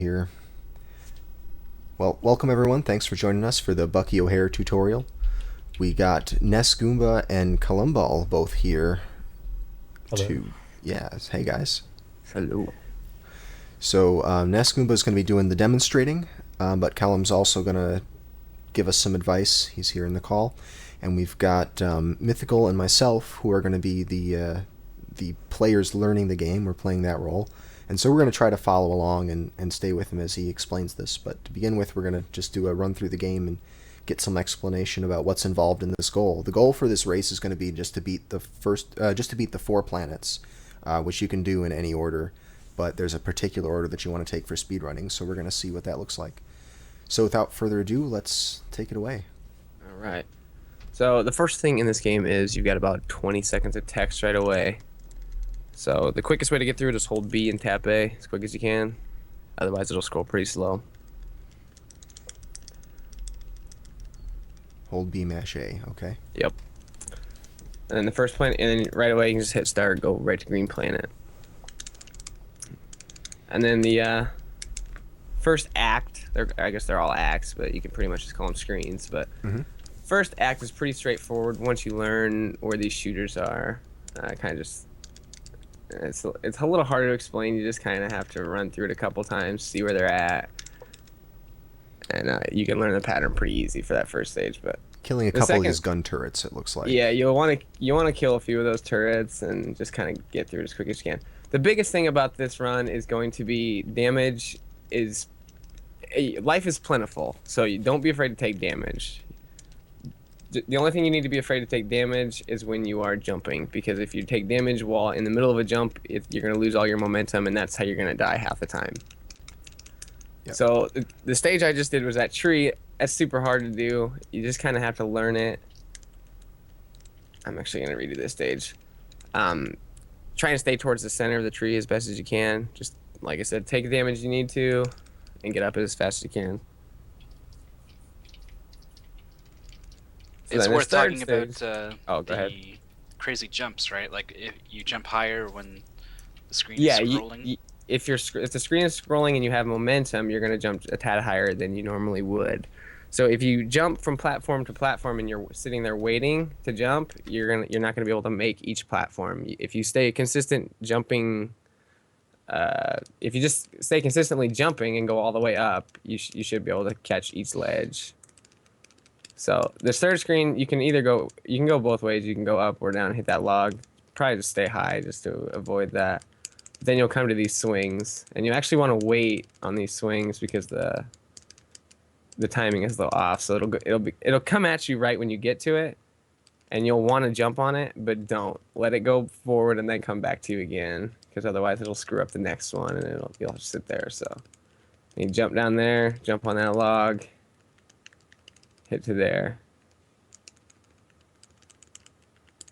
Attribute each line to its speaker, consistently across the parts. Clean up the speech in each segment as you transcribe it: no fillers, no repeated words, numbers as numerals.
Speaker 1: Here. Well, welcome everyone. Thanks for joining us for the Bucky O'Hare tutorial. We got NESgoOmba and Callumbal both here
Speaker 2: Hello.
Speaker 1: to... Yes, hey guys.
Speaker 3: Hello.
Speaker 1: So NESgoOmba is going to be doing the demonstrating, but Callum's also going to give us some advice. He's here in the call. And we've got Mythical and myself who are going to be the players learning the game. We're playing that role. And so we're going to try to follow along and stay with him as he explains this. But to begin with, we're going to just do a run through the game and get some explanation about what's involved in this goal. The goal for this race is going to be just to beat the the 4 planets, which you can do in any order. But there's a particular order that you want to take for speedrunning. So we're going to see what that looks like. So without further ado, let's take it away.
Speaker 3: All right. So the first thing in this game is you've got about 20 seconds of text right away. So the quickest way to get through it is hold B and tap A as quick as you can. Otherwise, it'll scroll pretty slow.
Speaker 1: Hold B, mash A, okay.
Speaker 3: Yep. And then the first planet, and then right away you can just hit start, go right to green planet. And then the first act, I guess they're all acts, but you can pretty much just call them screens. But first act is pretty straightforward. Once you learn where these shooters are, kind of just... It's a little harder to explain. You just kind of have to run through it a couple times, see where they're at, and you can learn the pattern pretty easy for that first stage. But
Speaker 1: Killing a couple of these gun turrets, it looks like.
Speaker 3: yeah, you'll want to kill a few of those turrets and just kind of get through it as quick as you can. The biggest thing about this run is going to be damage. Life is plentiful, so you don't be afraid to take damage. The only thing you need to be afraid to take damage is when you are jumping, because if you take damage while in the middle of a jump, you're going to lose all your momentum, and that's how you're going to die half the time. Yep. So the stage I just did was that tree. That's super hard to do. You just kind of have to learn it. I'm actually going to redo this stage. Trying to stay towards the center of the tree as best as you can. Just, like I said, take the damage you need to, and get up as fast as you can.
Speaker 4: It's worth talking about
Speaker 3: go ahead.
Speaker 4: Crazy jumps, right? Like if you jump higher when the screen
Speaker 3: is
Speaker 4: scrolling.
Speaker 3: If the screen is scrolling and you have momentum, you're gonna jump a tad higher than you normally would. So if you jump from platform to platform and you're sitting there waiting to jump, you're not gonna be able to make each platform. If you stay consistent jumping, if you just stay consistently jumping and go all the way up, you should be able to catch each ledge. So this third screen, you can go both ways. You can go up or down, hit that log. Probably just stay high just to avoid that. Then you'll come to these swings, and you actually want to wait on these swings because the timing is a little off. So it'll come at you right when you get to it, and you'll want to jump on it, but don't let it go forward and then come back to you again, because otherwise it'll screw up the next one and you'll just sit there. So you jump down there, jump on that log. Hit to there.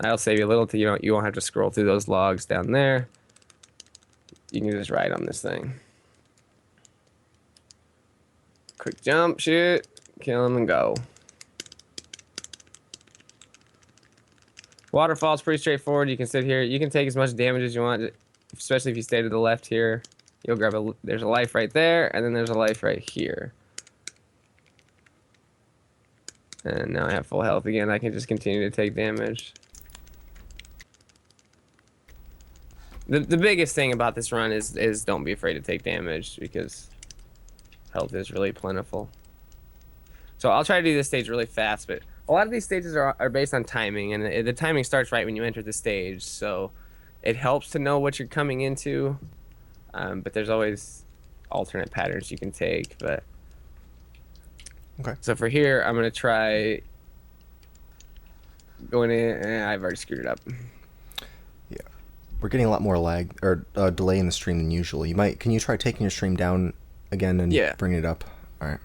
Speaker 3: That'll save you a little. You won't have to scroll through those logs down there. You can just ride on this thing. Quick jump, shoot, kill him, and go. Waterfall's pretty straightforward. You can sit here. You can take as much damage as you want, especially if you stay to the left here. You'll grab there's a life right there, and then there's a life right here. And now I have full health again. I can just continue to take damage. The biggest thing about this run is don't be afraid to take damage, because health is really plentiful. So I'll try to do this stage really fast, but a lot of these stages are based on timing, and the timing starts right when you enter the stage. So it helps to know what you're coming into, but there's always alternate patterns you can take. But
Speaker 1: okay.
Speaker 3: So for here, I'm gonna try going in. I've already screwed it up.
Speaker 1: Yeah, we're getting a lot more lag or delay in the stream than usual. Can you try taking your stream down again and bring it up? All right.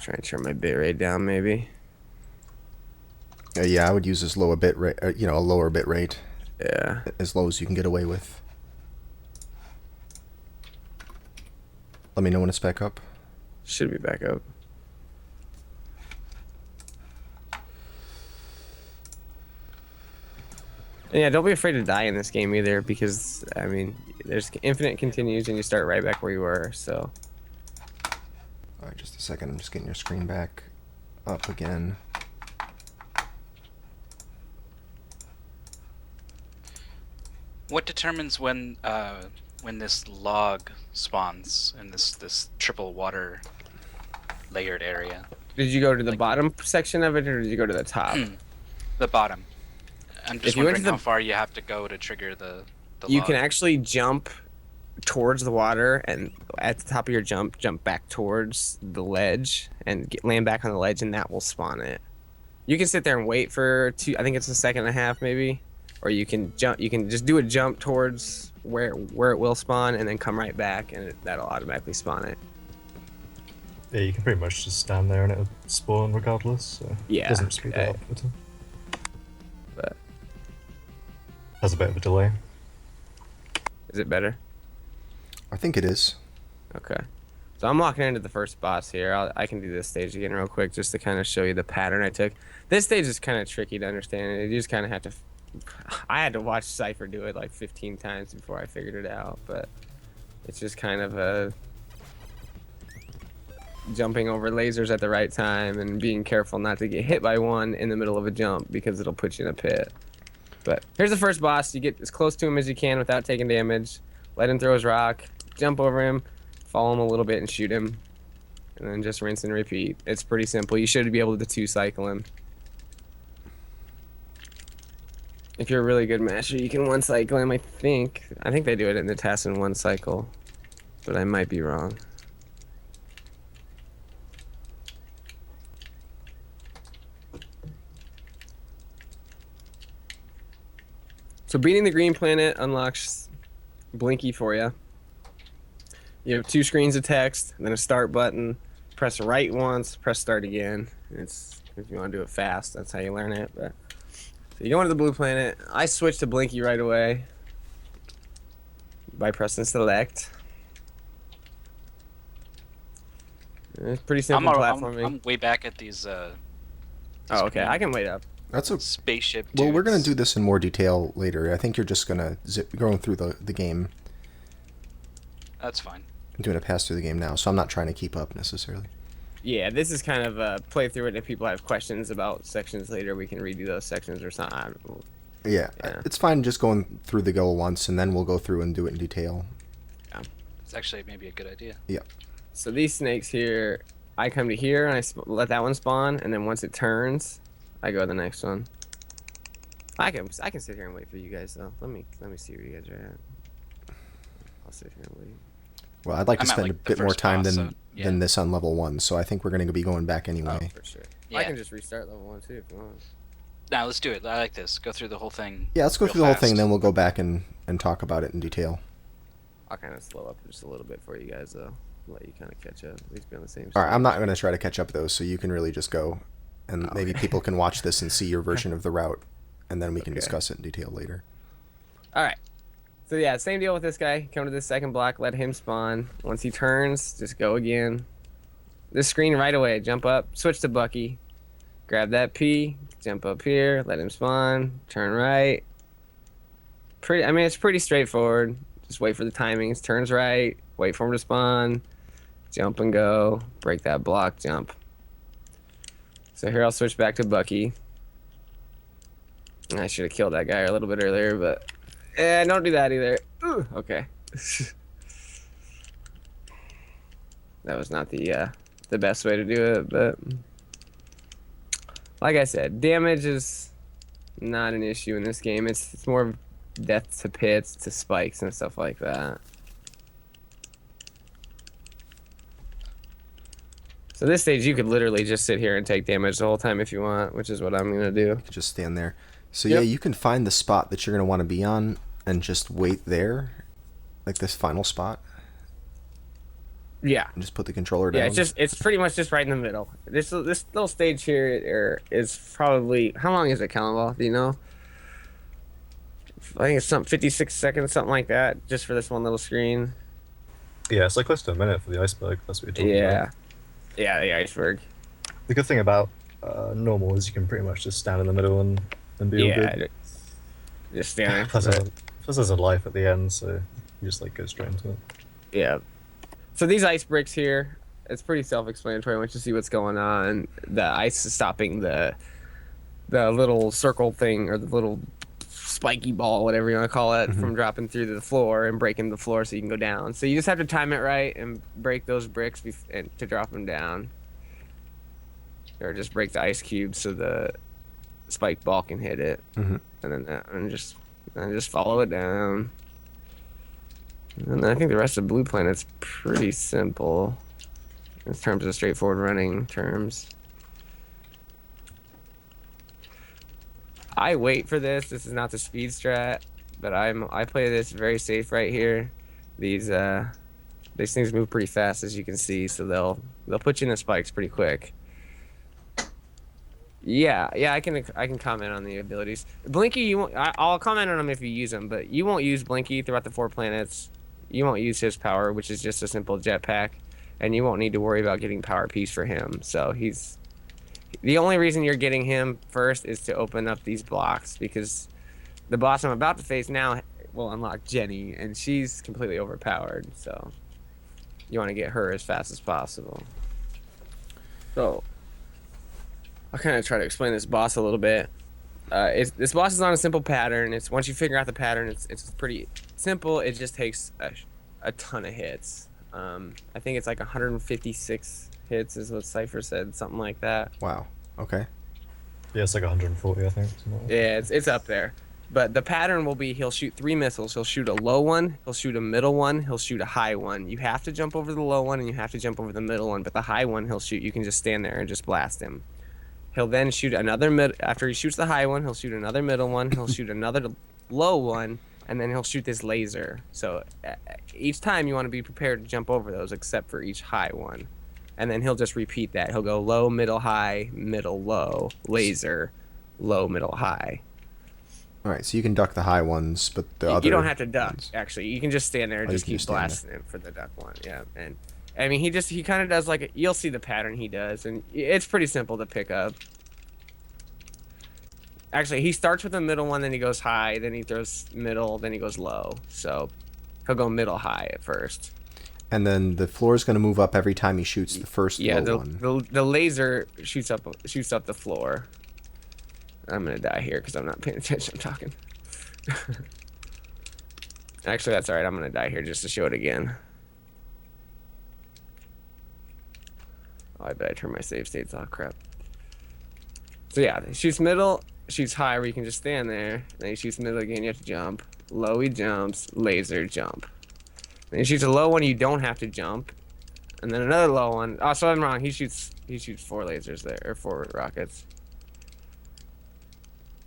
Speaker 3: Try and turn my bitrate down, maybe.
Speaker 1: Yeah, I would use as low a bit rate, a lower bit rate.
Speaker 3: Yeah.
Speaker 1: As low as you can get away with. Let me know when it's back up.
Speaker 3: Should be back up. And yeah, don't be afraid to die in this game either, because I mean, there's infinite continues and you start right back where you were. So.
Speaker 1: All right, just a second. I'm just getting your screen back up again.
Speaker 4: What determines when this log spawns in this triple water layered area?
Speaker 3: Did you go to the bottom section of it, or did you go to the top?
Speaker 4: The bottom. I'm just
Speaker 3: If you went
Speaker 4: wondering
Speaker 3: to
Speaker 4: how far you have to go to trigger the
Speaker 3: You
Speaker 4: log.
Speaker 3: can actually jump towards the water, and at the top of your jump back towards the ledge and land back on the ledge, and that will spawn it. You can sit there and wait for I think it's a second and a half maybe, or you can jump. You can just do a jump towards where it will spawn, and then come right back, and that'll automatically spawn it.
Speaker 2: Yeah, you can pretty much just stand there and it'll spawn regardless. So
Speaker 3: Yeah,
Speaker 2: it doesn't speed it up at all.
Speaker 3: But
Speaker 2: Has a bit of a delay.
Speaker 3: is it better?
Speaker 1: I think it is.
Speaker 3: Okay. So I'm locking into the first boss here. I can do this stage again real quick just to kind of show you the pattern I took. This stage is kind of tricky to understand. You just kind of have to... I had to watch Cypher do it like 15 times before I figured it out, but it's just kind of a... jumping over lasers at the right time and being careful not to get hit by one in the middle of a jump because it'll put you in a pit. But here's the first boss. You get as close to him as you can without taking damage. Let him throw his rock. Jump over him. Follow him a little bit and shoot him. And then just rinse and repeat. It's pretty simple. You should be able to 2-cycle him. If you're a really good master, you can 1-cycle him, I think. I think they do it in the task in 1 cycle. But I might be wrong. So beating the green planet unlocks Blinky for you. You have 2 screens of text, then a start button. Press right once, press start again. It's if you want to do it fast, that's how you learn it. But so you go into the blue planet. I switched to Blinky right away by pressing select. It's pretty simple platforming.
Speaker 4: I'm way back at these.
Speaker 3: Oh, okay. I can wait up.
Speaker 1: That's a
Speaker 4: spaceship.
Speaker 1: Well, we're going to
Speaker 4: dudes.
Speaker 1: do this in more detail later. I think you're just going to going through the game.
Speaker 4: That's fine.
Speaker 1: I'm doing a pass through the game now, so I'm not trying to keep up necessarily.
Speaker 3: Yeah, this is kind of a play through it. If people have questions about sections later, we can redo those sections or something.
Speaker 1: Yeah, it's fine just going through the goal once, and then we'll go through and do it in detail.
Speaker 3: Yeah.
Speaker 4: It's actually maybe a good idea.
Speaker 1: Yeah.
Speaker 3: So these snakes here, I come to here and I let that one spawn, and then once it turns, I go to the next one. I can sit here and wait for you guys though. Let me see where you guys are at. I'll sit here and wait.
Speaker 1: Well, I'd like to
Speaker 4: I'm at,
Speaker 1: spend
Speaker 4: like,
Speaker 1: a
Speaker 4: the
Speaker 1: bit more
Speaker 4: first
Speaker 1: time
Speaker 4: boss,
Speaker 1: than
Speaker 4: so, yeah.
Speaker 1: than this on level 1, so I think we're going to be going back
Speaker 3: Oh,
Speaker 1: anyway.
Speaker 3: for sure.
Speaker 4: Yeah.
Speaker 3: I can just restart level 1 too if you want.
Speaker 4: Now let's do it. I like this. Go through the whole thing.
Speaker 1: Yeah, let's go
Speaker 4: real
Speaker 1: through the whole
Speaker 4: fast.
Speaker 1: thing, and then we'll go back and talk about it in detail.
Speaker 3: I'll kind of slow up just a little bit for you guys though. Let you kind of catch up. At least be on the same.
Speaker 1: All right,
Speaker 3: stage.
Speaker 1: I'm not going to try to catch up though, so you can really just go, and maybe people can watch this and see your version of the route, and then we can
Speaker 3: Okay.
Speaker 1: discuss it in detail later.
Speaker 3: All right. So yeah, same deal with this guy. Come to this second block, let him spawn. Once he turns, just go again. This screen right away, jump up, switch to Bucky. Grab that P, jump up here, let him spawn, turn right. I mean, it's pretty straightforward. Just wait for the timings, turns right, wait for him to spawn, jump and go, break that block, jump. So here I'll switch back to Bucky. I should have killed that guy a little bit earlier, but don't do that either. Ooh, okay. That was not the best way to do it, but like I said, damage is not an issue in this game. It's more of death to pits, to spikes, and stuff like that. So this stage, you could literally just sit here and take damage the whole time if you want, which is what I'm gonna do.
Speaker 1: Just stand there. So
Speaker 3: Yep.
Speaker 1: yeah, you can find the spot that you're going to want to be on and just wait there, like this final spot,
Speaker 3: Yeah.
Speaker 1: and just put the controller down.
Speaker 3: Yeah, it's pretty much just right in the middle. This little stage here is probably, how long is it, Callumbal? Do you know? I think it's 56 seconds, something like that, just for this one little screen.
Speaker 2: Yeah, it's like close to a minute for the iceberg. That's what you're talking about.
Speaker 3: Yeah, the iceberg.
Speaker 2: The good thing about normal is you can pretty much just stand in the middle and be all
Speaker 3: Yeah,
Speaker 2: good.
Speaker 3: Just standing.
Speaker 2: Plus there's a life at the end, so you just like go straight into it.
Speaker 3: Yeah. So these ice bricks here, it's pretty self-explanatory once you see what's going on. The ice is stopping the little circle thing or the little spiky ball, whatever you want to call it, from dropping through the floor and breaking the floor so you can go down. So you just have to time it right and break those bricks to drop them down. Or just break the ice cube so the spiked ball can hit it. And then just follow it down. And I think the rest of Blue Planet's pretty simple in terms of straightforward running terms. I wait for this. This is not the speed strat, but I play this very safe right here. These things move pretty fast, as you can see, so they'll put you in the spikes pretty quick. Yeah, I can comment on the abilities. Blinky, I'll comment on them if you use them, but you won't use Blinky throughout the 4 planets. You won't use his power, which is just a simple jetpack, and you won't need to worry about getting power piece for him. So the only reason you're getting him first is to open up these blocks, because the boss I'm about to face now will unlock Jenny, and she's completely overpowered. So you want to get her as fast as possible. So I'll kind of try to explain this boss a little bit. This boss is on a simple pattern. It's once you figure out the pattern, it's pretty simple. It just takes a ton of hits. I think it's like 156 hits is what Cypher said, something like that.
Speaker 1: Wow. Okay.
Speaker 2: Yeah, it's like 140, I think. Like
Speaker 3: yeah, it's up there. But the pattern will be he'll shoot 3 missiles. He'll shoot a low one, he'll shoot a middle one, he'll shoot a high one. You have to jump over the low one and you have to jump over the middle one, but the high one he'll shoot. You can just stand there and just blast him. He'll then shoot another after he shoots the high one, he'll shoot another middle one, he'll shoot another low one, and then he'll shoot this laser. So each time you want to be prepared to jump over those, except for each high one. And then he'll just repeat that. He'll go low, middle, high, middle, low, laser, low, middle, high.
Speaker 1: All right, so you can duck the high ones, but the other...
Speaker 3: You don't have to duck,
Speaker 1: ones.
Speaker 3: actually. You can just stand there and just keep blasting him for the duck one. Yeah, and I mean, he kind of does like you'll see the pattern he does, and it's pretty simple to pick up. Actually, he starts with the middle one, then he goes high, then he throws middle, then he goes low. So he'll go middle, high at first.
Speaker 1: And then the floor is going to move up every time he shoots the first low one.
Speaker 3: The laser shoots up the floor. I'm gonna die here because I'm not paying attention. I'm talking. Actually, that's all right. I'm gonna die here just to show it again. Oh, I bet I turned my save states off. Crap. So yeah, he shoots middle, shoots high where you can just stand there. Then he shoots middle again. You have to jump. Low, he jumps. Laser, jump. Then he shoots a low one. You don't have to jump. And then another low one. Oh, so I'm wrong. He shoots 4 lasers there, or 4 rockets.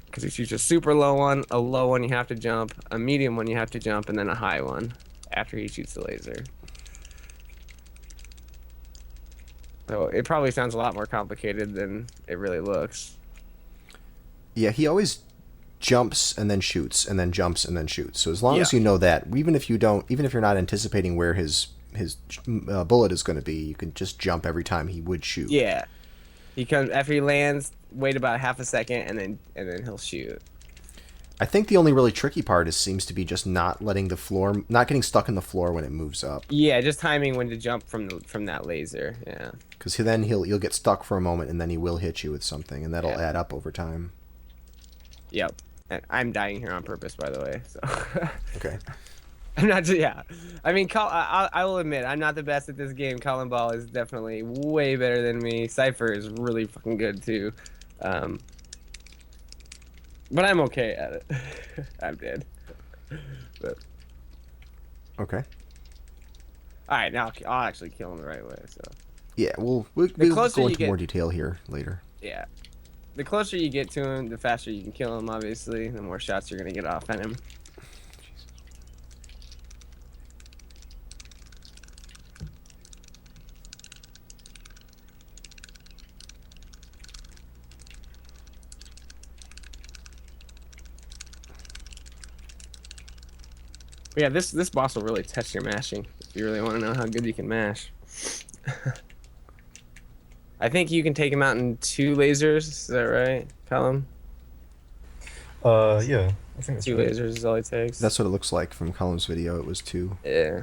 Speaker 3: Because he shoots a super low one, a low one you have to jump, a medium one you have to jump, and then a high one after he shoots the laser. So it probably sounds a lot more complicated than it really looks.
Speaker 1: Yeah, he always jumps and then shoots and then jumps and then shoots. So as long as you know that, even if you're not anticipating where his bullet is going to be, you can just jump every time he would shoot.
Speaker 3: Yeah, he comes after he lands. Wait about half a second and then he'll shoot.
Speaker 1: I think the only really tricky part seems to be just not getting stuck in the floor when it moves up.
Speaker 3: Yeah, just timing when to jump from that laser. Yeah.
Speaker 1: Because then you'll get stuck for a moment and then he will hit you with something and that'll add up over time.
Speaker 3: Yep. And I'm dying here on purpose, by the way. So.
Speaker 1: Okay.
Speaker 3: I'm not. Yeah. I mean, I will admit I'm not the best at this game. Callumbal is definitely way better than me. Cypher is really fucking good too. But I'm okay at it. I'm dead. But.
Speaker 1: Okay.
Speaker 3: Alright, now I'll actually kill him the right way, so.
Speaker 1: Yeah, we'll go into more detail here later.
Speaker 3: Yeah. The closer you get to him, the faster you can kill him, obviously. The more shots you're going to get off at him. But yeah, this boss will really test your mashing if you really want to know how good you can mash. I think you can take him out in 2 lasers. Is that right, Callum?
Speaker 2: Yeah. I think that's
Speaker 3: 2
Speaker 2: right.
Speaker 3: lasers is all it takes.
Speaker 1: That's what it looks like from Callum's video. It was 2.
Speaker 3: Yeah.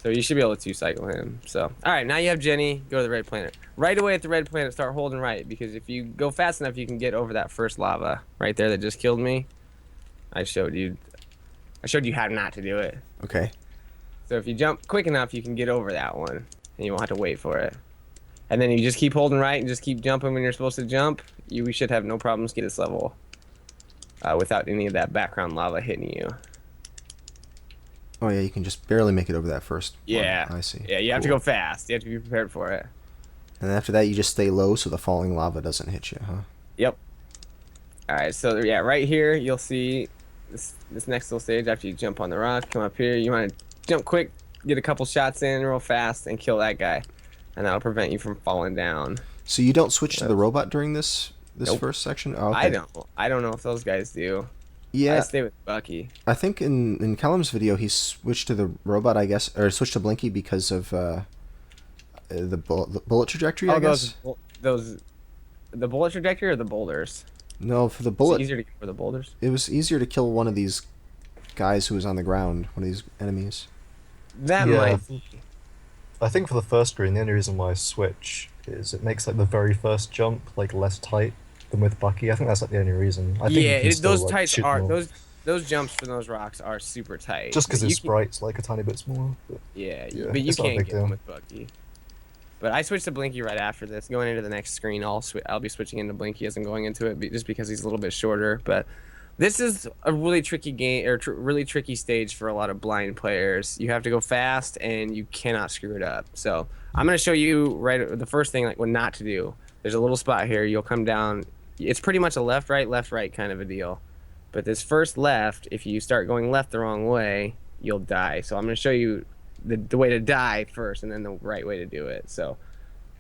Speaker 3: So you should be able to 2-cycle him. So, all right, now you have Jenny. Go to the red planet. Right away at the red planet, start holding right, because if you go fast enough, you can get over that first lava right there that just killed me. I showed you how not to do it.
Speaker 1: Okay.
Speaker 3: So if you jump quick enough, you can get over that one, and you won't have to wait for it. And then you just keep holding right and just keep jumping when you're supposed to jump. We should have no problems get this level without any of that background lava hitting you.
Speaker 1: Oh yeah, you can just barely make it over that first
Speaker 3: Yeah.
Speaker 1: one. I see.
Speaker 3: Yeah, you have to
Speaker 1: Cool.
Speaker 3: go fast. You have to be prepared for it.
Speaker 1: And after that, you just stay low so the falling lava doesn't hit you, huh?
Speaker 3: Yep. All right, so yeah, right here you'll see this next little stage. After you jump on the rock, come up here. You want to jump quick, get a couple shots in real fast, and kill that guy, and that'll prevent you from falling down.
Speaker 1: So you don't switch to the robot during this
Speaker 3: Nope.
Speaker 1: first section? Oh, okay.
Speaker 3: I don't know if those guys do. I
Speaker 1: Yeah,
Speaker 3: stay with Bucky.
Speaker 1: I think in Callum's video he switched to the robot, I guess, or switched to Blinky because of the bullet trajectory, I guess.
Speaker 3: The bullet trajectory or the boulders?
Speaker 1: No, for the
Speaker 3: It's
Speaker 1: bullet,
Speaker 3: easier to get for the boulders.
Speaker 1: it was easier to kill one of these guys who was on the ground, one of these enemies.
Speaker 3: That
Speaker 2: Yeah.
Speaker 3: might be.
Speaker 2: I think for the first screen, the only reason why I switch is it makes like the very first jump like less tight than with Bucky. I think that's like the only reason. I think you
Speaker 3: Yeah,
Speaker 2: can still,
Speaker 3: those
Speaker 2: like,
Speaker 3: tights
Speaker 2: shoot
Speaker 3: are
Speaker 2: more.
Speaker 3: those jumps from those rocks are super tight.
Speaker 2: Just because
Speaker 3: But
Speaker 2: his
Speaker 3: you can-
Speaker 2: sprite's like a tiny bit smaller. But
Speaker 3: Yeah,
Speaker 2: Yeah,
Speaker 3: but you
Speaker 2: it's not a
Speaker 3: can't
Speaker 2: big
Speaker 3: get them
Speaker 2: deal.
Speaker 3: with Bucky. But I switched to Blinky right after this. Going into the next screen, I'll be switching into Blinky as I'm going into it, just because he's a little bit shorter. But this is a really tricky game, or really tricky stage for a lot of blind players. You have to go fast, and you cannot screw it up. So I'm gonna show you the first thing, like what not to do. There's a little spot here. You'll come down. It's pretty much a left, right kind of a deal. But this first left, if you start going left the wrong way, you'll die. So I'm gonna show you the way to die first, and then the right way to do it. So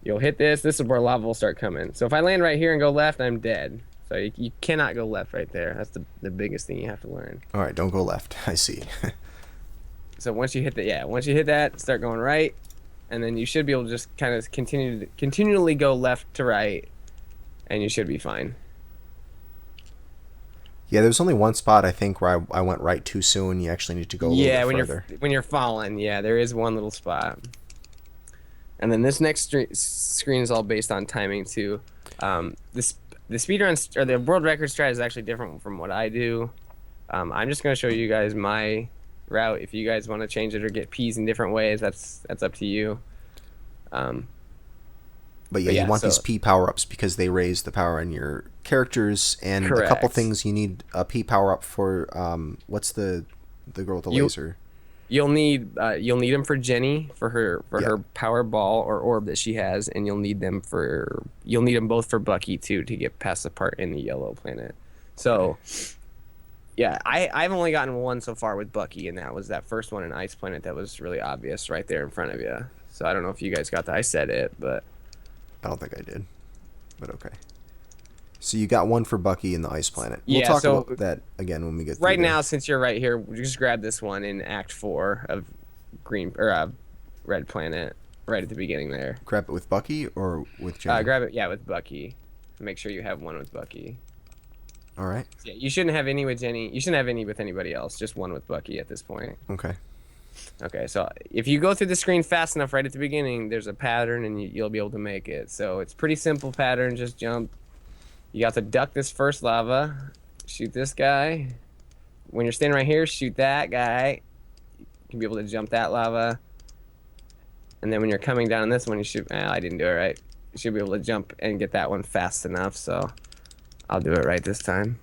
Speaker 3: you'll hit this. This is where lava will start coming. So if I land right here and go left, I'm dead. So you cannot go left right there. That's the biggest thing you have to learn.
Speaker 1: All right, don't go left. I see.
Speaker 3: So once you hit that, start going right, and then you should be able to just kind of continually go left to right, and you should be fine.
Speaker 1: Yeah, there was only one spot I think where I went right too soon. You actually need to go a little bit further.
Speaker 3: when you're falling, yeah, there is one little spot. And then this next screen is all based on timing too. The speedrun or the world record strat is actually different from what I do. I'm just going to show you guys my route. If you guys want to change it or get P's in different ways, that's up to you.
Speaker 1: But yeah,
Speaker 3: yeah,
Speaker 1: you want these
Speaker 3: so-
Speaker 1: P power-ups because they raise the power on your characters, and a couple
Speaker 3: Correct.
Speaker 1: things you need a P power-up for. What's the girl with the
Speaker 3: You-
Speaker 1: laser?
Speaker 3: You'll need them for Jenny for her
Speaker 1: Yeah.
Speaker 3: her power ball or orb that she has, and you'll need them both for Bucky too to get past the part in the yellow planet. So, yeah, I've only gotten one so far with Bucky, and that was that first one in Ice Planet that was really obvious right there in front of you. So I don't know if you guys got that. I said it, but
Speaker 1: I don't think I did, but okay. So you got one for Bucky in the Ice Planet. We'll
Speaker 3: Yeah,
Speaker 1: talk
Speaker 3: so-
Speaker 1: about that again when we get
Speaker 3: right
Speaker 1: through there.
Speaker 3: now, since you're right here, just grab this one in Act 4 of Red Planet right at the beginning there.
Speaker 1: Grab it with Bucky or with Jenny?
Speaker 3: Grab it, yeah, with Bucky. Make sure you have one with Bucky.
Speaker 1: All right.
Speaker 3: Yeah, you shouldn't have any with Jenny. You shouldn't have any with anybody else. Just one with Bucky at this point.
Speaker 1: Okay.
Speaker 3: Okay, so if you go through the screen fast enough right at the beginning, there's a pattern and you'll be able to make it. So it's pretty simple pattern. Just jump. You got to duck this first lava. Shoot this guy. When you're standing right here, shoot that guy. You can be able to jump that lava. And then when you're coming down this one, you should... I didn't do it right. You should be able to jump and get that one fast enough. So I'll do it right this time.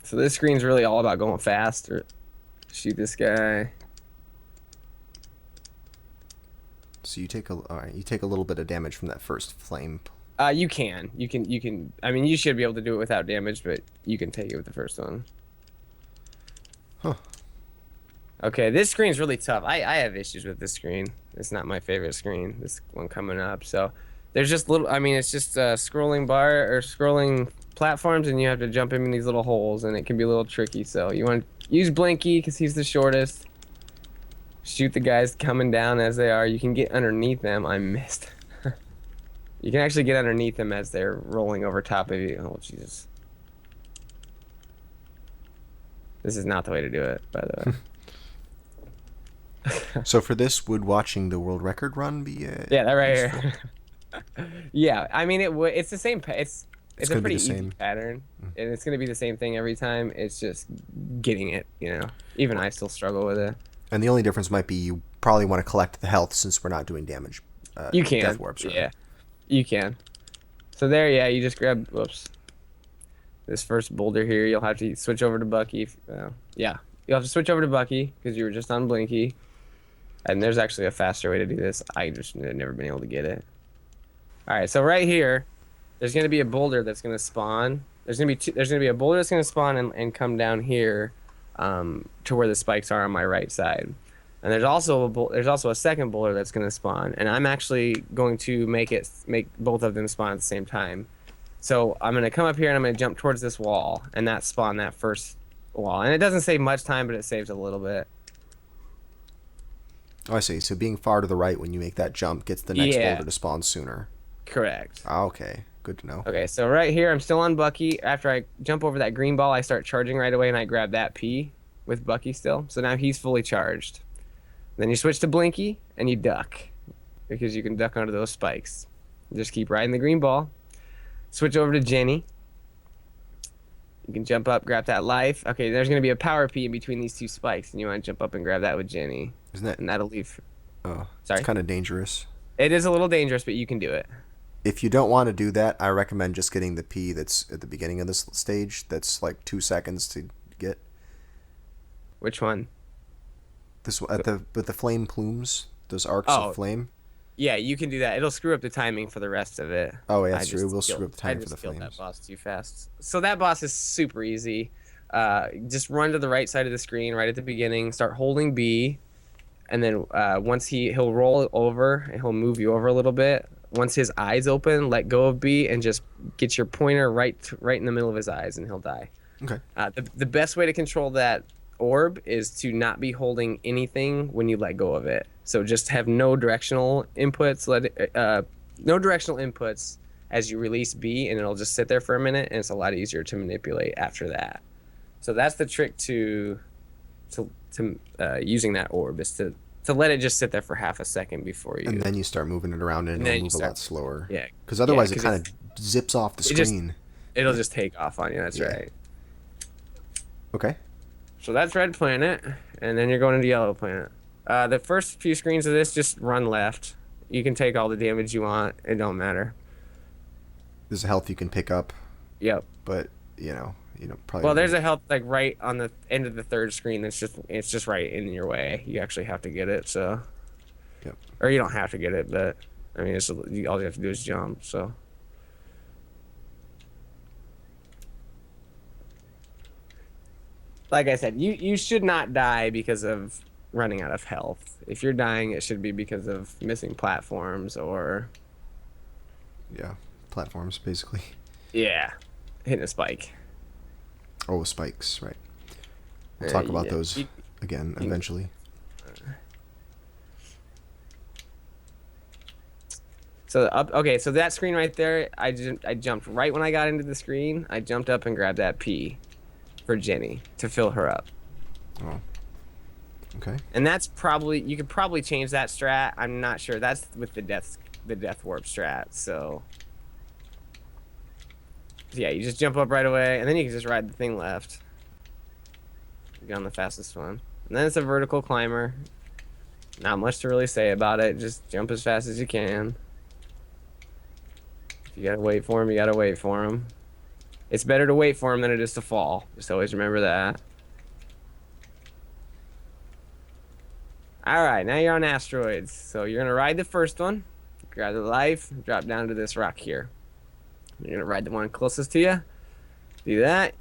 Speaker 3: So this screen's really all about going fast. Or shoot this guy.
Speaker 1: So you take all right. You take a little bit of damage from that first flame.
Speaker 3: You can. I mean, you should be able to do it without damage, but you can take it with the first one.
Speaker 1: Huh.
Speaker 3: Okay, this screen's really tough. I have issues with this screen. It's not my favorite screen, this one coming up. So there's just it's just a scrolling bar or scrolling platforms, and you have to jump in these little holes, and it can be a little tricky. So you want to use Blinky because he's the shortest. Shoot the guys coming down as they are. You can get underneath them. I missed. You can actually get underneath them as they're rolling over top of you. Oh, Jesus. This is not the way to do it, by the way.
Speaker 1: So for this, would watching the world record run be
Speaker 3: Yeah, that right
Speaker 1: useful?
Speaker 3: here. Yeah, I mean it's the same. It's a
Speaker 1: gonna be
Speaker 3: pretty
Speaker 1: the
Speaker 3: easy
Speaker 1: same.
Speaker 3: pattern, and it's gonna be the same thing every time. It's just getting it. Even I still struggle with it.
Speaker 1: And the only difference might be you probably want to collect the health since we're not doing damage.
Speaker 3: You can,
Speaker 1: Death warps. Right?
Speaker 3: yeah, you can. So there, yeah, you just grab. Whoops. This first boulder here, you'll have to switch over to Bucky. Yeah, you'll have to switch over to Bucky because you were just on Blinky. And there's actually a faster way to do this. I just have never been able to get it. All right, so right here, there's gonna be a boulder that's gonna spawn. There's gonna be a boulder that's gonna spawn and come down here, to where the spikes are on my right side. And there's also a second boulder that's gonna spawn, and I'm actually going to make both of them spawn at the same time. So I'm gonna come up here and I'm gonna jump towards this wall, and that spawn that first wall. And it doesn't save much time, but it saves a little bit.
Speaker 1: Oh, I see. So being far to the right when you make that jump gets the next
Speaker 3: Yeah.
Speaker 1: boulder to spawn sooner.
Speaker 3: Correct.
Speaker 1: Ah, okay, good to know.
Speaker 3: Okay, so right here, I'm still on Bucky. After I jump over that green ball, I start charging right away, and I grab that P with Bucky still. So now he's fully charged. Then you switch to Blinky, and you duck, because you can duck under those spikes. Just keep riding the green ball. Switch over to Jenny. You can jump up, grab that life. Okay, there's going to be a power P in between these two spikes, and you want to jump up and grab that with Jenny.
Speaker 1: Isn't that?
Speaker 3: And that'll leave.
Speaker 1: Oh,
Speaker 3: Sorry?
Speaker 1: it's kind of dangerous.
Speaker 3: It is a little dangerous, but you can do it.
Speaker 1: If you don't want to do that, I recommend just getting the P that's at the beginning of this stage. That's like 2 seconds to get.
Speaker 3: Which one?
Speaker 1: This with the flame plumes, those arcs
Speaker 3: Oh.
Speaker 1: of flame.
Speaker 3: Yeah, you can do that. It'll screw up the timing for the rest of it.
Speaker 1: Oh, yeah,
Speaker 3: I
Speaker 1: that's true.
Speaker 3: just
Speaker 1: It will
Speaker 3: killed-
Speaker 1: screw up the time
Speaker 3: I
Speaker 1: for the
Speaker 3: just killed
Speaker 1: flames.
Speaker 3: that boss too fast. So that boss is super easy. Just run to the right side of the screen right at the beginning. Start holding B, and then once he'll roll over and he'll move you over a little bit. Once his eyes open, let go of B and just get your pointer right in the middle of his eyes, and he'll die.
Speaker 1: Okay.
Speaker 3: The best way to control that orb is to not be holding anything when you let go of it. So just have no directional inputs. No directional inputs as you release B, and it'll just sit there for a minute, and it's a lot easier to manipulate after that. So that's the trick to using that orb, is to let it just sit there for half a second before you.
Speaker 1: And then you start moving it around, and
Speaker 3: And then
Speaker 1: it'll
Speaker 3: you
Speaker 1: move a lot slower.
Speaker 3: Yeah.
Speaker 1: Because otherwise,
Speaker 3: Yeah,
Speaker 1: it
Speaker 3: 'cause
Speaker 1: kind of zips off the
Speaker 3: it just-
Speaker 1: screen.
Speaker 3: It'll just take off on you. That's
Speaker 1: Yeah.
Speaker 3: right.
Speaker 1: Okay.
Speaker 3: So that's red planet, and then you're going into yellow planet. The first few screens of this, just run left. You can take all the damage you want. It don't matter.
Speaker 1: There's a health you can pick up,
Speaker 3: Yep.
Speaker 1: but probably.
Speaker 3: Well, there's a health like right on the end of the third screen. It's just right in your way. You actually have to get it. So.
Speaker 1: Yep.
Speaker 3: Or you don't have to get it, but I mean, all you have to do is jump. So. Like I said, you should not die because of running out of health. If you're dying, it should be because of missing platforms or
Speaker 1: Yeah, platforms basically.
Speaker 3: hitting a spike.
Speaker 1: Oh, spikes, right? We'll talk about
Speaker 3: Yeah.
Speaker 1: those again eventually.
Speaker 3: So so that screen right there, I jumped right when I got into the screen. I jumped up and grabbed that P for Jenny to fill her up.
Speaker 1: Oh. Okay.
Speaker 3: And that's you could probably change that strat. I'm not sure. That's with the death warp strat. So yeah, you just jump up right away, and then you can just ride the thing left. Get on the fastest one, and then it's a vertical climber. Not much to really say about it. Just jump as fast as you can. If you gotta wait for him, you gotta wait for him. It's better to wait for him than it is to fall. Just always remember that. Alright, now you're on asteroids. So you're gonna ride the first one, grab the life, drop down to this rock here. You're gonna ride the one closest to you. Do that.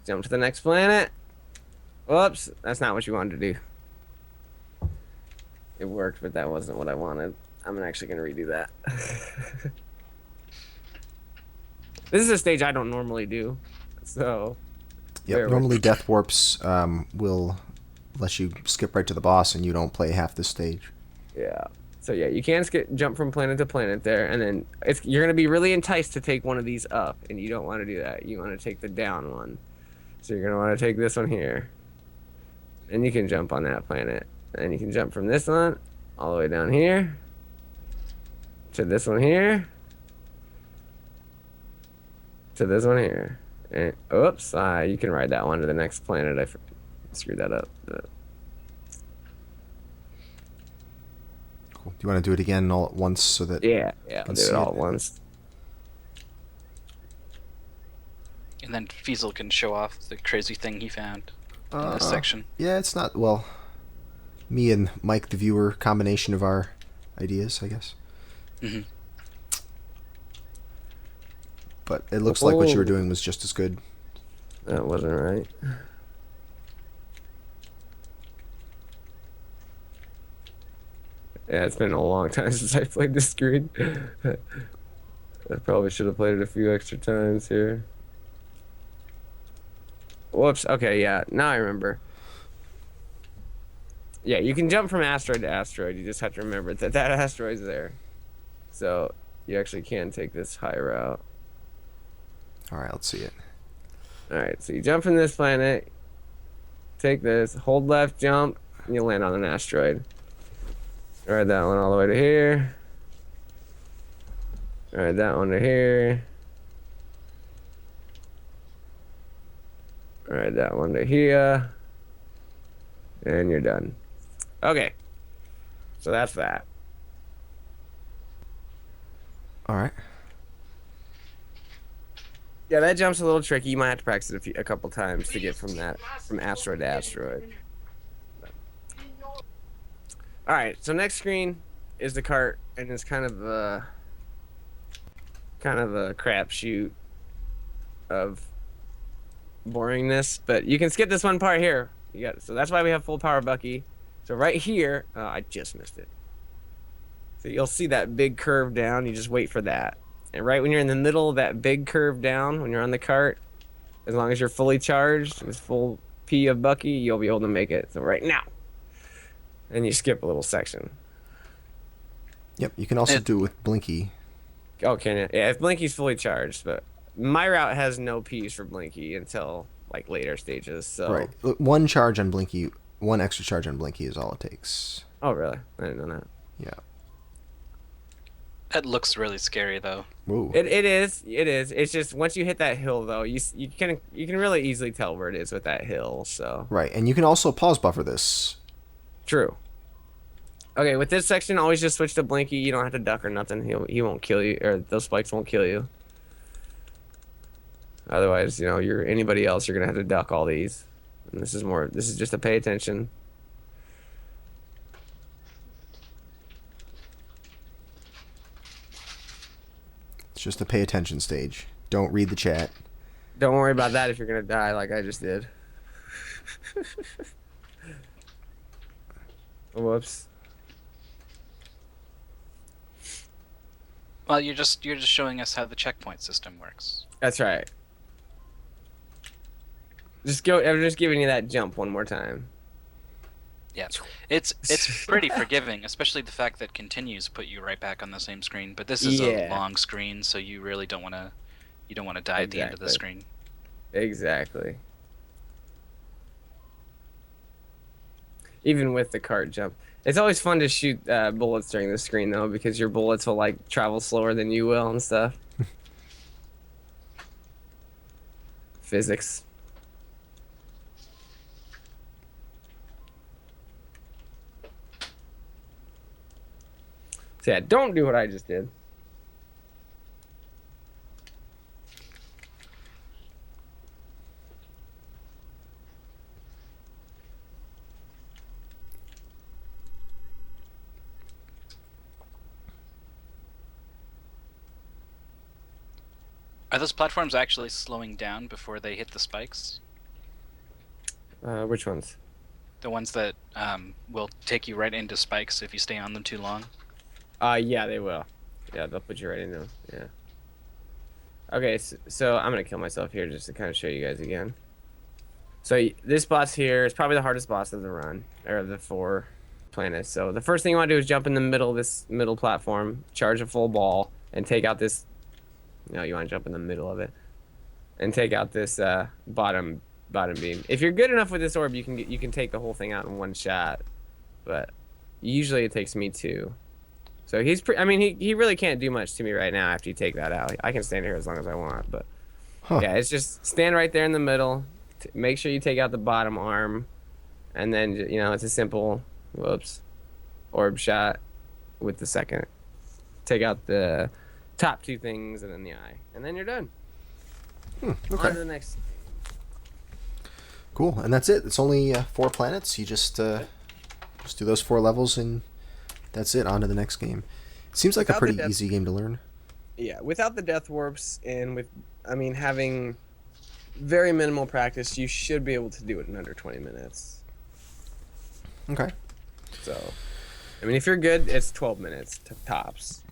Speaker 3: Jump to the next planet. Whoops, that's not what you wanted to do. It worked, but that wasn't what I wanted. I'm actually gonna redo that. This is a stage I don't normally do, so.
Speaker 1: Yep. Normally, death warps will let you skip right to the boss, and you don't play half the stage.
Speaker 3: Yeah. So yeah, you can jump from planet to planet there, and then you're gonna be really enticed to take one of these up, and you don't want to do that. You want to take the down one. So you're gonna want to take this one here, and you can jump on that planet, and you can jump from this one all the way down here to this one here to this one here. And oops, you can ride that one to the next planet. I screwed that up. But.
Speaker 1: Cool. Do you want to do it again all at once so that?
Speaker 3: Yeah, I'll do it all at once.
Speaker 4: And then Fiesel can show off the crazy thing he found in this section.
Speaker 1: Yeah, it's not, well, me and Mike the viewer, combination of our ideas, I guess.
Speaker 4: Mm-hmm.
Speaker 1: But it looks like what you were doing was just as good.
Speaker 3: That wasn't right. Yeah, it's been a long time since I played this screen. I probably should have played it a few extra times here. Whoops. Okay, yeah. Now I remember. Yeah, you can jump from asteroid to asteroid. You just have to remember that asteroid's there. So you actually can take this high route.
Speaker 1: All right, let's see it.
Speaker 3: All right, so you jump from this planet. Take this. Hold left, jump, and you'll land on an asteroid. Ride that one all the way to here. Ride that one to here. Ride that one to here. And you're done. Okay. So that's that.
Speaker 1: All right.
Speaker 3: Yeah, that jump's a little tricky. You might have to practice it a couple times to get from asteroid to asteroid. All right, so next screen is the cart, and it's kind of a crapshoot of boringness, but you can skip this one part here. So that's why we have full power Bucky. So right here, I just missed it. So you'll see that big curve down. You just wait for that, and right when you're in the middle of that big curve down, when you're on the cart, as long as you're fully charged with full P of Bucky, you'll be able to make it. So right now. And you skip a little section.
Speaker 1: Yep, you can also do it with Blinky.
Speaker 3: Oh, can you? Yeah, if Blinky's fully charged, but my route has no P's for Blinky until like later stages. So
Speaker 1: right, one charge on Blinky, one extra charge on Blinky is all it takes.
Speaker 3: Oh, really? I didn't know that.
Speaker 1: Yeah.
Speaker 4: That looks really scary, though.
Speaker 1: Whoa.
Speaker 3: It is. It's just once you hit that hill, though, you can really easily tell where it is with that hill. So
Speaker 1: right, and you can also pause buffer this.
Speaker 3: True. Okay, with this section, always just switch to Blinky. You don't have to duck or nothing. He won't kill you, or those spikes won't kill you. Otherwise, you're anybody else. You're gonna have to duck all these. And this is just to pay attention.
Speaker 1: It's just a pay attention stage. Don't read the chat.
Speaker 3: Don't worry about that if you're gonna die like I just did. Whoops.
Speaker 4: Well, you're just showing us how the checkpoint system works.
Speaker 3: That's right. I'm just giving you that jump one more time.
Speaker 4: Yeah, it's pretty forgiving, especially the fact that continues put you right back on the same screen. But this is a long screen, so you really don't want to die at the end of the screen.
Speaker 3: Exactly. Even with the cart jump, it's always fun to shoot bullets during the screen though, because your bullets will like travel slower than you will and stuff. Physics. So yeah, don't do what I just did.
Speaker 4: Are those platforms actually slowing down before they hit the spikes?
Speaker 3: Which ones?
Speaker 4: The ones that will take you right into spikes if you stay on them too long?
Speaker 3: Yeah, they will. Yeah, they'll put you right into them. Yeah. Okay, so I'm gonna kill myself here just to kind of show you guys again. So this boss here is probably the hardest boss of the run, or of the 4 planets. So the first thing you want to do is jump in the middle of this middle platform, charge a full ball, and take out this. No, you want to jump in the middle of it, and take out this bottom beam. If you're good enough with this orb, you can take the whole thing out in one shot, but usually it takes me two. So I mean, he really can't do much to me right now after you take that out. I can stand here as long as I want, but yeah, it's just stand right there in the middle. Make sure you take out the bottom arm, and then it's a simple orb shot with the second. Take out the top two things and then the eye, and then you're done.
Speaker 1: Okay.
Speaker 3: On to the next.
Speaker 1: Cool, and that's it. It's only 4 planets. You just do those 4 levels, and that's it. On to the next game. It seems like a pretty easy game to learn.
Speaker 3: Yeah, without the death warps and having very minimal practice, you should be able to do it in under 20 minutes.
Speaker 1: Okay.
Speaker 3: So, I mean, if you're good, it's 12 minutes tops.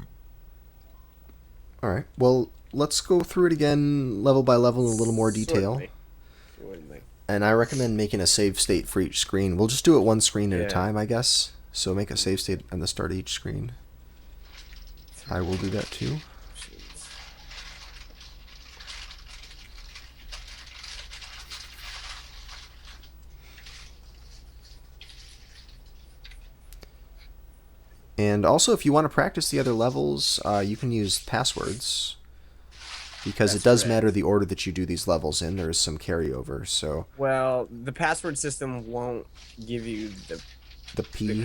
Speaker 1: All right. Well, let's go through it again, level by level, in a little more detail.
Speaker 3: Certainly.
Speaker 1: And I recommend making a save state for each screen. We'll just do it one screen at a time, I guess. So make a save state on the start of each screen. I will do that too. And also, if you want to practice the other levels, you can use passwords. Because it does matter the order that you do these levels in. There is some carryover, so...
Speaker 3: Well, the password system won't give you the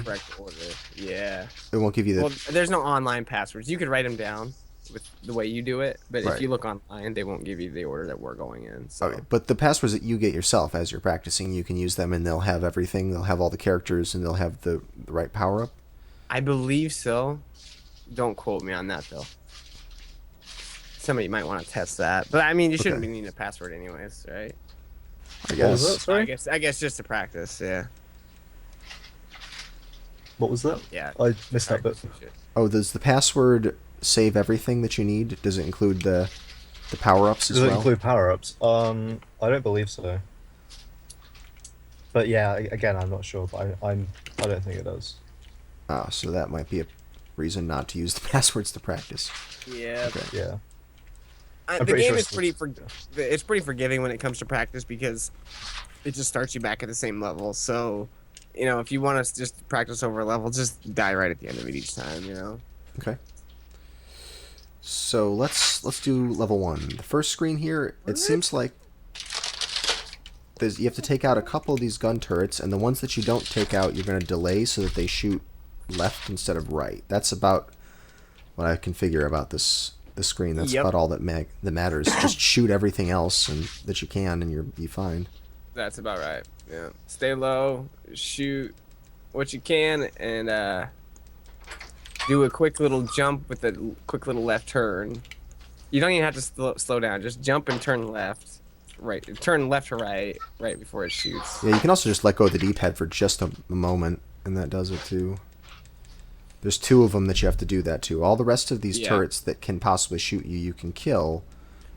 Speaker 3: correct order. Yeah.
Speaker 1: It won't give you the...
Speaker 3: Well, there's no online passwords. You could write them down with the way you do it, but if you look online, they won't give you the order that we're going in. So.
Speaker 1: Okay, but the passwords that you get yourself as you're practicing, you can use them, and they'll have everything. They'll have all the characters, and they'll have the right power-up.
Speaker 3: I believe so. Don't quote me on that, though. Somebody might want to test that, but I mean, you shouldn't be needing a password anyways, right?
Speaker 1: I guess.
Speaker 2: What was that, sorry?
Speaker 3: I guess just to practice, yeah.
Speaker 2: What was that?
Speaker 3: Yeah.
Speaker 2: I missed that bit.
Speaker 1: Oh, does the password save everything that you need? Does it include the power-ups as well?
Speaker 2: Does it include power-ups? I don't believe so. But yeah, again, I'm not sure, but I don't think it does.
Speaker 1: Ah, so that might be a reason not to use the passwords to practice.
Speaker 3: Yeah.
Speaker 2: Okay. Yeah.
Speaker 3: The game is it's pretty forgiving when it comes to practice because it just starts you back at the same level. So, if you want to just practice over a level, just die right at the end of it each time.
Speaker 1: Okay. So let's do level 1. The first screen here, it seems like you have to take out a couple of these gun turrets, and the ones that you don't take out, you're going to delay so that they shoot left instead of right. That's about what I can figure about the screen. That's about all that matters. Just shoot everything else that you can, and you'll be fine.
Speaker 3: That's about right. Yeah. Stay low, shoot what you can, and do a quick little jump with a quick little left turn. You don't even have to slow down. Just jump and turn left. Right. Turn left to right before it shoots.
Speaker 1: Yeah, you can also just let go of the D-pad for just a moment, and that does it too. There's 2 of them that you have to do that to. All the rest of these turrets that can possibly shoot you can kill.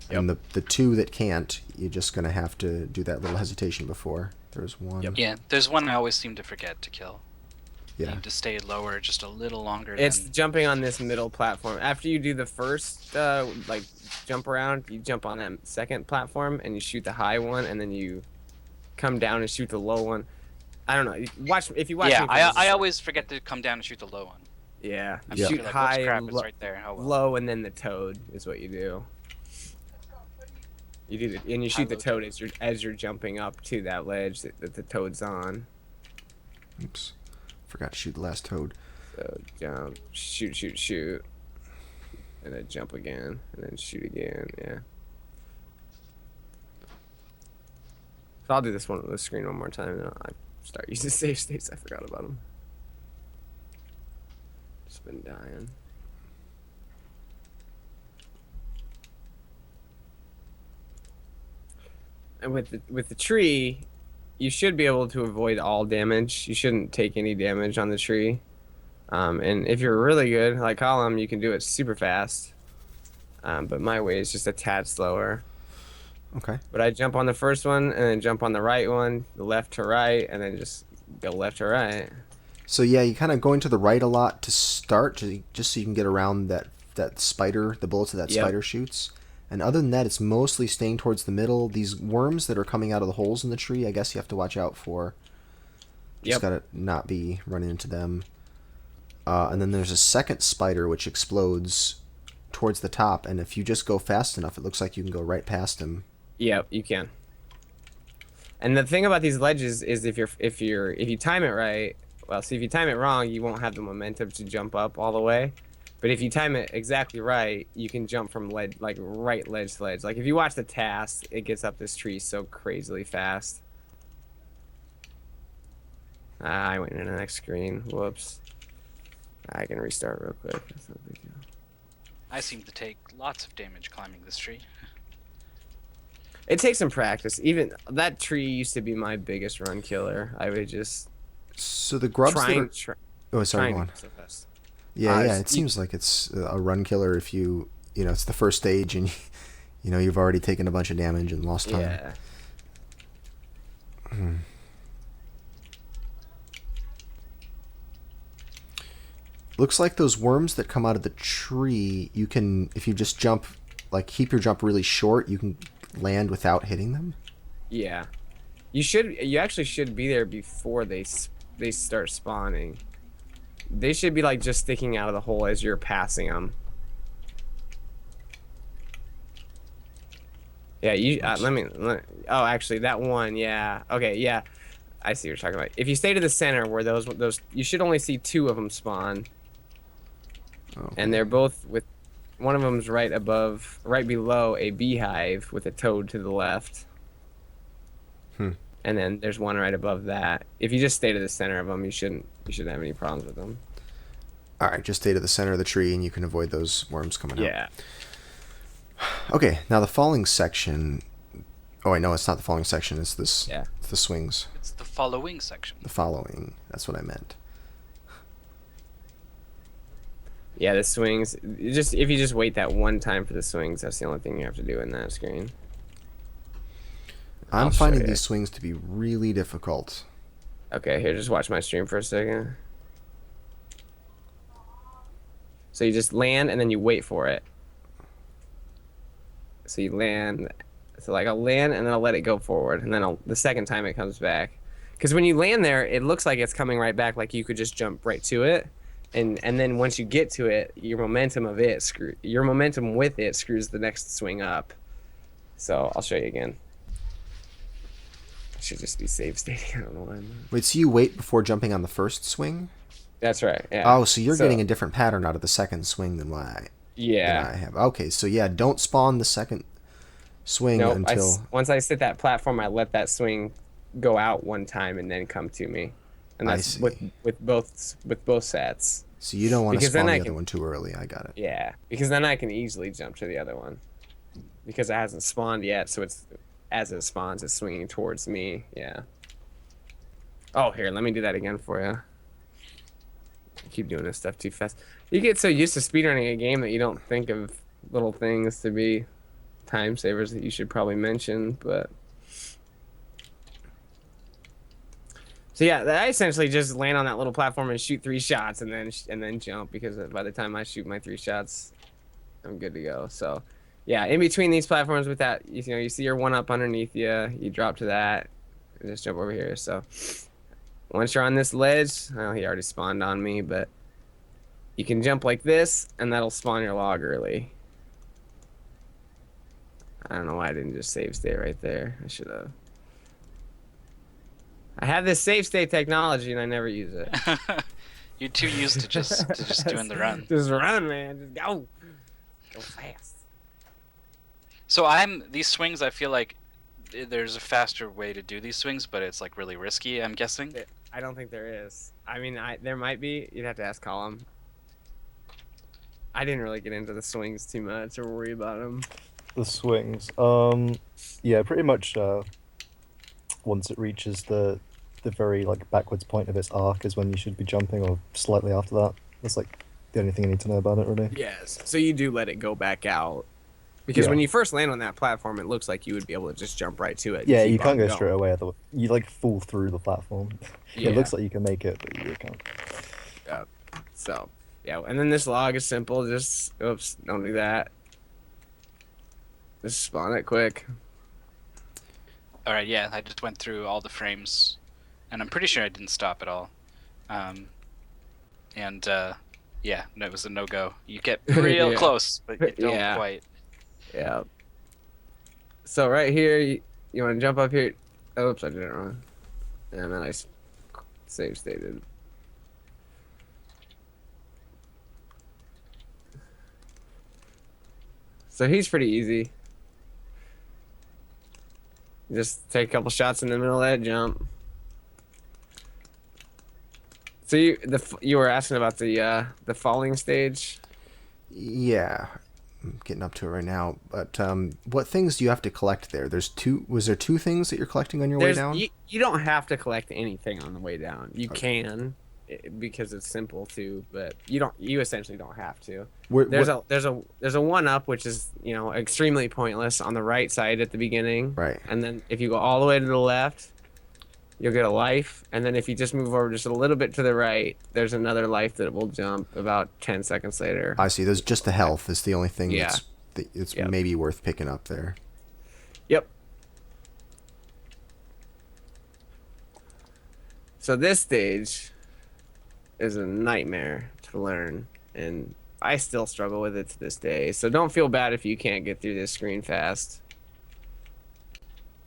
Speaker 1: And the 2 that can't, you're just going to have to do that little hesitation before. There's one.
Speaker 4: Yeah, there's one I always seem to forget to kill.
Speaker 1: Yeah.
Speaker 4: You need to stay lower just a little longer.
Speaker 3: It's jumping on this middle platform. After you do the first jump around, you jump on that second platform and you shoot the high one, and then you come down and shoot the low one. I don't know. If you watch.
Speaker 4: Yeah, I always forget to come down and shoot the low one.
Speaker 3: Yeah,
Speaker 4: You
Speaker 3: shoot high and
Speaker 4: it's right there. Oh, well.
Speaker 3: low, and then the toad is what you do. You do and you shoot the toad as you're jumping up to that ledge that the toad's on.
Speaker 1: Oops, forgot to shoot the last toad.
Speaker 3: So jump, shoot, and then jump again, and then shoot again. Yeah. So I'll do this screen one more time, and I'll start using save states. I forgot about them. Just been dying. And with the tree, you should be able to avoid all damage. You shouldn't take any damage on the tree. And if you're really good, like Callum, you can do it super fast. But my way is just a tad slower.
Speaker 1: Okay.
Speaker 3: But I jump on the first one, and then jump on the right one, the left to right, and then just go left to right.
Speaker 1: So yeah, you kind of going to the right a lot to start, just so you can get around that spider, the bullets that
Speaker 3: Yep.
Speaker 1: spider shoots. And other than that, it's mostly staying towards the middle. These worms that are coming out of the holes in the tree, I guess you have to watch out for. Just
Speaker 3: Yep.
Speaker 1: gotta not be running into them. And then there's a second spider which explodes towards the top, and if you just go fast enough, it looks like you can go right past him.
Speaker 3: Yep, you can. And the thing about these ledges is if you time it right, well, see if you time it wrong, you won't have the momentum to jump up all the way. But if you time it exactly right, you can jump from ledge, like right ledge to ledge. Like if you watch the task, it gets up this tree so crazily fast. I went into the next screen. Whoops. I can restart real quick. That's no big deal.
Speaker 4: I seem to take lots of damage climbing this tree.
Speaker 3: It takes some practice. Even that tree used to be my biggest run killer. I would just
Speaker 1: So the grubs that are... Oh, sorry, go on.
Speaker 3: So fast.
Speaker 1: Yeah, it seems like it's a run killer if it's the first stage and you've already taken a bunch of damage and lost time.
Speaker 3: Yeah.
Speaker 1: Looks like those worms that come out of the tree, you can, if you just jump, like keep your jump really short, you can land without hitting them.
Speaker 3: Yeah. You actually should be there before they start spawning. They should be like just sticking out of the hole as you're passing them. Yeah, oh, actually that one, yeah. Okay, yeah. I see what you're talking about. If you stay to the center where those you should only see 2 of them spawn.
Speaker 1: Okay.
Speaker 3: And they're both with one of them's right below a beehive with a toad to the left. And then there's one right above that. If you just stay to the center of them, you shouldn't have any problems with them.
Speaker 1: All right, just stay to the center of the tree and you can avoid those worms coming out.
Speaker 3: Yeah.
Speaker 1: Okay, now the falling section. Oh wait, no, it's not the falling section. It's this.
Speaker 3: Yeah.
Speaker 1: It's the swings.
Speaker 4: It's the following section.
Speaker 1: The following. That's what I meant.
Speaker 3: Yeah, the swings. If you just wait that one time for the swings, that's the only thing you have to do in that screen.
Speaker 1: I'm
Speaker 3: I'll show
Speaker 1: finding
Speaker 3: you.
Speaker 1: these swings to be really difficult.
Speaker 3: Okay, here, just watch my stream for a second. So you just land and then you wait for it. So you land. So like I'll land and then I'll let it go forward, and then the second time it comes back. Because when you land there, it looks like it's coming right back, like you could just jump right to it. And then once you get to it, your momentum with it screws the next swing up. So I'll show you again. I should just be save stating. I don't know why I'm not.
Speaker 1: Wait, so you wait before jumping on the first swing?
Speaker 3: That's right. Yeah.
Speaker 1: Oh, so you're getting a different pattern out of the second swing than what I have. Okay, so yeah, don't spawn the second swing until...
Speaker 3: Once I sit that platform, I let that swing go out one time and then come to me. And that's with both sets.
Speaker 1: So you don't want to spawn the other
Speaker 3: can,
Speaker 1: one too early. I got it.
Speaker 3: Yeah, because then I can easily jump to the other one. Because it hasn't spawned yet, so as it spawns, it's swinging towards me. Yeah. Oh, here, let me do that again for you. I keep doing this stuff too fast. You get so used to speedrunning a game that you don't think of little things to be time savers that you should probably mention, but... So yeah, I essentially just land on that little platform and shoot 3 shots and then jump, because by the time I shoot my 3 shots, I'm good to go. So yeah, in between these platforms with that, you see your 1-up underneath you drop to that, and just jump over here. So once you're on this ledge, well, he already spawned on me, but you can jump like this and that'll spawn your log early. I don't know why I didn't just save state right there. I should have. I have this save state technology and I never use it.
Speaker 4: You're too used to just doing the run.
Speaker 3: Just run, man. Just go. Go fast.
Speaker 4: So these swings, I feel like there's a faster way to do these swings, but it's like really risky, I'm guessing.
Speaker 3: I don't think there is. I mean, there might be. You'd have to ask Column. I didn't really get into the swings too much or worry about them.
Speaker 2: The swings. Yeah, pretty much once it reaches the very backwards point of its arc is when you should be jumping, or slightly after that. That's the only thing you need to know about it, really.
Speaker 3: Yes. So you do let it go back out. Because
Speaker 2: Yeah.
Speaker 3: when you first land on that platform, it looks like you would be able to just jump right to it. and
Speaker 2: Yeah,
Speaker 3: keep
Speaker 2: you can't
Speaker 3: on
Speaker 2: go
Speaker 3: going.
Speaker 2: straight away. You like fall through the platform.
Speaker 3: Yeah.
Speaker 2: It looks like you can make it, but you can't.
Speaker 3: So, yeah, and then this log is simple. Just, oops, don't do that. Just spawn it quick.
Speaker 4: All right, yeah, I just went through all the frames, and I'm pretty sure I didn't stop at all. Yeah, no, it was a no-go. You get real
Speaker 3: Yeah.
Speaker 4: close, but you don't
Speaker 3: Yeah.
Speaker 4: quite.
Speaker 3: Yeah. So right here, you want to jump up here. Oops, I did it wrong. And then I save stated. So he's pretty easy. Just take a couple shots in the middle of that jump. So you were asking about the falling stage.
Speaker 1: Yeah, I'm getting up to it right now. But what things do you have to collect there? There's two. Was there two things that you're collecting on your way down?
Speaker 3: You don't have to collect anything on the way down. You
Speaker 1: Okay.
Speaker 3: can, because it's simple too, but you don't. You essentially don't have to.
Speaker 1: Where-
Speaker 3: There's
Speaker 1: what-
Speaker 3: a one up, which is extremely pointless on the right side at the beginning.
Speaker 1: Right.
Speaker 3: And then if you go all the way to the left, you'll get a life. And then if you just move over just a little bit to the right, there's another life that will jump about 10 seconds later.
Speaker 1: I see. There's just the health. Is the only thing
Speaker 3: Yeah.
Speaker 1: it's
Speaker 3: Yep.
Speaker 1: maybe worth picking up there.
Speaker 3: Yep. So this stage is a nightmare to learn, and I still struggle with it to this day. So don't feel bad if you can't get through this screen fast.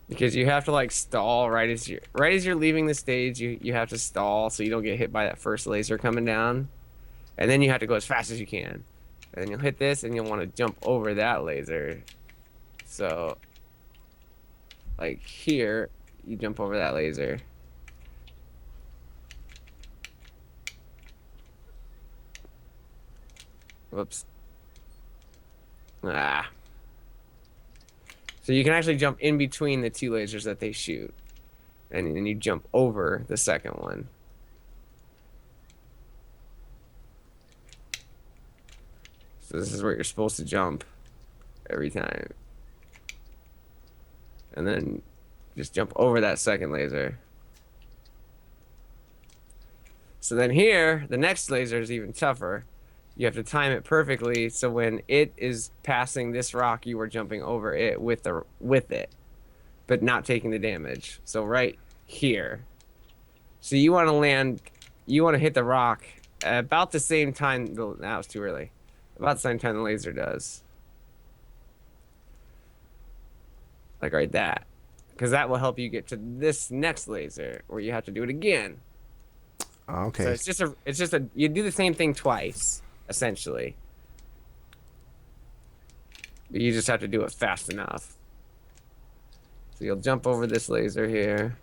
Speaker 3: Because you have to like stall right as you're leaving the stage, you have to stall so you don't get hit by that first laser coming down. And then you have to go as fast as you can. And then you'll hit this and you'll want to jump over that laser. So like here, you jump over that laser. Whoops. Ah. So you can actually jump in between the two lasers that they shoot. And then you jump over the second one. So this is where you're supposed to jump every time. And then just jump over that second laser. So then here, the next laser is even tougher. You have to time it perfectly so when it is passing this rock, you are jumping over it with it, but not taking the damage. So right here. So you want to hit the rock at about the same time. That was too early. About the same time the laser does. Like right that. Because that will help you get to this next laser where you have to do it again.
Speaker 1: Okay.
Speaker 3: So it's just a you do the same thing twice, essentially. But you just have to do it fast enough. So you'll jump over this laser here.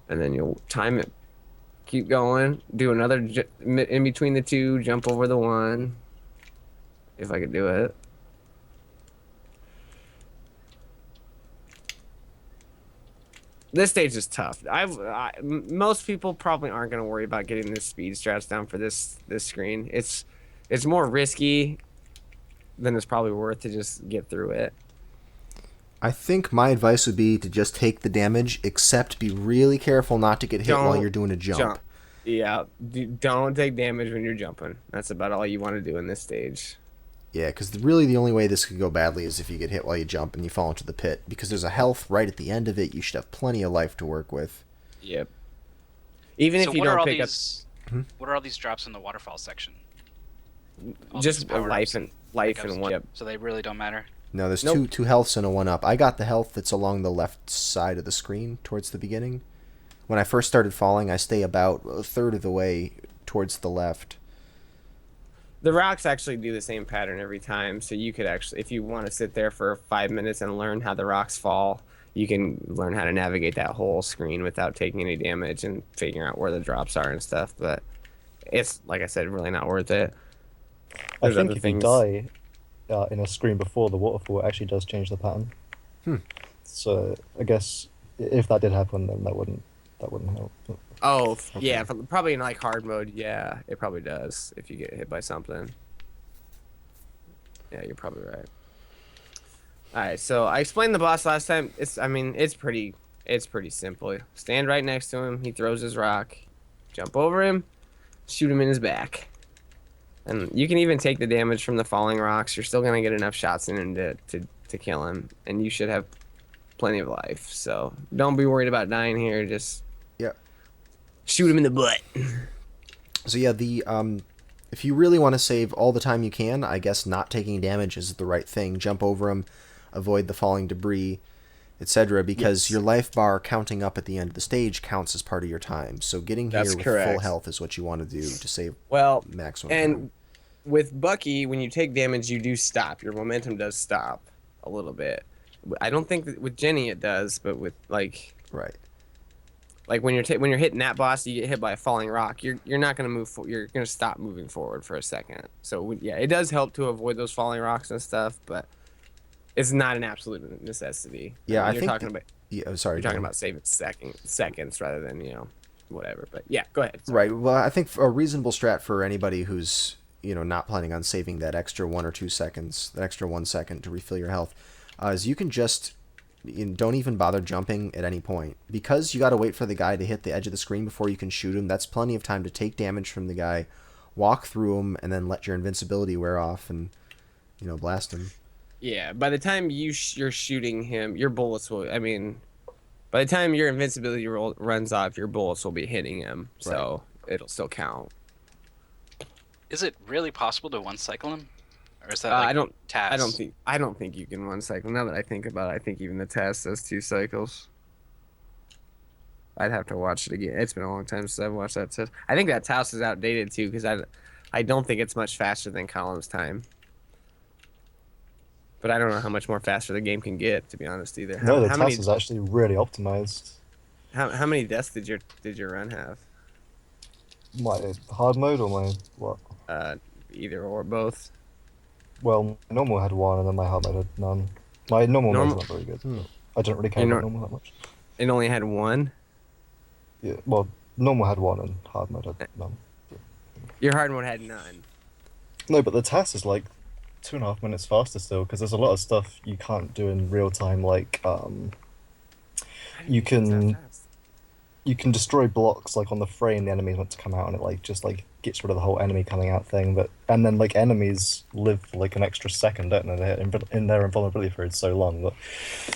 Speaker 3: And then you'll time it. Keep going. Do another in between the two. Jump over the one. If I could do it. This stage is tough. Most people probably aren't going to worry about getting the speed strats down for this screen. It's more risky than it's probably worth to just get through it.
Speaker 1: I think my advice would be to just take the damage, except be really careful not to get hit while you're doing a jump.
Speaker 3: Yeah, don't take damage when you're jumping. That's about all you want to do in this stage.
Speaker 1: Yeah, because really the only way this could go badly is if you get hit while you jump and you fall into the pit. Because there's a health right at the end of it. You should have plenty of life to work with.
Speaker 3: Yep. Even if you don't pick up...
Speaker 4: What are all these drops in the waterfall section?
Speaker 3: Just life and one. Yep.
Speaker 4: So they really don't matter?
Speaker 1: No, there's two healths and a 1-up. I got the health that's along the left side of the screen towards the beginning. When I first started falling, I stay about a third of the way towards the left.
Speaker 3: The rocks actually do the same pattern every time, so you could actually, if you want to sit there for 5 minutes and learn how the rocks fall, you can learn how to navigate that whole screen without taking any damage and figuring out where the drops are and stuff. But it's, like I said, really not worth it.
Speaker 2: I think if you die in a screen before the waterfall, it actually does change the pattern. So I guess if that did happen, then that wouldn't help. But...
Speaker 3: Oh, okay. Yeah, probably in like hard mode. Yeah, it probably does if you get hit by something. Yeah, you're probably right. All right, so I explained the boss last time. It's pretty simple. Stand right next to him. He throws his rock. Jump over him. Shoot him in his back. And you can even take the damage from the falling rocks. You're still gonna get enough shots in him to kill him, and you should have plenty of life. So don't be worried about dying here. Just shoot him in the butt.
Speaker 1: So yeah, if you really want to save all the time you can, I guess not taking damage is the right thing. Jump over him, avoid the falling debris, etc. Because your life bar counting up at the end of the stage counts as part of your time. So getting here with full health is what you want to do to save maximum time.
Speaker 3: With Bucky, when you take damage, you do stop. Your momentum does stop a little bit. I don't think that with Jenny it does, but with like when you're hitting that boss, you get hit by a falling rock. You're not gonna move. You're gonna stop moving forward for a second. So yeah, it does help to avoid those falling rocks and stuff, but it's not an absolute necessity.
Speaker 1: Yeah, I
Speaker 3: think you're talking about.
Speaker 1: Yeah, sorry.
Speaker 3: You're talking about saving seconds rather than whatever. But yeah, go ahead.
Speaker 1: Sorry. Right. Well, I think a reasonable strat for anybody who's not planning on saving that extra 1 or 2 seconds, that extra 1 second to refill your health, is you can just don't even bother jumping at any point, because you got to wait for the guy to hit the edge of the screen before you can shoot him. That's plenty of time to take damage from the guy, walk through him, and then let your invincibility wear off and blast him.
Speaker 3: Yeah, by the time you're shooting him, your bullets will. By the time your invincibility runs off, your bullets will be hitting him, so it'll still count.
Speaker 4: Is it really possible to one-cycle him, or is that task?
Speaker 3: I don't think you can one cycle. Now that I think about it, I think even the task says 2 cycles. I'd have to watch it again. It's been a long time since I've watched that test. I think that task is outdated too, because I don't think it's much faster than Column's time. But I don't know how much more faster the game can get, to be honest, either.
Speaker 2: No, the task is actually really optimized.
Speaker 3: How many deaths did your run have?
Speaker 2: My hard mode or my what?
Speaker 3: Either or both.
Speaker 2: Well, normal had 1, and then my hard mode had none. My normal mode's not very good. I don't really care about normal that much.
Speaker 3: It only had 1?
Speaker 2: Yeah, well, normal had 1, and hard mode had none.
Speaker 3: Your hard mode had none.
Speaker 2: No, but the task is like 2.5 minutes faster still, because there's a lot of stuff you can't do in real time, like you can destroy blocks like on the frame the enemies want to come out, and it just gets rid of the whole enemy coming out thing. And then enemies live for an extra second, don't they? In their invulnerability period so long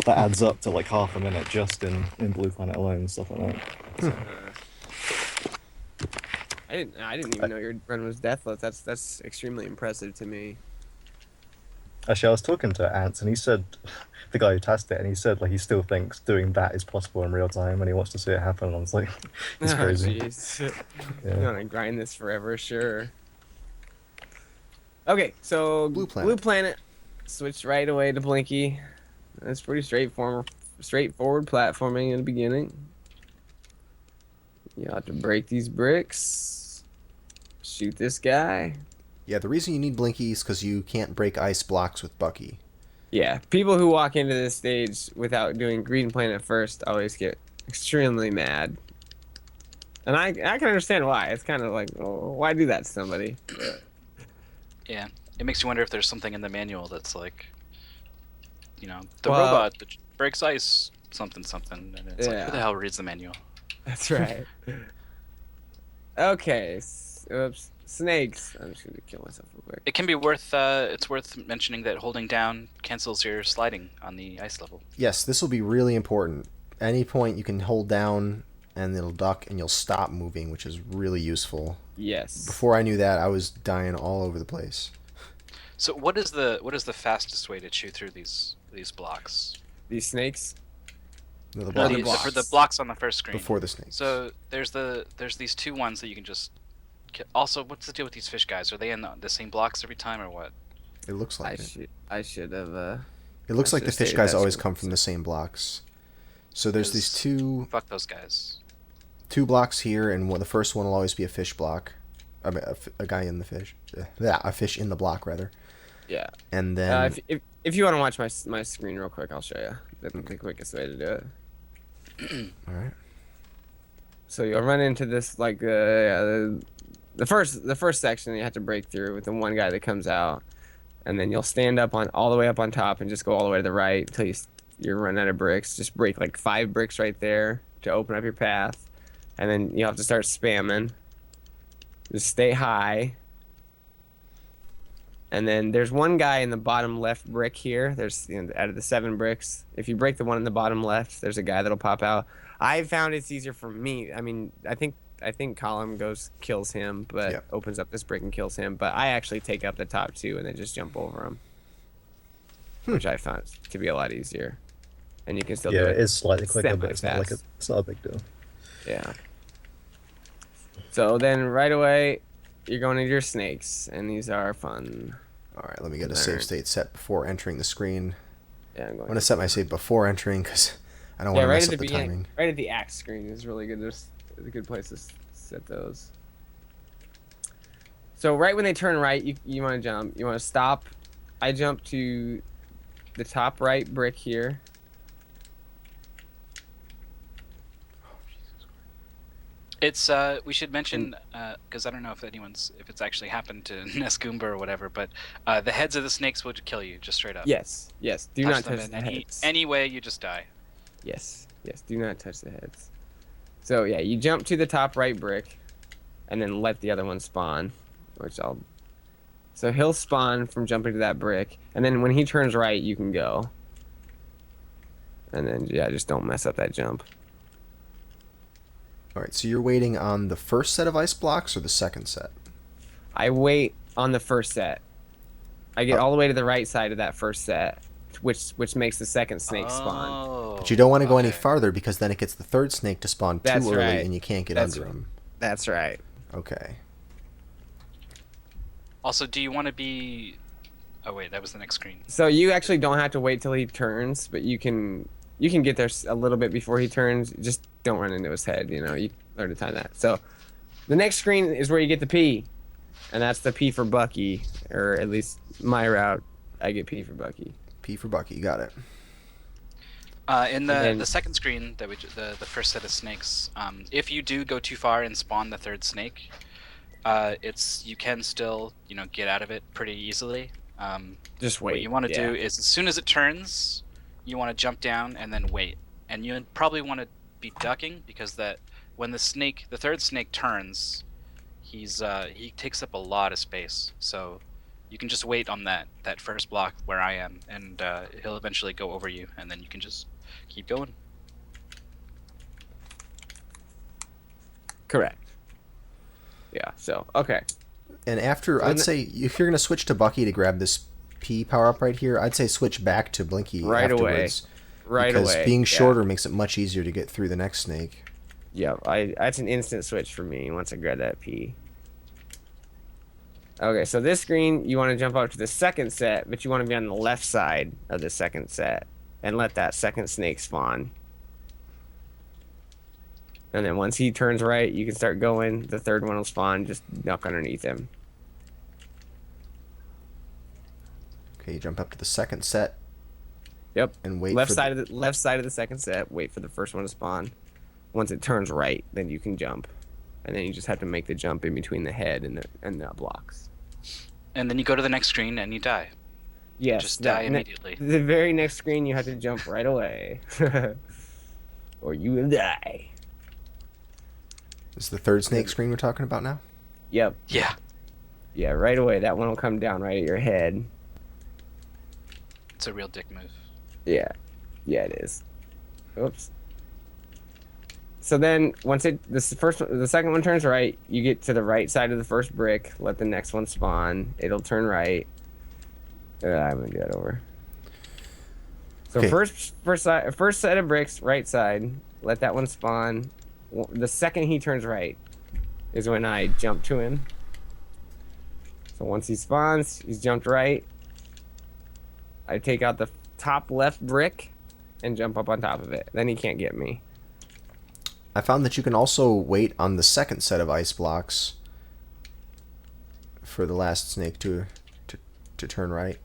Speaker 2: that adds up to half a minute just in Blue Planet alone, stuff like that.
Speaker 3: I didn't even know your run was deathless. That's extremely impressive to me.
Speaker 2: Actually, I was talking to Ants, and he said, the guy who tested it, and he said he still thinks doing that is possible in real time, and he wants to see it happen. And I was like, it's crazy.
Speaker 3: Jeez. Yeah. You want to grind this forever, sure. Okay, so Blue Planet. Switch right away to Blinky. That's pretty straightforward platforming in the beginning. You have to break these bricks. Shoot this guy.
Speaker 1: Yeah, the reason you need Blinky is because you can't break ice blocks with Bucky.
Speaker 3: Yeah, people who walk into this stage without doing Green Planet first always get extremely mad. And I can understand why. It's kind of like, why do that to somebody?
Speaker 4: Yeah, it makes you wonder if there's something in the manual that's the robot that breaks ice, something. And it's who the hell reads the manual?
Speaker 3: That's right. Okay, oops. Snakes. I'm just gonna kill myself real quick.
Speaker 4: It can be it's worth mentioning that holding down cancels your sliding on the ice level.
Speaker 1: Yes, this will be really important. Any point you can hold down and it'll duck and you'll stop moving, which is really useful.
Speaker 3: Yes.
Speaker 1: Before I knew that, I was dying all over the place.
Speaker 4: So what is the fastest way to chew through these blocks?
Speaker 3: These snakes?
Speaker 1: No,
Speaker 4: for the blocks on the first screen.
Speaker 1: Before the snakes.
Speaker 4: So there's these 2 ones that you can just. Also, what's the deal with these fish guys? Are they in the same blocks every time, or what?
Speaker 1: It looks like
Speaker 3: I should have.
Speaker 1: It looks like the fish guys always come from the same blocks. So there's these 2.
Speaker 4: Fuck those guys.
Speaker 1: 2 blocks here, and the first one will always be a fish block. I mean, a guy in the fish. Yeah, a fish in the block rather.
Speaker 3: Yeah.
Speaker 1: And then
Speaker 3: if you want to watch my screen real quick, I'll show you the quickest way to do it.
Speaker 1: All right.
Speaker 3: So you'll run into this the first section you have to break through with the one guy that comes out. and then you'll stand up on all the way up on top and just go all the way to the right until you're running out of bricks. Just break like 5 bricks right there to open up your path, and then you'll have to start spamming. Just stay high. And then there's one guy in the bottom left brick here. There's, you know, out of the 7 bricks, if you break the one in the bottom left, there's a guy that'll pop out. I found it's easier for me. I mean, I think Column kills him, but opens up this brick and kills him. But I actually take up the top 2 and then just jump over him, which I found to be a lot easier. And you can still do it.
Speaker 2: Yeah, it is slightly quicker, but it's not a big deal.
Speaker 3: Yeah. So then right away, you're going into your snakes, and these are fun.
Speaker 1: All right, let me get a save state set before entering the screen.
Speaker 3: Yeah,
Speaker 1: I'm going to set my save before entering because I don't want to mess up the timing.
Speaker 3: Right at the axe screen is really good. There's a good place to set those. So right when they turn right, you want to jump. You want to stop. I jump to the top right brick here.
Speaker 4: It's we should mention because I don't know if it's actually happened to NESgoOmba or whatever, but the heads of the snakes would kill you just straight up.
Speaker 3: Yes. Do not touch the heads.
Speaker 4: Any way, you just die.
Speaker 3: Yes. Do not touch the heads. So yeah, you jump to the top right brick, and then let the other one spawn, So he'll spawn from jumping to that brick, and then when he turns right, you can go. And then just don't mess up that jump.
Speaker 1: All right, so you're waiting on the first set of ice blocks or the second set?
Speaker 3: I wait on the first set. I get all the way to the right side of that first set, which makes the second snake spawn.
Speaker 1: But you don't want to go any farther because then it gets the third snake to spawn too early
Speaker 3: right.
Speaker 1: and you can't get under him.
Speaker 3: That's right.
Speaker 1: Okay.
Speaker 4: Also, do you want to be... Oh, wait, that was the next screen.
Speaker 3: So you actually don't have to wait till he turns, but you can get there a little bit before he turns. Just don't run into his head, you know. You learn to time that. So the next screen is where you get the P, and that's the P for Bucky, or at least my route, I get P for Bucky.
Speaker 1: P for Bucky, got it.
Speaker 4: In the second screen, the first set of snakes, if you do go too far and spawn the third snake, you can still, you know, get out of it pretty easily.
Speaker 3: Just wait.
Speaker 4: What you want to do is as soon as it turns, you want to jump down and then wait. And you probably want to be ducking because when the third snake turns, he takes up a lot of space. So you can just wait on that first block where I am, and he'll eventually go over you, and then you can just keep going.
Speaker 3: Correct. Yeah. So okay.
Speaker 1: And I'd say if you're gonna switch to Bucky to grab this P power up right here, I'd say switch back to Blinky
Speaker 3: right
Speaker 1: afterwards.
Speaker 3: Right
Speaker 1: because
Speaker 3: away.
Speaker 1: Being shorter makes it much easier to get through the next snake.
Speaker 3: Yeah, that's an instant switch for me once I grab that P. Okay, so this screen, you want to jump up to the second set, but you want to be on the left side of the second set and let that second snake spawn. And then once he turns right, you can start going. The third one will spawn. Just duck underneath him.
Speaker 1: Okay, you jump up to the second set.
Speaker 3: Yep.
Speaker 1: And wait.
Speaker 3: Left side of the second set. Wait for the first one to spawn. Once it turns right, then you can jump, and then you just have to make the jump in between the head and the blocks.
Speaker 4: And then you go to the next screen and you die.
Speaker 3: Yes.
Speaker 4: Just die immediately.
Speaker 3: The very next screen, you have to jump right away, or you will die.
Speaker 1: This is the third snake screen we're talking about now?
Speaker 3: Yep.
Speaker 4: Yeah.
Speaker 3: Yeah, right away. That one will come down right at your head.
Speaker 4: It's a real dick move.
Speaker 3: Yeah. Yeah, it is. Oops. So then, once the second one turns right, you get to the right side of the first brick. Let the next one spawn. It'll turn right. I'm gonna do that over. So
Speaker 1: okay.
Speaker 3: first set of bricks, right side. Let that one spawn. The second he turns right is when I jump to him. So once he spawns, he's jumped right. I take out the top left brick and jump up on top of it. Then he can't get me.
Speaker 1: I found that you can also wait on the second set of ice blocks for the last snake to turn right.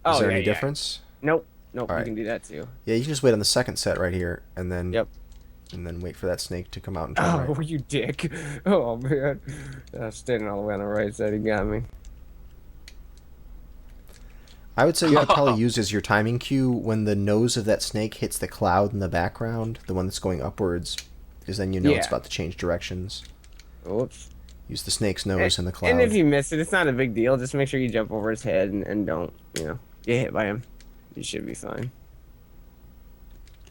Speaker 1: Is there any difference?
Speaker 3: Nope.
Speaker 1: All
Speaker 3: You
Speaker 1: right.
Speaker 3: can do that too.
Speaker 1: Yeah, you can just wait on the second set right here, and then and then wait for that snake to come out and turn right.
Speaker 3: Oh, you dick! Oh man, I was standing all the way on the right side. He got me.
Speaker 1: I would say you probably use as your timing cue when the nose of that snake hits the cloud in the background, the one that's going upwards, because then you know it's about to change directions.
Speaker 3: Oops.
Speaker 1: Use the snake's nose in the cloud.
Speaker 3: And if you miss it, it's not a big deal. Just make sure you jump over his head and don't, get hit by him. You should be fine.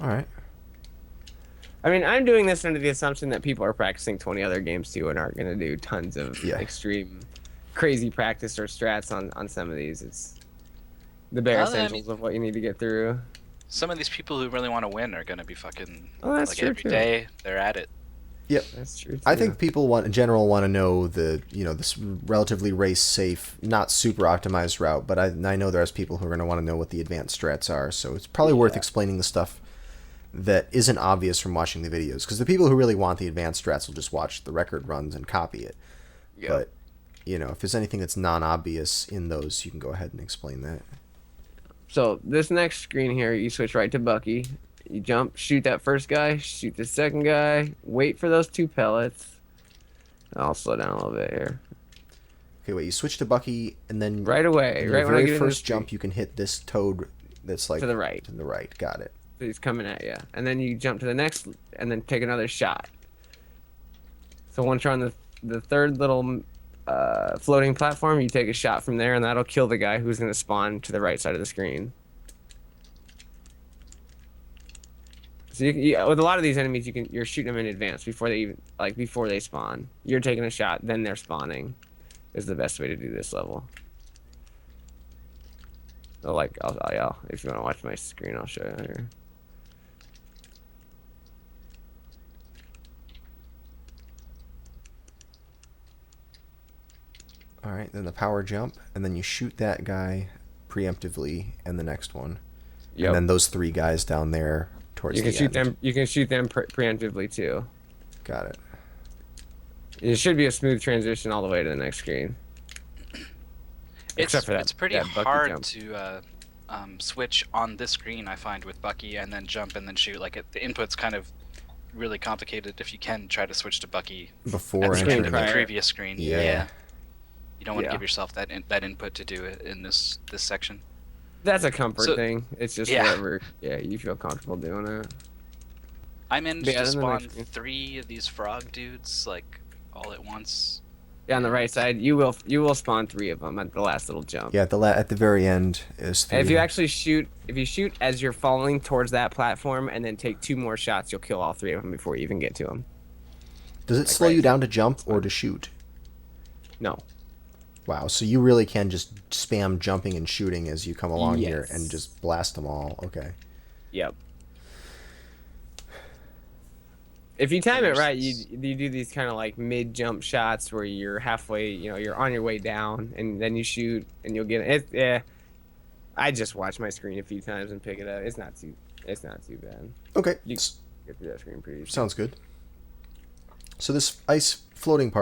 Speaker 1: All right.
Speaker 3: I mean, I'm doing this under the assumption that people are practicing 20 other games too and aren't going to do tons of extreme, crazy practice or strats on some of these. It's the bare essentials of what you need to get through.
Speaker 4: Some of these people who really want to win are going to be fucking
Speaker 3: that's
Speaker 4: like
Speaker 3: true,
Speaker 4: every day they're at it.
Speaker 1: Yep,
Speaker 3: that's true too.
Speaker 1: I think people in general want to know this relatively race safe, not super optimized route. But I know there's people who are going to want to know what the advanced strats are. So it's probably worth explaining the stuff that isn't obvious from watching the videos, because the people who really want the advanced strats will just watch the record runs and copy it. Yep. But if there's anything that's non-obvious in those, you can go ahead and explain that.
Speaker 3: So this next screen here, you switch right to Bucky. You jump, shoot that first guy, shoot the second guy, wait for those 2 pellets. I'll slow down a little bit here.
Speaker 1: Okay, wait, you switch to Bucky, and then
Speaker 3: right away,
Speaker 1: right when I get first jump, you can hit this toad that's like
Speaker 3: to the right.
Speaker 1: To the right, got it.
Speaker 3: So he's coming at you, and then you jump to the next, and then take another shot. So once you're on the third little floating platform, you take a shot from there, and that'll kill the guy who's going to spawn to the right side of the screen. So with a lot of these enemies, you're shooting them in advance before they spawn. You're taking a shot, then they're spawning. Is the best way to do this level. So if you want to watch my screen, I'll show you here.
Speaker 1: All right, then the power jump, and then you shoot that guy preemptively, and the next one. Yep. And then those 3 guys down there towards the end.
Speaker 3: You can shoot them preemptively too.
Speaker 1: Got it.
Speaker 3: It should be a smooth transition all the way to the next screen. Except for that,
Speaker 4: it's pretty hard to switch on this screen, I find, with Bucky, and then jump and then shoot. Like the input's kind of really complicated if you can try to switch to Bucky
Speaker 1: before
Speaker 4: entering the previous screen.
Speaker 1: Yeah.
Speaker 4: You don't want to give yourself that input to do it in this section.
Speaker 3: That's a comfort thing. It's just whatever. Yeah, you feel comfortable doing it.
Speaker 4: I managed to spawn 3 of these frog dudes like all at once.
Speaker 3: Yeah, on the right side, you will spawn 3 of them at the last little jump.
Speaker 1: Yeah, at the very end is 3.
Speaker 3: And if you actually shoot as you're falling towards that platform, and then take 2 more shots, you'll kill all 3 of them before you even get to them.
Speaker 1: Does it slow you down to jump or to shoot?
Speaker 3: No.
Speaker 1: Wow, so you really can just spam jumping and shooting as you come along here and just blast them all. Okay.
Speaker 3: Yep. If you time it right, you do these kind of like mid-jump shots where you're halfway, you're on your way down, and then you shoot, and you'll get it. Yeah. I just watch my screen a few times and pick it up. It's not too bad.
Speaker 1: Okay.
Speaker 3: You get through that screen pretty easy.
Speaker 1: Sounds good. So this floating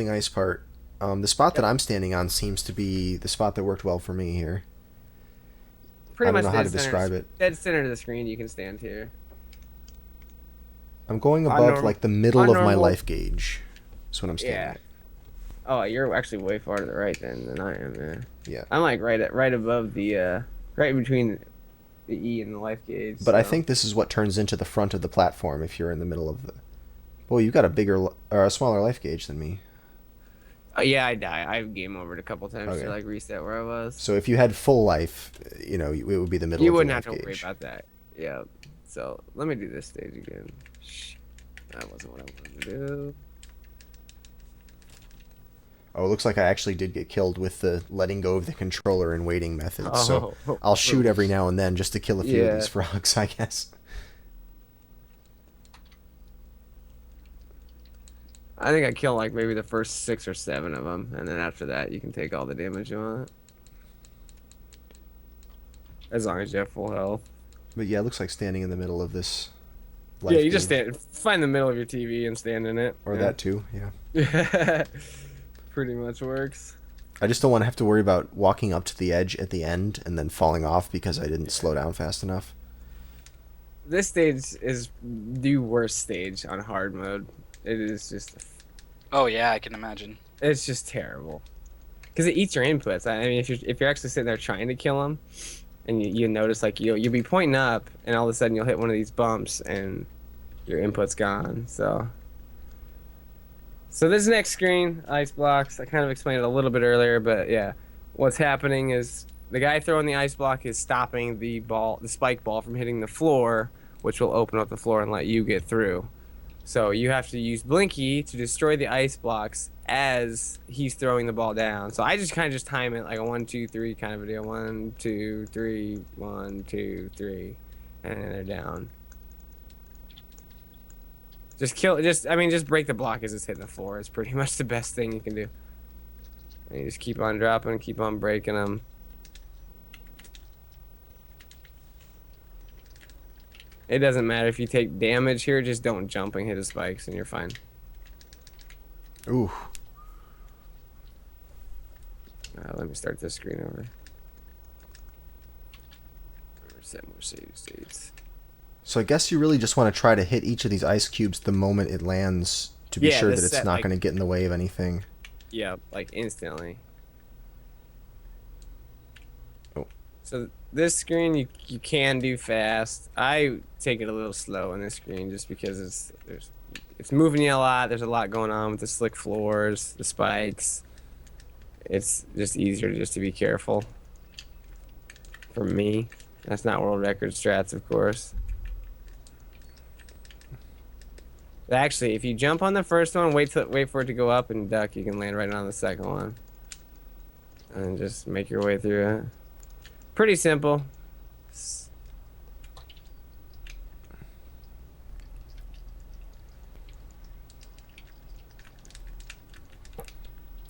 Speaker 1: ice part, the spot that I'm standing on seems to be the spot that worked well for me here.
Speaker 3: Pretty much
Speaker 1: I don't know how to describe it.
Speaker 3: Dead center of the screen, you can stand here.
Speaker 1: I'm going above like the middle of my life gauge. That's what I'm standing at.
Speaker 3: Oh, you're actually way far to the right than I am, man.
Speaker 1: Yeah.
Speaker 3: I'm like right above the right between the E and the life gauge.
Speaker 1: But I think this is what turns into the front of the platform if you're in the middle of the. Well, you've got a smaller life gauge than me.
Speaker 3: Yeah, I die. I've game overed a couple times to like reset where I was.
Speaker 1: So if you had full life, it would be the middle.
Speaker 3: You
Speaker 1: of
Speaker 3: wouldn't
Speaker 1: the
Speaker 3: have to
Speaker 1: life
Speaker 3: worry
Speaker 1: gauge.
Speaker 3: about that. Yeah. So let me do this stage again. That wasn't what I wanted to do.
Speaker 1: Oh, it looks like I actually did get killed with the letting go of the controller and waiting method. So I'll shoot every now and then just to kill a few of these frogs, I guess.
Speaker 3: I think I killed like maybe the first 6 or 7 of them, and then after that you can take all the damage you want. As long as you have full health.
Speaker 1: But yeah, it looks like standing in the middle of this.
Speaker 3: Yeah, you just find the middle of your TV and stand in it.
Speaker 1: Or that too, yeah.
Speaker 3: Pretty much works.
Speaker 1: I just don't want to have to worry about walking up to the edge at the end and then falling off because I didn't slow down fast enough.
Speaker 3: This stage is the worst stage on hard mode. It is just...
Speaker 4: Oh yeah, I can imagine.
Speaker 3: It's just terrible. because it eats your inputs. I mean, if you're actually sitting there trying to kill them, and you notice like you'll be pointing up, and all of a sudden you'll hit one of these bumps, and your input's gone. So this next screen, ice blocks. I kind of explained it a little bit earlier, but yeah, what's happening is the guy throwing the ice block is stopping the spike ball from hitting the floor, which will open up the floor and let you get through. So you have to use Blinky to destroy the ice blocks as he's throwing the ball down. So I just kind of just time it like a 1, 2, 3 kind of a deal. 1, 2, 3, 1, 2, 3, and then they're down. Just break the block as it's hitting the floor. It's pretty much the best thing you can do. And you just keep on dropping, keep on breaking them. It doesn't matter if you take damage here, just don't jump and hit the spikes and you're fine.
Speaker 1: Ooh.
Speaker 3: Let me start this screen over. Set more save states.
Speaker 1: So I guess you really just want to try to hit each of these ice cubes the moment it lands to be sure that it's not going to get in the way of anything.
Speaker 3: Yeah, like instantly.
Speaker 1: Oh.
Speaker 3: So this screen you can do fast. I take it a little slow on this screen just because it's moving you a lot. There's a lot going on with the slick floors, the spikes. It's just easier just to be careful. For me, that's not world record strats, of course. Actually, if you jump on the first one, wait for it to go up and duck, you can land right on the second one. And just make your way through it. Pretty simple.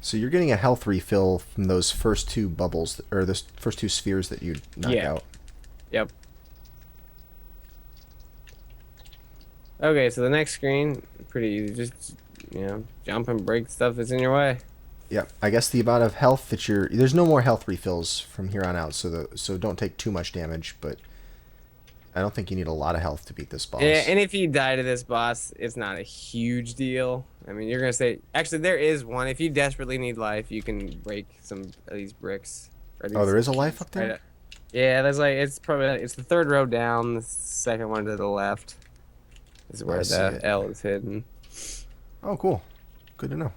Speaker 1: So you're getting a health refill from those first two bubbles, or the first two spheres that you knock out.
Speaker 3: Yep. Okay, so the next screen, pretty easy. Just, jump and break stuff that's in your way.
Speaker 1: Yeah, I guess the amount of health that there's no more health refills from here on out, so don't take too much damage, but I don't think you need a lot of health to beat this boss.
Speaker 3: Yeah, and if you die to this boss, it's not a huge deal. I mean, you're gonna say, actually, there is one. If you desperately need life, you can break some of these bricks.
Speaker 1: Oh, there is a life up there?
Speaker 3: Yeah, there's it's the third row down, the second one to the left is where the L is hidden.
Speaker 1: Oh, cool. Good to know.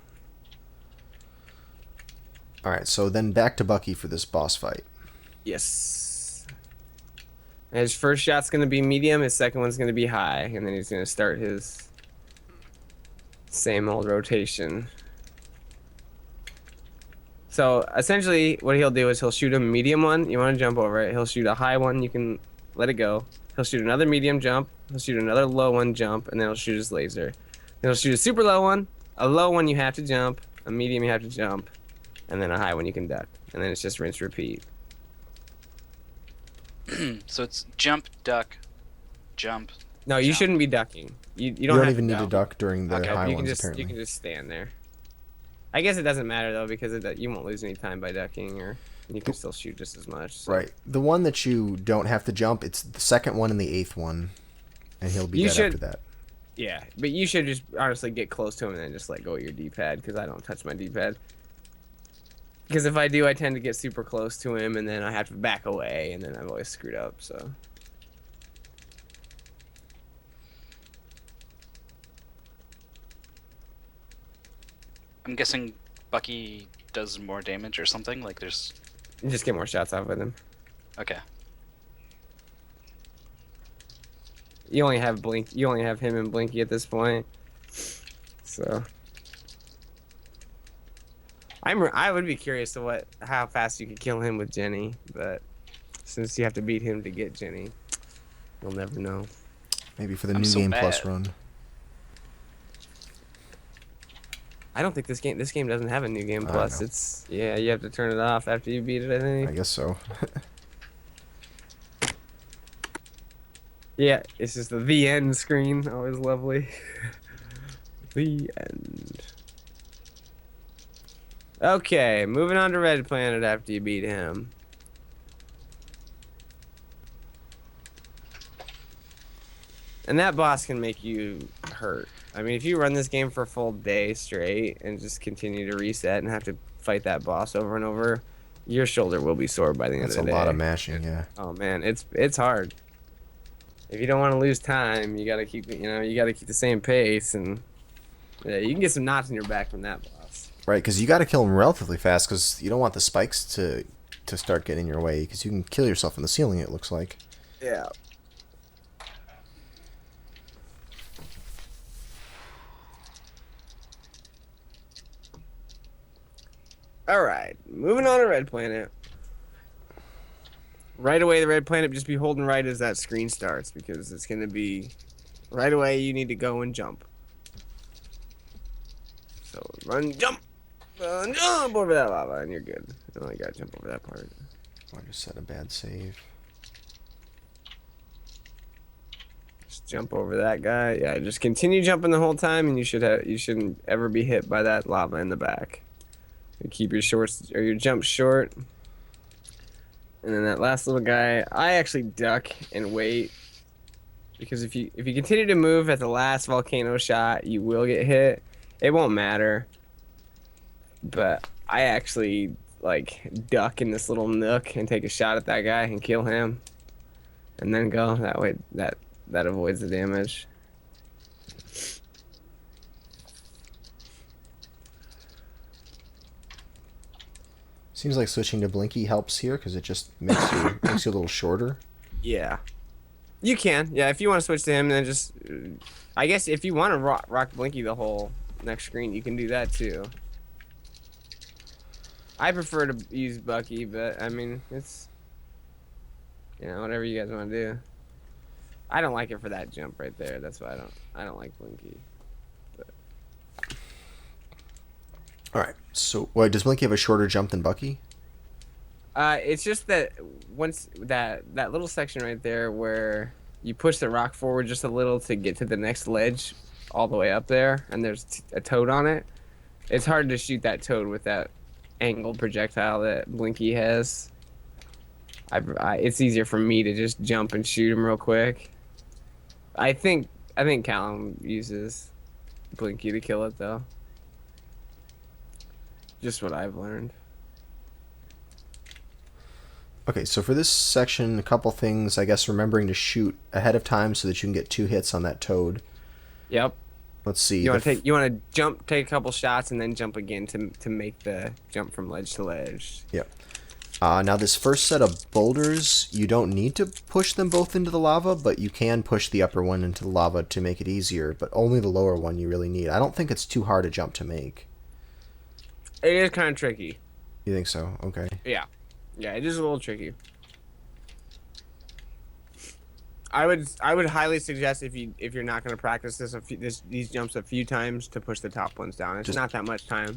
Speaker 1: Alright, so then back to Bucky for this boss fight.
Speaker 3: Yes. And his first shot's going to be medium, his second one's going to be high, and then he's going to start his same old rotation. So, essentially, what he'll do is he'll shoot a medium one, you want to jump over it. He'll shoot a high one, you can let it go. He'll shoot another medium jump, he'll shoot another low one jump, and then he'll shoot his laser. Then he'll shoot a super low one, a low one you have to jump, a medium you have to jump, and then a high one you can duck. And then it's just rinse, repeat.
Speaker 4: So it's jump, duck, jump.
Speaker 3: No, you
Speaker 4: jump.
Speaker 3: shouldn't be ducking. You
Speaker 1: You don't
Speaker 3: have
Speaker 1: even
Speaker 3: to
Speaker 1: need to duck during the high
Speaker 3: you
Speaker 1: ones,
Speaker 3: can
Speaker 1: apparently.
Speaker 3: You can just stand there. I guess it doesn't matter, though, because you won't lose any time by ducking, or you can still shoot just as much. So.
Speaker 1: Right. The one that you don't have to jump, it's the second one and the eighth one, and he'll be dead after that.
Speaker 3: Yeah, but you should just honestly get close to him and then just let go of your D-pad, because I don't touch my D-pad. Because if I do, I tend to get super close to him, and then I have to back away, and then I've always screwed up, so...
Speaker 4: I'm guessing Bucky does more damage or something? Like there's...
Speaker 3: You just get more shots off with him.
Speaker 4: Okay.
Speaker 3: You only have him and Blinky at this point. So... I would be curious to how fast you could kill him with Jenny, but since you have to beat him to get Jenny, you'll never know.
Speaker 1: Maybe for the New Game Plus run.
Speaker 3: I don't think this game doesn't have a New Game Plus. You have to turn it off after you beat it, I think.
Speaker 1: I guess so.
Speaker 3: Yeah, it's just the end screen, always lovely. The end. Okay, moving on to Red Planet after you beat him. And that boss can make you hurt. I mean, if you run this game for a full day straight and just continue to reset and have to fight that boss over and over, your shoulder will be sore by the end
Speaker 1: That's
Speaker 3: of
Speaker 1: a
Speaker 3: the day.
Speaker 1: lot of mashing, yeah.
Speaker 3: Oh man, it's hard. If you don't want to lose time, you gotta keep the same pace, and yeah, you can get some knots in your back from that boss.
Speaker 1: Right, because you got to kill him relatively fast, because you don't want the spikes to start getting in your way, because you can kill yourself in the ceiling, it looks like.
Speaker 3: Yeah. All right, moving on to Red Planet. Right away, the Red Planet, just be holding right as that screen starts, because it's going to be right away. You need to go and jump. So run, jump over that lava, and you're good. You only got to jump over that part.
Speaker 1: I just set a bad save.
Speaker 3: Just jump over that guy. Yeah, just continue jumping the whole time, and you shouldn't ever be hit by that lava in the back. You keep your your jump short. And then that last little guy, I actually duck and wait, because if you continue to move at the last volcano shot, you will get hit. It won't matter. But I actually like duck in this little nook and take a shot at that guy and kill him, and then go that way. That avoids the damage.
Speaker 1: Seems like switching to Blinky helps here, because it just makes you a little shorter.
Speaker 3: Yeah, you can. Yeah, if you want to switch to him, then just I guess if you want to rock Blinky the whole next screen, you can do that too. I prefer to use Bucky, but I mean, it's, whatever you guys want to do. I don't like it for that jump right there. That's why I don't like Blinky. But.
Speaker 1: All right. So, wait, does Blinky have a shorter jump than Bucky?
Speaker 3: It's just that once that little section right there where you push the rock forward just a little to get to the next ledge, all the way up there, and there's a toad on it. It's hard to shoot that toad with that angled projectile that Blinky has. It's easier for me to just jump and shoot him real quick. I think Callum uses Blinky to kill it though. Just what I've learned.
Speaker 1: Okay, so for this section, a couple things. I guess remembering to shoot ahead of time so that you can get 2 hits on that toad.
Speaker 3: Yep.
Speaker 1: Let's see.
Speaker 3: You want to jump, take a couple shots, and then jump again to make the jump from ledge to ledge.
Speaker 1: Yep. Now this first set of boulders, you don't need to push them both into the lava, but you can push the upper one into the lava to make it easier, but only the lower one you really need. I don't think it's too hard a jump to make.
Speaker 3: It is kind of tricky.
Speaker 1: You think so? Okay.
Speaker 3: Yeah. Yeah, it is a little tricky. I would highly suggest if you're not going to practice these jumps a few times to push the top ones down. It's not that much time.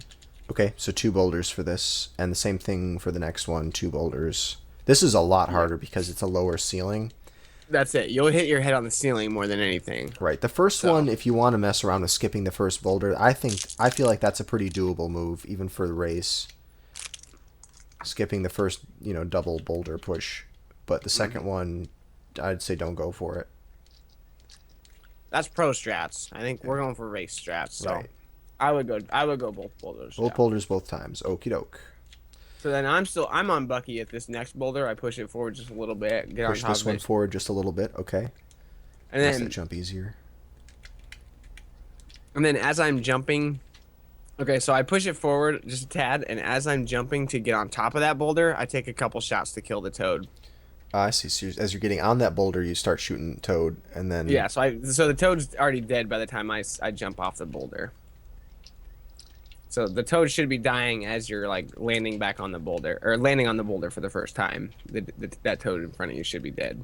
Speaker 1: Okay, so 2 boulders for this, and the same thing for the next one, 2 boulders. This is a lot harder because it's a lower ceiling.
Speaker 3: That's it. You'll hit your head on the ceiling more than anything.
Speaker 1: Right. The first one, if you want to mess around with skipping the first boulder, I feel like that's a pretty doable move, even for the race. Skipping the first, double boulder push. But the second one, I'd say don't go for it.
Speaker 3: That's pro strats. I think we're going for race strats. So
Speaker 1: Right.
Speaker 3: I would go both boulders.
Speaker 1: Both boulders both times. Okie doke.
Speaker 3: So then I'm on Bucky at this next boulder. I push it forward just a little bit. Get
Speaker 1: Push
Speaker 3: on top
Speaker 1: this
Speaker 3: of
Speaker 1: one
Speaker 3: it.
Speaker 1: forward just a little bit. Okay.
Speaker 3: And
Speaker 1: Makes
Speaker 3: then
Speaker 1: that jump easier.
Speaker 3: as I'm jumping, okay, so I push it forward just a tad, and as I'm jumping to get on top of that boulder, I take a couple shots to kill the toad.
Speaker 1: I see. So as you're getting on that boulder, you start shooting toad, and then
Speaker 3: Yeah, so the toad's already dead by the time I jump off the boulder. So the toad should be dying as you're like landing back on the boulder, or landing on the boulder for the first time. That toad in front of you should be dead.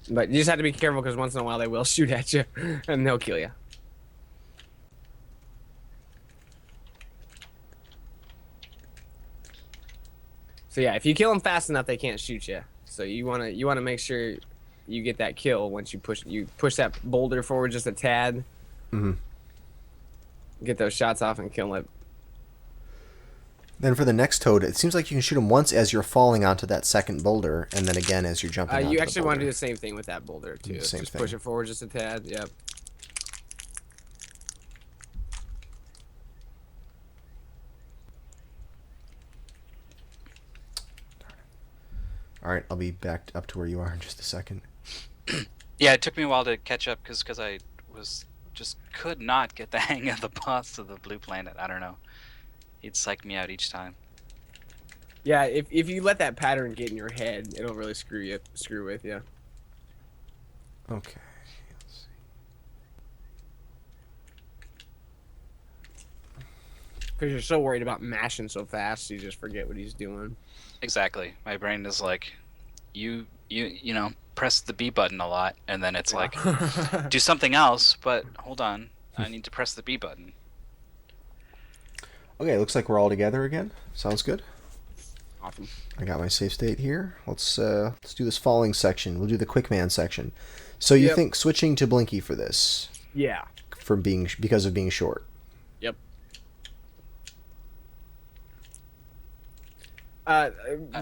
Speaker 3: But you just have to be careful because once in a while they will shoot at you and they'll kill you. So yeah, if you kill them fast enough, they can't shoot you. So you wanna make sure you get that kill once you push that boulder forward just a tad.
Speaker 1: Mm-hmm.
Speaker 3: Get those shots off and kill it.
Speaker 1: Then for the next toad, it seems like you can shoot him once as you're falling onto that second boulder, and then again as you're jumping onto
Speaker 3: You
Speaker 1: the
Speaker 3: actually want to do
Speaker 1: boulder.
Speaker 3: the same thing with that boulder too.
Speaker 1: Same
Speaker 3: Just
Speaker 1: thing.
Speaker 3: push it forward just a tad. Yep.
Speaker 1: All right, I'll be back up to where you are in just a second.
Speaker 4: Yeah, it took me a while to catch up because I was just could not get the hang of the boss of the blue planet. I don't know. He'd psych me out each time.
Speaker 3: Yeah, if you let that pattern get in your head, it'll really screw with you.
Speaker 1: Okay. Let's see.
Speaker 3: Because you're so worried about mashing so fast, you just forget what he's doing.
Speaker 4: Exactly. My brain is like, you know, press the B button a lot, and then it's like, do something else. But hold on, I need to press the B button.
Speaker 1: Okay, looks like we're all together again. Sounds good.
Speaker 3: Awesome.
Speaker 1: I got my save state here. Let's do this falling section. We'll do the quick man section. So you think switching to Blinky for this?
Speaker 3: Yeah.
Speaker 1: Because of being short.
Speaker 3: Yep.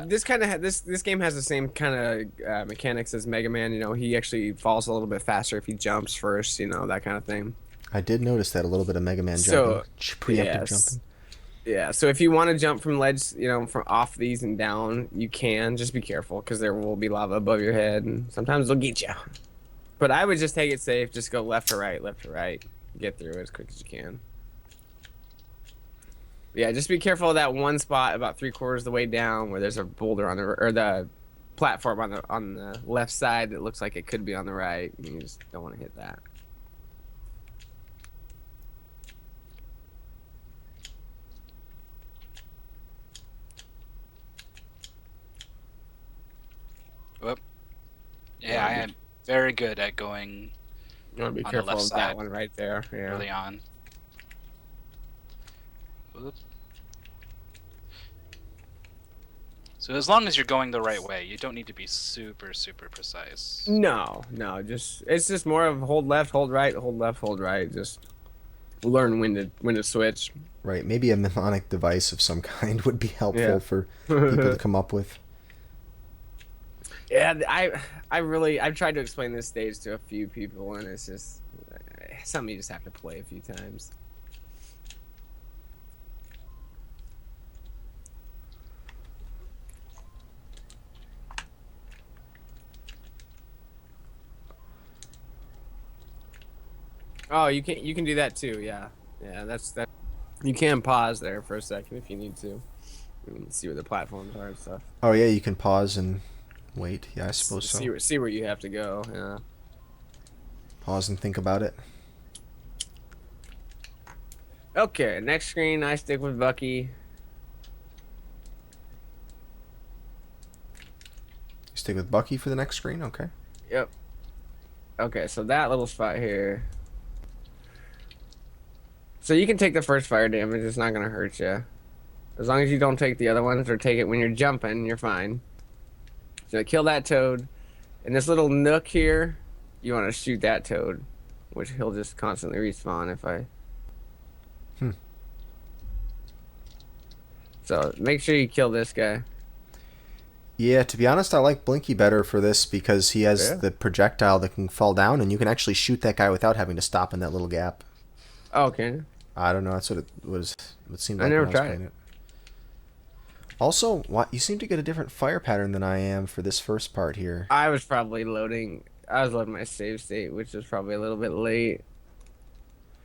Speaker 3: This game has the same kind of mechanics as Mega Man. You know, he actually falls a little bit faster if he jumps first. You know, that kind of thing.
Speaker 1: I did notice that a little bit of Mega Man
Speaker 3: So,
Speaker 1: jumping, preemptive jumping.
Speaker 3: Yeah, so if you want to jump from ledge, you know, from off these and down, you can. Just be careful because there will be lava above your head, and sometimes they'll get you. But I would just take it safe. Just go left to right, left to right. Get through it as quick as you can. Yeah, just be careful of that one spot about 3/4 of the way down where there's a boulder on the platform on the left side that looks like it could be on the right. You just don't want to hit that.
Speaker 4: Whoop. Yeah, I am very good at going
Speaker 3: You want to be
Speaker 4: on the
Speaker 3: careful
Speaker 4: left
Speaker 3: of
Speaker 4: side
Speaker 3: that one right there. Yeah.
Speaker 4: early on. Whoop. So as long as you're going the right way, you don't need to be super precise.
Speaker 3: No, it's just more of hold left, hold right, hold left, hold right. Just learn when to switch.
Speaker 1: Right, maybe a mnemonic device of some kind would be helpful for people to come up with.
Speaker 3: Yeah, I've tried to explain this stage to a few people, and it's just something you just have to play a few times. Oh, you can do that too. Yeah, that's. You can pause there for a second if you need to. See where the platforms are and stuff.
Speaker 1: Oh yeah, you can pause and wait. Yeah, I suppose so.
Speaker 3: See where you have to go. Yeah.
Speaker 1: Pause and think about it.
Speaker 3: Okay, next screen. I stick with Bucky.
Speaker 1: You stick with Bucky for the next screen, okay?
Speaker 3: Yep. Okay, so that little spot here. So you can take the first fire damage. It's not gonna hurt you, as long as you don't take the other ones or take it when you're jumping. You're fine. So kill that toad. In this little nook here, you want to shoot that toad, which he'll just constantly respawn if I. So make sure you kill this guy.
Speaker 1: Yeah, to be honest, I like Blinky better for this because he has the projectile that can fall down, and you can actually shoot that guy without having to stop in that little gap.
Speaker 3: Oh, okay.
Speaker 1: I don't know. That's what it was. It seemed like
Speaker 3: I never
Speaker 1: when I was
Speaker 3: tried
Speaker 1: playing it. Also, you seem to get a different fire pattern than I am for this first part here.
Speaker 3: I was loading my save state, which was probably a little bit late.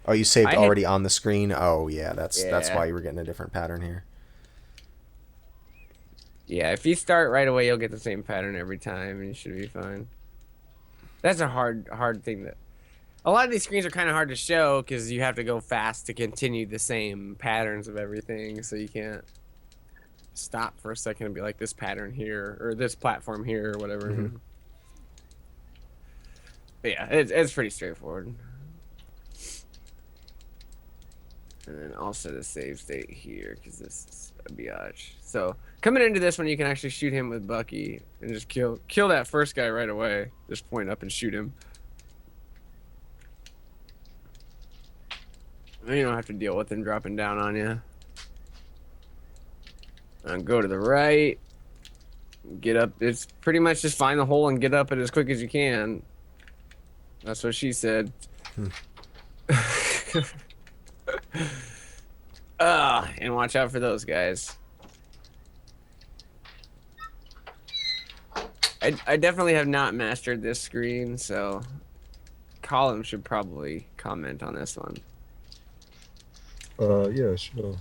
Speaker 1: Oh, you saved already on the screen? Oh, yeah. That's why you were getting a different pattern here.
Speaker 3: Yeah, if you start right away, you'll get the same pattern every time, and you should be fine. That's a hard thing that. A lot of these screens are kind of hard to show because you have to go fast to continue the same patterns of everything, so you can't stop for a second and be like this pattern here or this platform here or whatever.
Speaker 1: Mm-hmm.
Speaker 3: But yeah, it's pretty straightforward. And then I'll set a save state here because this is a biatch. So coming into this one, you can actually shoot him with Bucky and just kill that first guy right away. Just point up and shoot him. And you don't have to deal with him dropping down on you. Go to the right. Get up. It's pretty much just find the hole and get up it as quick as you can. That's what she said. And watch out for those guys. I definitely have not mastered this screen, so Colin should probably comment on this one.
Speaker 2: Yeah, sure.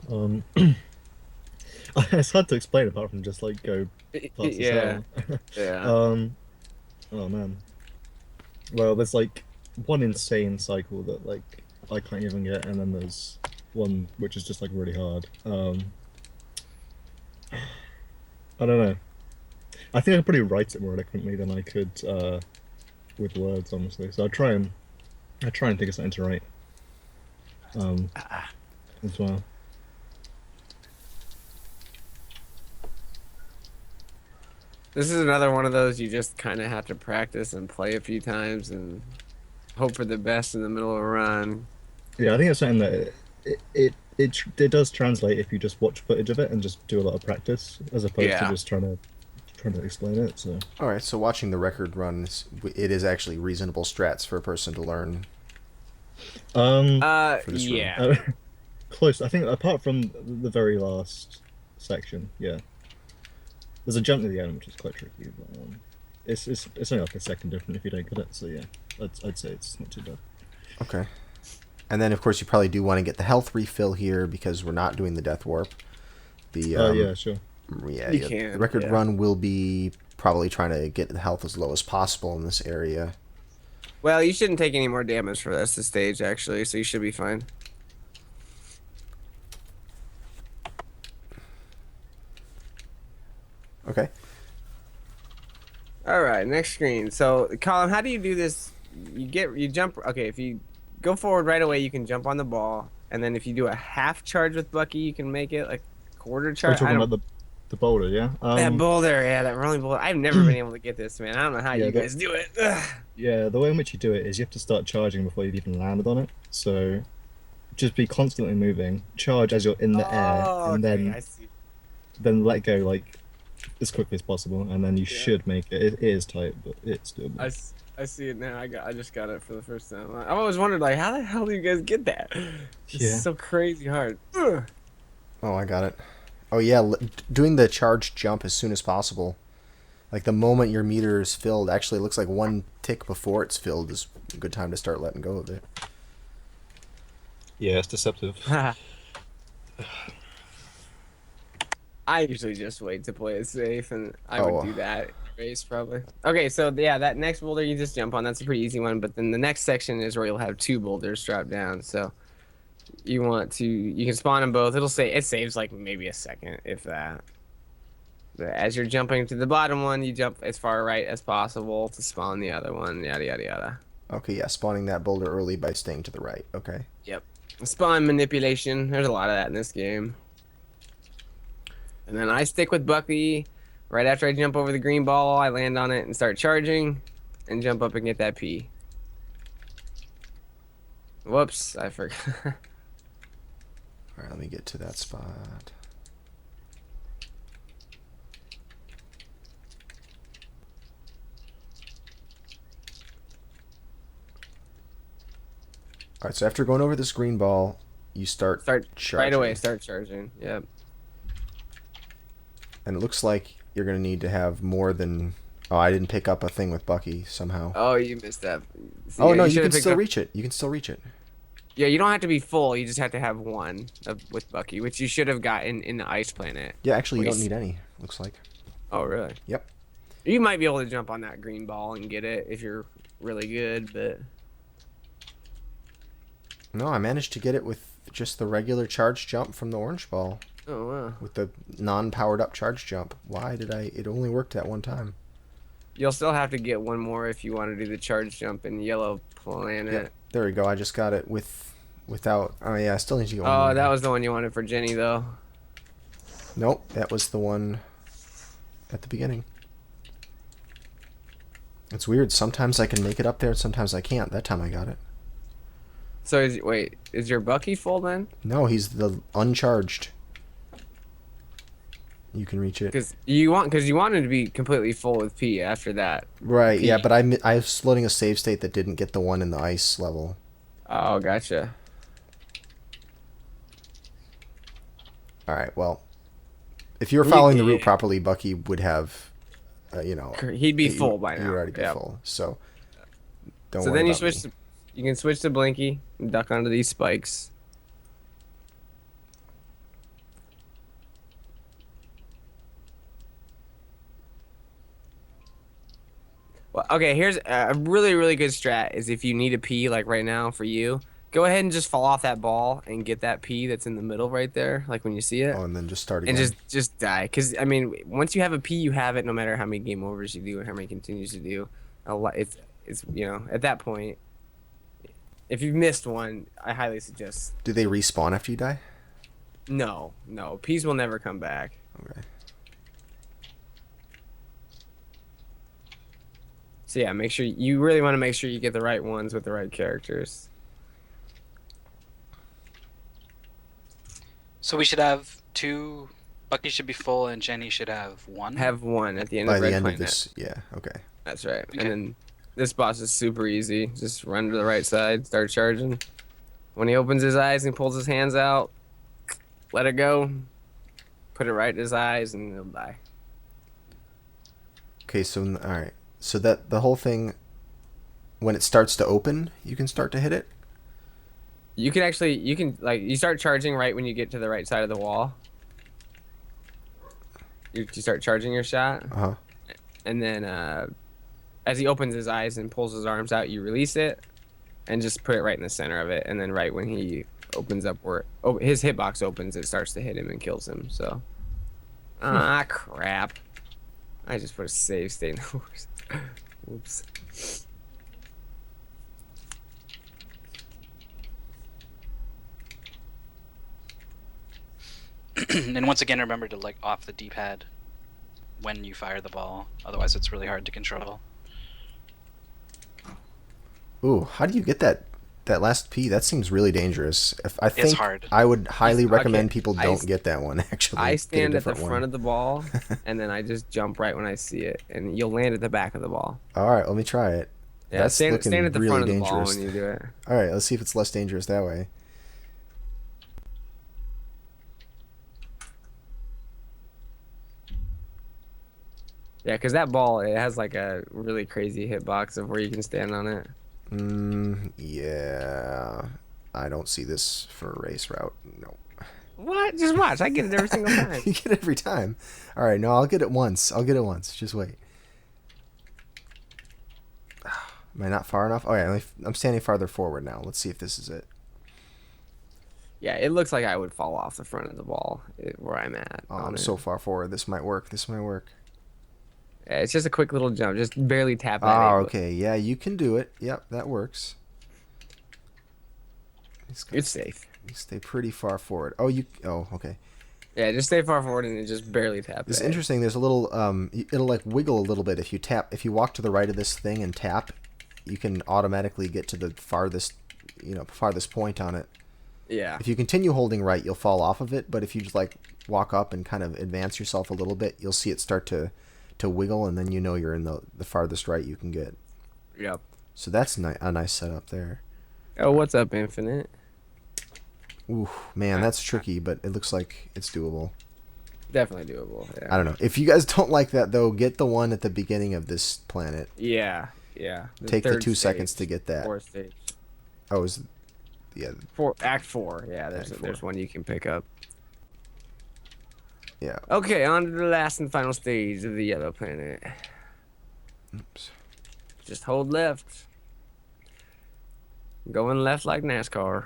Speaker 2: It's hard to explain apart from just like go fast as hell.
Speaker 3: Yeah.
Speaker 2: Oh man. Well, there's like one insane cycle that like I can't even get, and then there's one which is just like really hard. I don't know. I think I could probably write it more eloquently than I could with words, honestly. So I try and think of something to write. As well.
Speaker 3: This is another one of those you just kind of have to practice and play a few times and hope for the best in the middle of a run.
Speaker 2: Yeah, I think it's something that it does translate if you just watch footage of it and just do a lot of practice as opposed to just trying to explain it. So.
Speaker 1: All right, so watching the record runs, it is actually reasonable strats for a person to learn. For this
Speaker 3: yeah.
Speaker 2: Close. I think apart from the very last section, yeah. There's a jump at the end which is quite tricky, but it's only like a second different if you don't get it. So yeah, I'd say it's not too bad.
Speaker 1: Okay. And then of course you probably do want to get the health refill here because we're not doing the death warp.
Speaker 2: Yeah, sure.
Speaker 1: Yeah,
Speaker 3: You can,
Speaker 1: the record run will be probably trying to get the health as low as possible in this area.
Speaker 3: Well, you shouldn't take any more damage for this stage actually, so you should be fine.
Speaker 1: Okay.
Speaker 3: All right, next screen. So, Colin, how do you do this? You jump. Okay, if you go forward right away, you can jump on the ball, and then if you do a half charge with Bucky, you can make it like quarter charge.
Speaker 2: We're talking about the boulder, yeah.
Speaker 3: That boulder, yeah, that rolling boulder. I've never been able to get this, man. I don't know how you guys do it. Ugh.
Speaker 2: Yeah, the way in which you do it is you have to start charging before you've even landed on it. So, just be constantly moving, charge as you're in the air, and then let go like as quickly as possible, and then you should make it. It is tight, but it's doable.
Speaker 3: I see it now. I just got it for the first time. I've always wondered, like, how the hell do you guys get that? It's so crazy hard. Ugh.
Speaker 1: Oh, I got it. Oh yeah, doing the charge jump as soon as possible. Like the moment your meter is filled, actually it looks like one tick before it's filled is a good time to start letting go of it.
Speaker 2: Yeah, it's deceptive.
Speaker 3: I usually just wait to play it safe, and I would do that in a race probably. Okay, so yeah, that next boulder you just jump on, that's a pretty easy one, but then the next section is where you'll have two boulders drop down, so you can spawn them both. It saves like maybe a second, if that. But as you're jumping to the bottom one, you jump as far right as possible to spawn the other one, yada yada yada.
Speaker 1: Okay, yeah, spawning that boulder early by staying to the right, okay.
Speaker 3: Yep. Spawn manipulation, there's a lot of that in this game. And then I stick with Bucky. Right after I jump over the green ball, I land on it and start charging and jump up and get that P. Whoops, I forgot.
Speaker 1: Alright, let me get to that spot. Alright, so after going over this green ball, you start charging.
Speaker 3: Right away, start charging. Yep.
Speaker 1: And it looks like you're going to need to have more than... Oh, I didn't pick up a thing with Bucky somehow.
Speaker 3: Oh, you missed that.
Speaker 1: Oh, no, you can still reach it. You can still reach it.
Speaker 3: Yeah, you don't have to be full. You just have to have one with Bucky, which you should have gotten in the ice planet.
Speaker 1: Yeah, actually, you don't need any, looks like.
Speaker 3: Oh, really?
Speaker 1: Yep.
Speaker 3: You might be able to jump on that green ball and get it if you're really good, but...
Speaker 1: No, I managed to get it with just the regular charge jump from the orange ball.
Speaker 3: Oh, wow.
Speaker 1: With the non-powered up charge jump. Why did it only worked that one time.
Speaker 3: You'll still have to get one more if you want to do the charge jump in Yellow Planet.
Speaker 1: Yeah, there we go. I just got it without... Oh, yeah, I still need to get one more.
Speaker 3: Oh, that was the one you wanted for Jenny, though.
Speaker 1: Nope, that was the one at the beginning. It's weird. Sometimes I can make it up there, sometimes I can't. That time I got it.
Speaker 3: So, is your Bucky full, then?
Speaker 1: No, he's the uncharged. You can reach it.
Speaker 3: Because you want it to be completely full with P after that.
Speaker 1: Right,
Speaker 3: P.
Speaker 1: yeah, but I was loading a save state that didn't get the one in the ice level.
Speaker 3: Oh, gotcha.
Speaker 1: Alright, well, if you were following the route properly, Bucky would have,
Speaker 3: He'd be full by
Speaker 1: He
Speaker 3: now.
Speaker 1: would already be
Speaker 3: Yep.
Speaker 1: full, so don't
Speaker 3: So
Speaker 1: worry
Speaker 3: then
Speaker 1: about me.
Speaker 3: you can switch to Blinky and duck onto these spikes. Well, okay, here's a really, really good strat is if you need a P like right now for you, go ahead and just fall off that ball and get that P that's in the middle right there, like when you see it.
Speaker 1: Oh, and then just start
Speaker 3: And
Speaker 1: again.
Speaker 3: just die. Because, I mean, once you have a P, you have it no matter how many game overs you do or how many continues you do. It's at that point, if you've missed one, I highly suggest.
Speaker 1: Do they respawn after you die?
Speaker 3: No. Ps will never come back.
Speaker 1: Okay.
Speaker 3: So yeah, you really want to make sure you get the right ones with the right characters.
Speaker 4: So we should have 2. Bucky should be full, and Jenny should have 1.
Speaker 3: Have one at the end
Speaker 1: By
Speaker 3: of
Speaker 1: the
Speaker 3: Red
Speaker 1: end
Speaker 3: Planet.
Speaker 1: of this, yeah, okay.
Speaker 3: That's right.
Speaker 4: Okay.
Speaker 3: And then this boss is super easy. Just run to the right side, start charging. When he opens his eyes and pulls his hands out, let it go. Put it right in his eyes, and he'll die.
Speaker 1: Okay, so alright. So that the whole thing, when it starts to open, you can start to hit it?
Speaker 3: You can you start charging right when you get to the right side of the wall. You start charging your shot,
Speaker 1: Uh-huh.
Speaker 3: and then as he opens his eyes and pulls his arms out, you release it, and just put it right in the center of it. And then right when he opens up his hitbox opens, it starts to hit him and kills him. So, crap! I just put a save state in the horse. Oops.
Speaker 4: And once again, remember to off the D-pad when you fire the ball. Otherwise, it's really hard to control.
Speaker 1: Ooh, how do you get that last P? That seems really dangerous. I think
Speaker 4: hard.
Speaker 1: I would highly recommend
Speaker 3: Okay,
Speaker 1: people don't get that one, actually.
Speaker 3: I
Speaker 1: Get a
Speaker 3: stand at the
Speaker 1: different one.
Speaker 3: front of the ball, and then I just jump right when I see it, and you'll land at the back of the ball.
Speaker 1: Alright, let me try it.
Speaker 3: Yeah,
Speaker 1: That's
Speaker 3: stand
Speaker 1: looking
Speaker 3: at the
Speaker 1: really
Speaker 3: front of the
Speaker 1: dangerous.
Speaker 3: ball when you do it.
Speaker 1: Alright, let's see if it's less dangerous that way.
Speaker 3: Yeah, because that ball, it has like a really crazy hitbox of where you can stand on it.
Speaker 1: Yeah. I don't see this for a race route. No.
Speaker 3: What? Just watch. I get it every single time.
Speaker 1: You get it every time. Alright, no, I'll get it once. Just wait. Am I not far enough? Oh yeah, I'm standing farther forward now. Let's see if this is it.
Speaker 3: Yeah, it looks like I would fall off the front of the ball where I'm at.
Speaker 1: Oh,
Speaker 3: on
Speaker 1: I'm
Speaker 3: it.
Speaker 1: so far forward. This might work.
Speaker 3: Yeah, it's just a quick little jump. Just barely tap that.
Speaker 1: Oh,
Speaker 3: A
Speaker 1: okay. Yeah, you can do it. Yep, that works.
Speaker 3: It's safe.
Speaker 1: You stay pretty far forward. Oh, okay.
Speaker 3: Yeah, just stay far forward and just barely tap.
Speaker 1: It's
Speaker 3: that.
Speaker 1: interesting. There's a little it'll like wiggle a little bit if you walk to the right of this thing and tap, you can automatically get to the farthest point on it.
Speaker 3: Yeah.
Speaker 1: If you continue holding right, you'll fall off of it, but if you just like walk up and kind of advance yourself a little bit, you'll see it start to wiggle, and then you know you're in the farthest right you can get.
Speaker 3: Yep.
Speaker 1: So that's a nice setup there.
Speaker 3: Oh, what's up, Infinite?
Speaker 1: Ooh, man, that's tricky, but it looks like it's doable.
Speaker 3: Definitely doable. Yeah.
Speaker 1: I don't know. If you guys don't like that, though, get the one at the beginning of this planet.
Speaker 3: Yeah.
Speaker 1: Take the
Speaker 3: third
Speaker 1: 2
Speaker 3: stage,
Speaker 1: seconds to get that.
Speaker 3: Fourth stage.
Speaker 1: Oh, yeah.
Speaker 3: Act 4. Yeah,
Speaker 1: Act 4.
Speaker 3: there's one you can pick up.
Speaker 1: Yeah.
Speaker 3: Okay, on to the last and final stage of the yellow planet.
Speaker 1: Oops.
Speaker 3: Just hold left. Going left like NASCAR.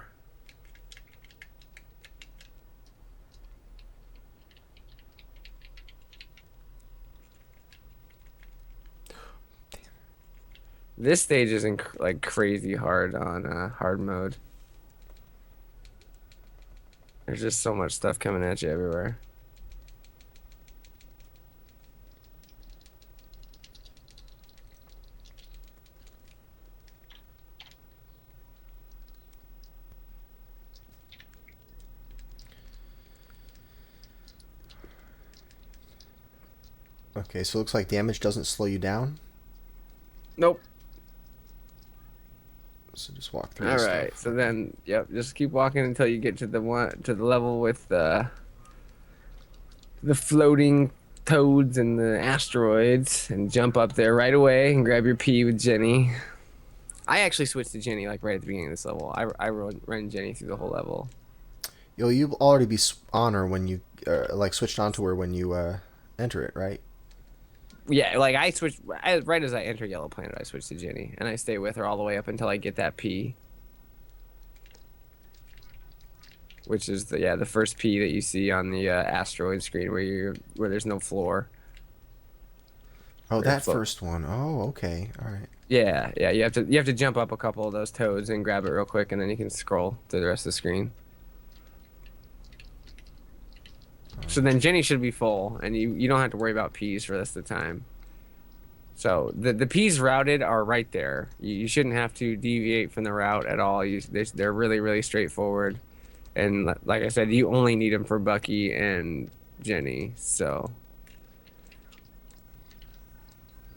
Speaker 3: This stage is like crazy hard on hard mode. There's just so much stuff coming at you everywhere.
Speaker 1: Okay, so it looks like damage doesn't slow you down.
Speaker 3: Nope.
Speaker 1: So just walk through
Speaker 3: All
Speaker 1: this
Speaker 3: right.
Speaker 1: stuff.
Speaker 3: So then, yep, just keep walking until you get to the level with the floating toads and the asteroids, and jump up there right away and grab your P with Jenny. I actually switched to Jenny like right at the beginning of this level. I ran Jenny through the whole level.
Speaker 1: You'll already be on her when you like switched onto her when you enter it, right?
Speaker 3: Yeah, like right as I enter Yellow Planet, I switch to Jenny, and I stay with her all the way up until I get that P, which is the first P that you see on the asteroid screen where there's no floor.
Speaker 1: Oh, that first one. Oh, okay, all right.
Speaker 3: Yeah, you have to jump up a couple of those toads and grab it real quick, and then you can scroll to the rest of the screen. So then Jenny should be full, and you don't have to worry about P's for the rest of the time. So the P's routed are right there. You shouldn't have to deviate from the route at all. They're really, really straightforward. And like I said, you only need them for Bucky and Jenny. So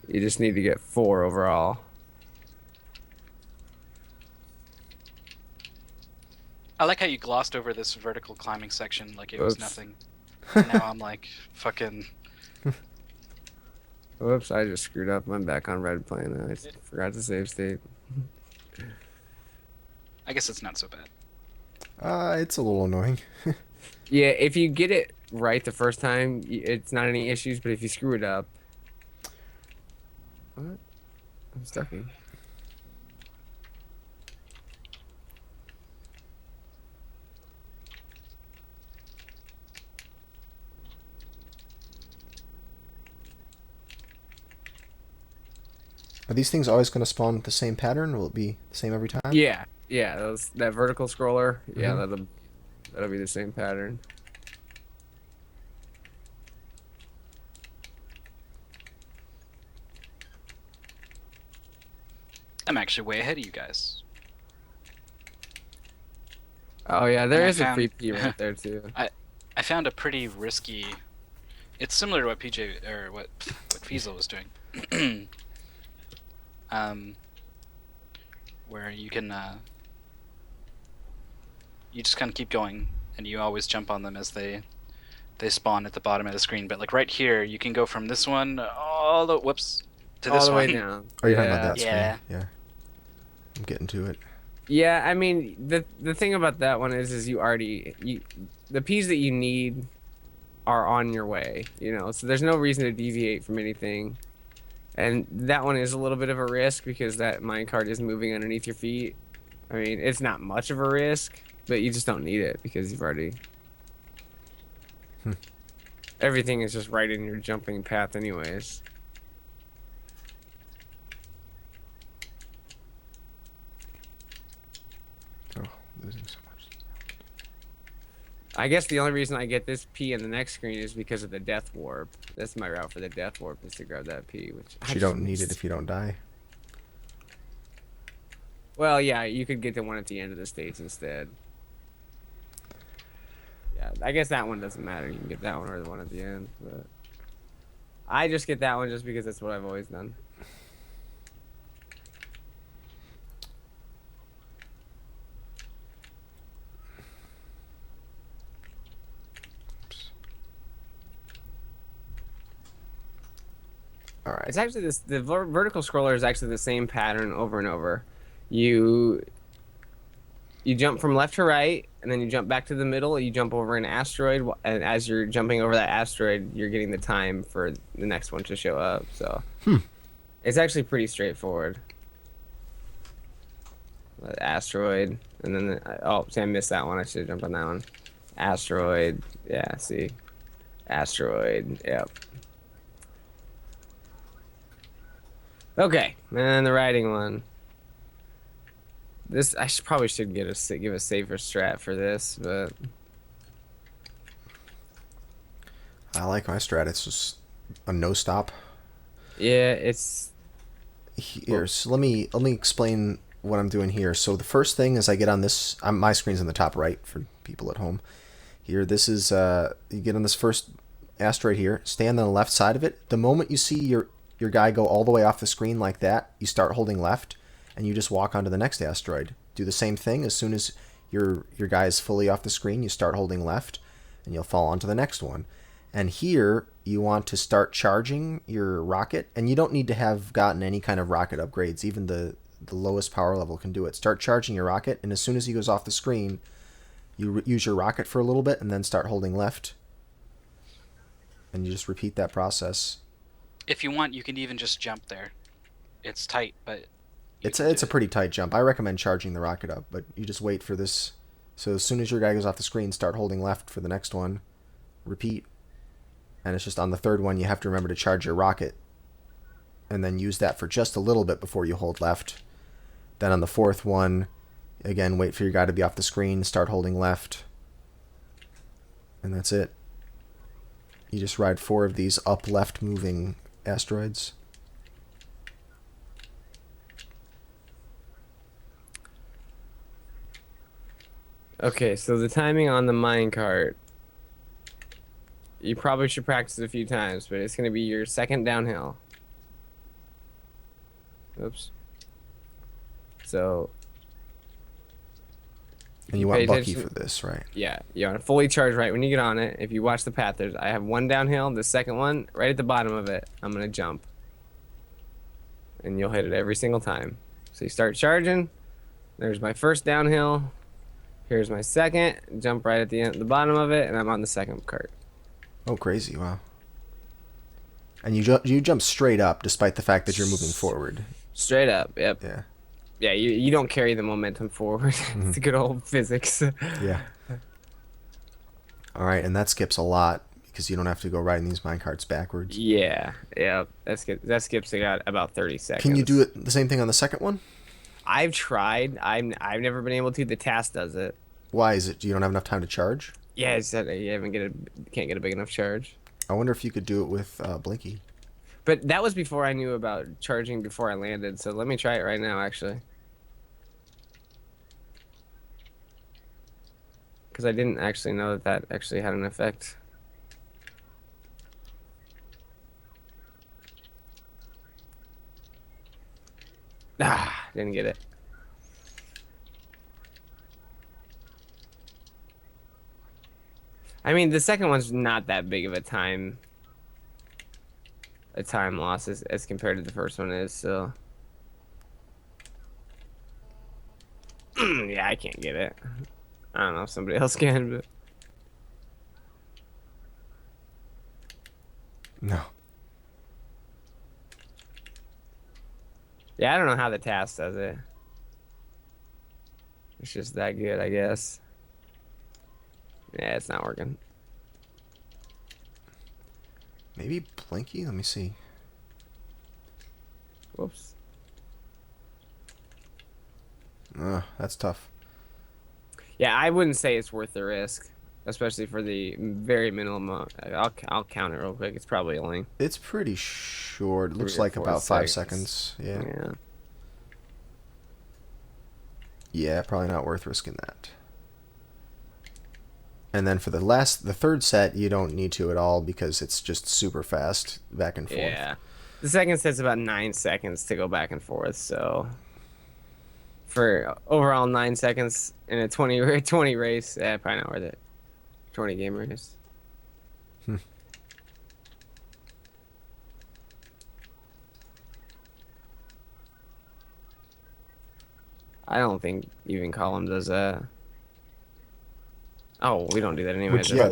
Speaker 3: you just need to get 4 overall.
Speaker 4: I like how you glossed over this vertical climbing section like it was
Speaker 3: Oops.
Speaker 4: nothing. And now I'm like, fucking.
Speaker 3: Whoops, I just screwed up. I'm back on Red Planet. I forgot to save state.
Speaker 4: I guess it's not so bad.
Speaker 1: It's a little annoying.
Speaker 3: Yeah, if you get it right the first time, it's not any issues. But if you screw it up, what? I'm stuck.
Speaker 1: Are these things always going to spawn the same pattern? Will it be the same every time?
Speaker 3: Yeah, that vertical scroller. Yeah,
Speaker 1: Mhm.
Speaker 3: that'll be the same pattern.
Speaker 4: I'm actually way ahead of you guys.
Speaker 3: Oh yeah, there
Speaker 4: And I
Speaker 3: is a
Speaker 4: found-
Speaker 3: free P right there too.
Speaker 4: I found a pretty risky. It's similar to what PJ or what Fiesel was doing. Where you can you just kind of keep going, and you always jump on them as they spawn at the bottom of the screen. But like right here, you can go from this one all the to
Speaker 3: All
Speaker 4: this
Speaker 3: the
Speaker 4: one.
Speaker 3: way down.
Speaker 1: Oh, you're talking about that
Speaker 4: Yeah.
Speaker 1: screen? Yeah. I'm getting to it.
Speaker 3: Yeah, I mean the thing about that one is the P's that you need are on your way, so there's no reason to deviate from anything. And that one is a little bit of a risk because that minecart is moving underneath your feet. I mean, it's not much of a risk, but you just don't need it because you've already everything is just right in your jumping path anyways.
Speaker 1: Oh, losing so much.
Speaker 3: I guess the only reason I get this P in the next screen is because of the death warp. That's my route for the death warp, is to grab that P, which
Speaker 1: But you don't need it if you don't die.
Speaker 3: Well, yeah, you could get the one at the end of the stage instead. Yeah, I guess that one doesn't matter. You can get that one or the one at the end, but I just get that one just because that's what I've always done.
Speaker 1: All right.
Speaker 3: It's actually the vertical scroller is actually the same pattern over and over. You jump from left to right, and then you jump back to the middle. You jump over an asteroid, and as you're jumping over that asteroid, you're getting the time for the next one to show up. So it's actually pretty straightforward. Asteroid, and then see, I missed that one. I should have jumped on that one. Asteroid, yeah. See, asteroid, yep. Okay, and the riding one. This probably should give a safer strat for this, but
Speaker 1: I like my strat. It's just a no stop.
Speaker 3: yeah, it's
Speaker 1: Here, so let me explain what I'm doing here. So the first thing is I get on this. My screen's in the top right for people at home. Here, this is you get on this first asteroid here. Stand on the left side of it. The moment you see your guy go all the way off the screen like that, you start holding left, and you just walk onto the next asteroid. Do the same thing. As soon as your guy is fully off the screen, you start holding left, and you'll fall onto the next one. And here, you want to start charging your rocket, and you don't need to have gotten any kind of rocket upgrades. Even the lowest power level can do it. Start charging your rocket, and as soon as he goes off the screen, you use your rocket for a little bit, and then start holding left. And you just repeat that process.
Speaker 4: If you want, you can even just jump there. It's tight, but
Speaker 1: It's a pretty tight jump. I recommend charging the rocket up, but you just wait for this. So as soon as your guy goes off the screen, start holding left for the next one. Repeat. And it's just on the third one, you have to remember to charge your rocket. And then use that for just a little bit before you hold left. Then on the fourth one, again, wait for your guy to be off the screen, start holding left. And that's it. You just ride 4 of these up-left moving asteroids.
Speaker 3: Okay, so the timing on the minecart, you probably should practice a few times, but it's going to be your second downhill. Oops. So.
Speaker 1: And you want Bucky for this, right?
Speaker 3: Yeah, you want to fully charge right when you get on it. If you watch the path, I have one downhill, the second one, right at the bottom of it, I'm going to jump. And you'll hit it every single time. So you start charging. There's my first downhill. Here's my second. Jump right at the bottom of it, and I'm on the second cart.
Speaker 1: Oh, crazy! Wow. And you jump straight up, despite the fact that you're moving forward.
Speaker 3: Straight up. Yep.
Speaker 1: Yeah.
Speaker 3: Yeah. You don't carry the momentum forward. It's good old physics.
Speaker 1: Yeah. All right, and that skips a lot because you don't have to go riding these minecarts backwards.
Speaker 3: Yeah. Yeah. That skips about 30 seconds.
Speaker 1: Can you do it the same thing on the second one?
Speaker 3: I've tried. I've never been able to. The task does it.
Speaker 1: Why is it? You don't have enough time to charge?
Speaker 3: Yeah, it's that you can't get a big enough charge.
Speaker 1: I wonder if you could do it with Blinky.
Speaker 3: But that was before I knew about charging before I landed. So let me try it right now, actually. Because I didn't actually know that actually had an effect. Ah, didn't get it. I mean, the second one's not that big of a time loss as compared to the first one is, so. Yeah, I can't get it. I don't know if somebody else can, but.
Speaker 1: No.
Speaker 3: Yeah, I don't know how the task does it. It's just that good, I guess. Yeah, it's not working.
Speaker 1: Maybe Blinky? Let me see.
Speaker 3: Whoops.
Speaker 1: That's tough.
Speaker 3: Yeah, I wouldn't say it's worth the risk, especially for the very minimum. I'll count it real quick. It's probably only.
Speaker 1: It's pretty short. It looks
Speaker 3: 3 or
Speaker 1: like
Speaker 3: 4
Speaker 1: about 5
Speaker 3: seconds.
Speaker 1: seconds. Yeah.
Speaker 3: Yeah.
Speaker 1: Yeah, probably not worth risking that. And then for the third set, you don't need to at all because it's just super fast back and forth.
Speaker 3: Yeah. The second set's about 9 seconds to go back and forth, so for overall 9 seconds in a 20 race, probably not worth it. 20 game race. I don't think even Column does that. Oh, we don't do that anyway.
Speaker 2: Which, yeah,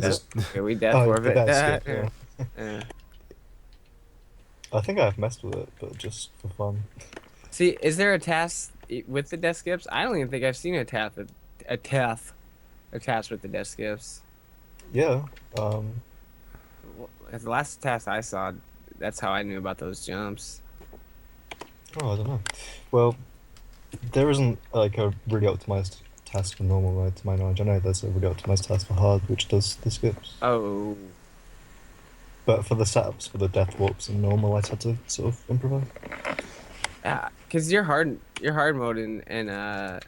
Speaker 3: We death
Speaker 2: Oh,
Speaker 3: forfeit
Speaker 2: that's
Speaker 3: that.
Speaker 2: good, yeah.
Speaker 3: Yeah.
Speaker 2: I think I've messed with it, but just for fun.
Speaker 3: See, is there a task with the death skips? I don't even think I've seen a task with the death skips.
Speaker 2: Yeah.
Speaker 3: The last task I saw, that's how I knew about those jumps.
Speaker 2: Oh, I don't know. Well, there isn't like a really optimized task for normal mode, to my knowledge. I know there's a really optimized task for hard, which does the skips.
Speaker 3: Oh.
Speaker 2: But for the setups, for the death warps and normal, I had to sort of improvise.
Speaker 3: Yeah, because your hard mode and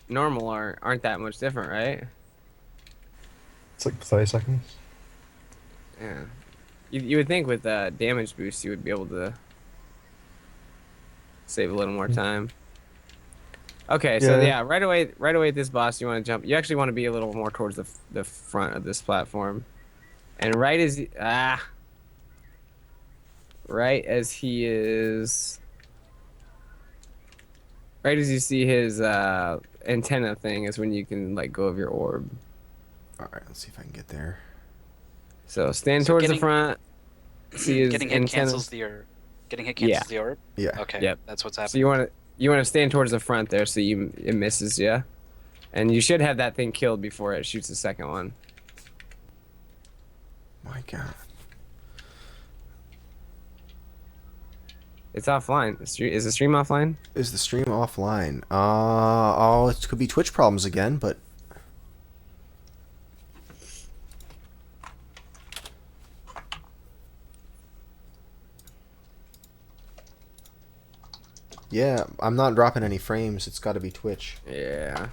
Speaker 3: normal aren't that much different, right?
Speaker 2: It's like 30 seconds.
Speaker 3: Yeah. You would think with damage boost you would be able to save a little more time. Okay, so yeah, right away at this boss you want to jump. You actually want to be a little more towards the front of this platform, and right as right as he is, right as you see his antenna thing is when you can let go of your orb.
Speaker 1: All right, let's see if I can get there.
Speaker 3: So stand
Speaker 4: So
Speaker 3: towards the front. See his
Speaker 4: getting hit
Speaker 3: antenna.
Speaker 4: cancels the orb.
Speaker 1: Yeah.
Speaker 4: Okay.
Speaker 3: Yep.
Speaker 4: That's what's
Speaker 3: So
Speaker 4: happening.
Speaker 3: you want to stand towards the front there so it misses you, and you should have that thing killed before it shoots the second one.
Speaker 1: My God.
Speaker 3: It's offline. Is the stream offline?
Speaker 1: Is the stream offline? Oh, it could be Twitch problems again, but yeah, I'm not dropping any frames. It's got to be Twitch.
Speaker 3: Yeah.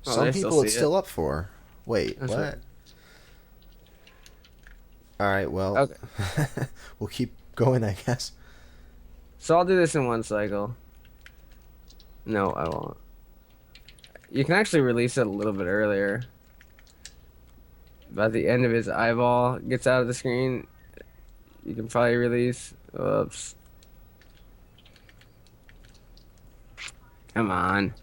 Speaker 3: Oh,
Speaker 1: Some
Speaker 3: they still
Speaker 1: people
Speaker 3: see
Speaker 1: it's
Speaker 3: it.
Speaker 1: still up for. Wait,
Speaker 3: That's
Speaker 1: what?
Speaker 3: right.
Speaker 1: All right, well,
Speaker 3: Okay.
Speaker 1: we'll keep going, I guess.
Speaker 3: So I'll do this in one cycle. No, I won't. You can actually release it a little bit earlier. By the end of his eyeball gets out of the screen, you can probably release. Oops. Come on.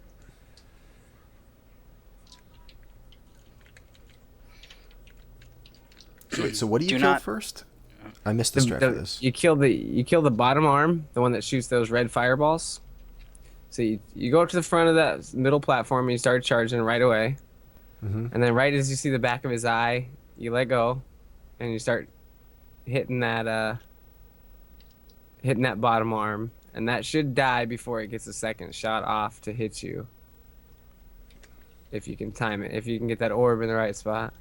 Speaker 1: Wait, so what do you
Speaker 4: Do
Speaker 1: kill
Speaker 4: not-
Speaker 1: first? I missed the strat for this.
Speaker 3: You kill the bottom arm, the one that shoots those red fireballs. So you go up to the front of that middle platform and you start charging right away.
Speaker 1: Mm-hmm.
Speaker 3: And then right as you see the back of his eye, you let go, and you start hitting that bottom arm, and that should die before it gets a second shot off to hit you. If you can time it, if you can get that orb in the right spot.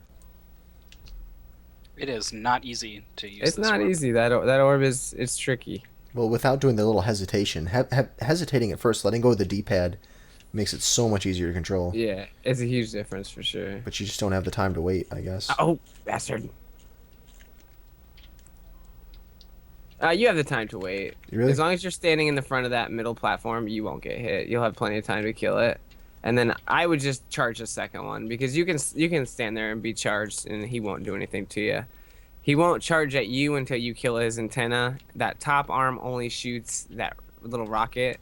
Speaker 4: It is not easy to use.
Speaker 3: It's
Speaker 4: this
Speaker 3: not
Speaker 4: orb.
Speaker 3: easy. That orb it's tricky.
Speaker 1: Well, without doing the little hesitation, hesitating at first, letting go of the D-pad makes it so much easier to control.
Speaker 3: Yeah, it's a huge difference for sure.
Speaker 1: But you just don't have the time to wait, I guess.
Speaker 3: Oh, bastard. You have the time to wait.
Speaker 1: You really?
Speaker 3: As long as you're standing in the front of that middle platform, you won't get hit. You'll have plenty of time to kill it. And then I would just charge the second one because you can stand there and be charged and he won't do anything to you. He won't charge at you until you kill his antenna. That top arm only shoots that little rocket,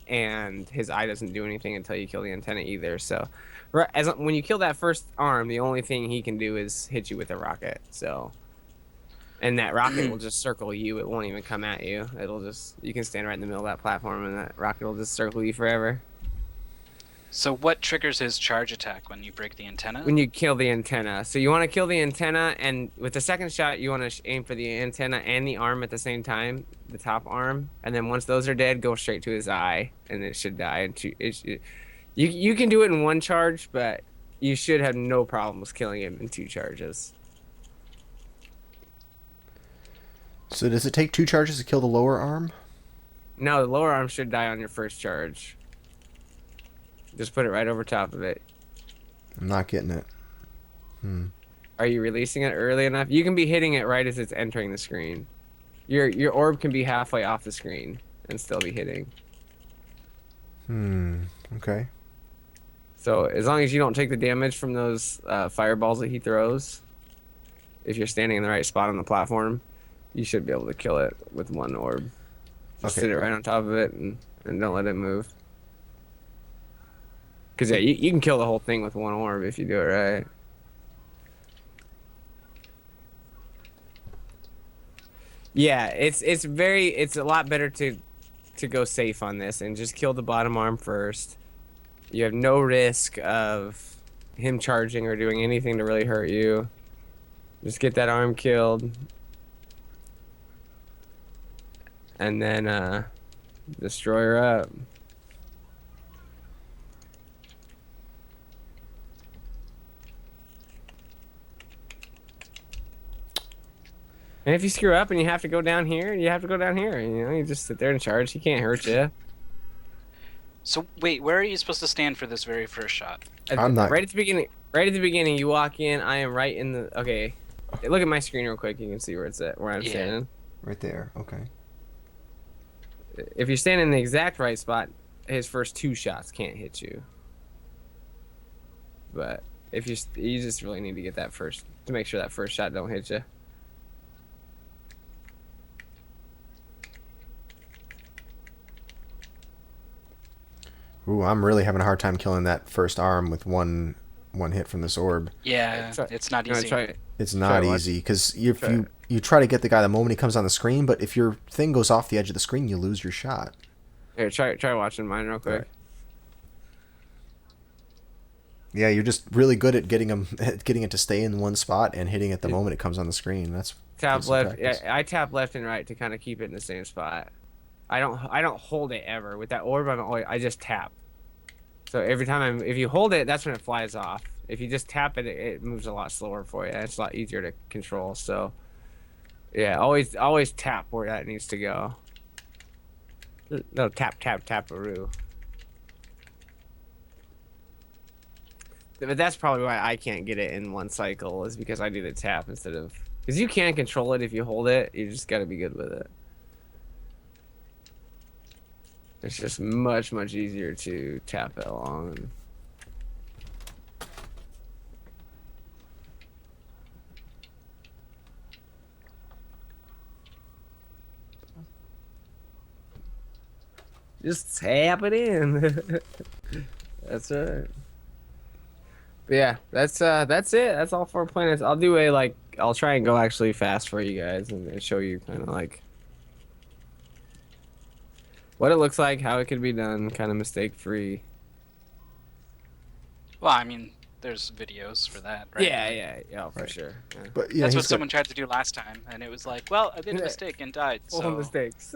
Speaker 3: and his eye doesn't do anything until you kill the antenna either. So, when you kill that first arm, the only thing he can do is hit you with a rocket. So, and that rocket will just circle you. It won't even come at you. You can stand right in the middle of that platform, and that rocket will just circle you forever.
Speaker 4: So what triggers his charge attack when you break the antenna?
Speaker 3: When you kill the antenna. So you want to kill the antenna, and with the second shot, you want to aim for the antenna and the arm at the same time, the top arm. And then once those are dead, go straight to his eye, and it should die. You can do it in one charge, but you should have no problems killing him in 2 charges.
Speaker 1: So does it take 2 charges to kill the lower arm?
Speaker 3: No, the lower arm should die on your first charge. Just put it right over top of it.
Speaker 1: I'm not getting it.
Speaker 3: Are you releasing it early enough? You can be hitting it right as it's entering the screen. Your orb can be halfway off the screen and still be hitting.
Speaker 1: Okay.
Speaker 3: So as long as you don't take the damage from those fireballs that he throws, if you're standing in the right spot on the platform, you should be able to kill it with one orb. Just
Speaker 1: Okay.
Speaker 3: sit it right on top of it and don't let it move. Because yeah, you can kill the whole thing with one orb if you do it right. Yeah, it's a lot better to go safe on this and just kill the bottom arm first. You have no risk of him charging or doing anything to really hurt you. Just get that arm killed. And then destroy her up. And if you screw up and you have to go down here, you have to go down here. You know, you just sit there and charge. He can't hurt you.
Speaker 4: So wait, where are you supposed to stand for this very first shot?
Speaker 1: I'm not-
Speaker 3: Right at the beginning. Right at the beginning, you walk in. I am right in the. Okay, look at my screen real quick. You can see where it's at, where I'm
Speaker 4: Yeah.
Speaker 3: standing.
Speaker 1: Right there. Okay.
Speaker 3: If you're standing in the exact right spot, his first 2 shots can't hit you. But if you just really need to get that first to make sure that first shot don't hit you.
Speaker 1: Ooh, I'm really having a hard time killing that first arm with one hit from this orb.
Speaker 4: Yeah, it's not
Speaker 3: You wanna
Speaker 4: easy.
Speaker 3: try it?
Speaker 1: It's not
Speaker 3: Try what?
Speaker 1: easy because if
Speaker 3: Try
Speaker 1: you try to get the guy the moment he comes on the screen, but if your thing goes off the edge of the screen, you lose your shot.
Speaker 3: Here, try watching mine real quick.
Speaker 1: Right. Yeah, you're just really good at getting it to stay in one spot and hitting it the moment it comes on the screen. That's
Speaker 3: Tap
Speaker 1: some
Speaker 3: left. Yeah,
Speaker 1: practice.
Speaker 3: I tap left and right to kind of keep it in the same spot. I don't hold it ever with that orb. I just tap. So every time if you hold it, that's when it flies off. If you just tap it, it moves a lot slower for you. It's a lot easier to control. So yeah, always tap where that needs to go. No, tap-a-roo. But that's probably why I can't get it in one cycle, is because I do the tap instead of... Because you can control it if you hold it, you just gotta be good with it. It's just much, much easier to tap it along. Just tap it in. That's right. But yeah, that's it. That's all 4 planets. I'll do I'll try and go actually fast for you guys and show you kind of like what it looks like, how it could be done, kind of mistake free.
Speaker 4: Well, I mean, there's videos for that, right?
Speaker 3: Yeah, for
Speaker 1: Right.
Speaker 3: sure. Yeah.
Speaker 1: But yeah,
Speaker 4: That's what
Speaker 1: he's got-
Speaker 4: someone tried to do last time, and it was like, well, I made a mistake and died.
Speaker 3: Full
Speaker 4: So
Speaker 3: mistakes.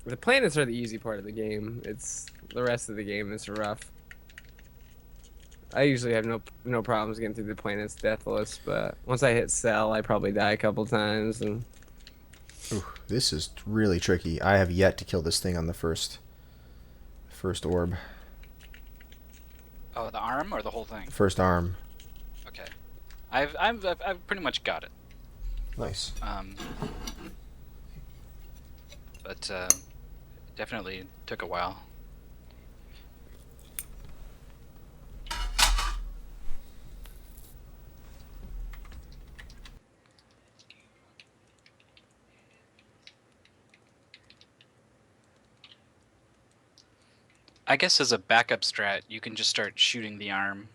Speaker 3: The planets are the easy part of the game. It's the rest of the game is rough. I usually have no problems getting through the planets deathless, but once I hit cell, I probably die a couple times. And
Speaker 1: Ooh, this is really tricky. I have yet to kill this thing on the first orb.
Speaker 4: oh, the arm or the whole thing?
Speaker 1: First arm.
Speaker 4: Okay, I've pretty much got it.
Speaker 1: Nice.
Speaker 4: But definitely took a while. I guess as a backup strat, you can just start shooting the arm.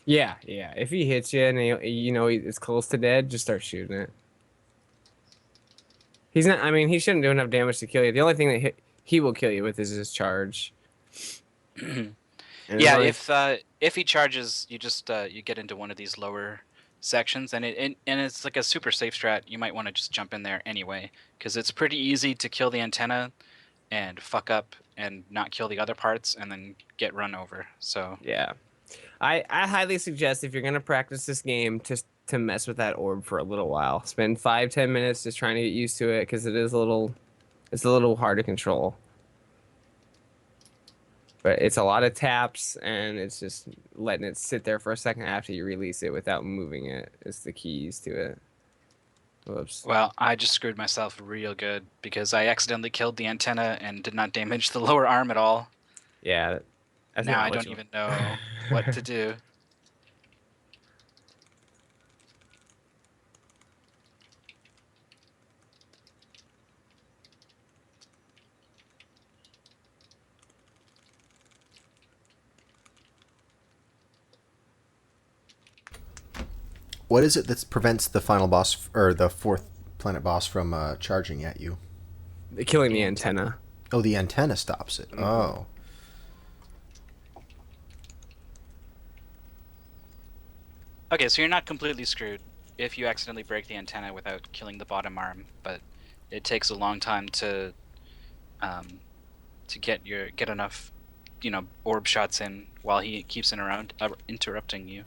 Speaker 3: yeah. If he hits you and it's close to dead, just start shooting it. He's not. I mean, he shouldn't do enough damage to kill you. The only thing that he will kill you with is his charge. And
Speaker 4: Yeah,
Speaker 3: as long
Speaker 4: if he charges, you just you get into one of these lower sections, and it's like a super safe strat. You might want to just jump in there anyway, because it's pretty easy to kill the antenna and fuck up and not kill the other parts, and then get run over. So
Speaker 3: yeah, I highly suggest if you're gonna practice this game to mess with that orb for a little while. Spend 5-10 minutes just trying to get used to it, because it's a little hard to control. But it's a lot of taps, and it's just letting it sit there for a second after you release it without moving it is the keys to it. Whoops.
Speaker 4: well, I just screwed myself real good because I accidentally killed the antenna and did not damage the lower arm at all.
Speaker 3: Yeah. That's
Speaker 4: Now
Speaker 3: not
Speaker 4: I
Speaker 3: what
Speaker 4: don't
Speaker 3: you
Speaker 4: even know what to do.
Speaker 1: What is it that prevents the final boss or the fourth planet boss from charging at you?
Speaker 3: killing the antenna.
Speaker 1: Oh, the antenna stops it.
Speaker 3: Mm-hmm.
Speaker 1: Oh.
Speaker 4: Okay, so you're not completely screwed if you accidentally break the antenna without killing the bottom arm, but it takes a long time to get enough, orb shots in while he keeps interrupting you.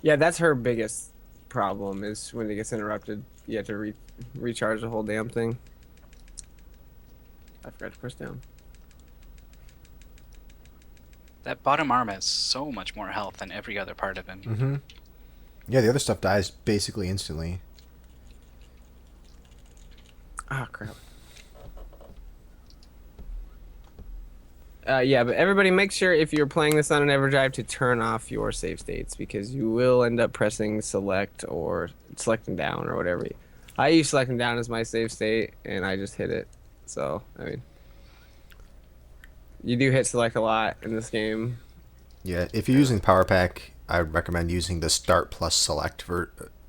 Speaker 3: Yeah, that's her biggest problem is when it gets interrupted, you have to recharge the whole damn thing. I forgot to press down.
Speaker 4: That bottom arm has so much more health than every other part of him.
Speaker 1: Mm-hmm. Yeah, the other stuff dies basically instantly.
Speaker 3: Ah, crap. Yeah, but everybody make sure if you're playing this on an EverDrive to turn off your save states, because you will end up pressing select or selecting down or whatever. I use selecting down as my save state, and I just hit it. So, I mean, you do hit select a lot in this game.
Speaker 1: Yeah, if you're using Power Pack, I recommend using the start plus select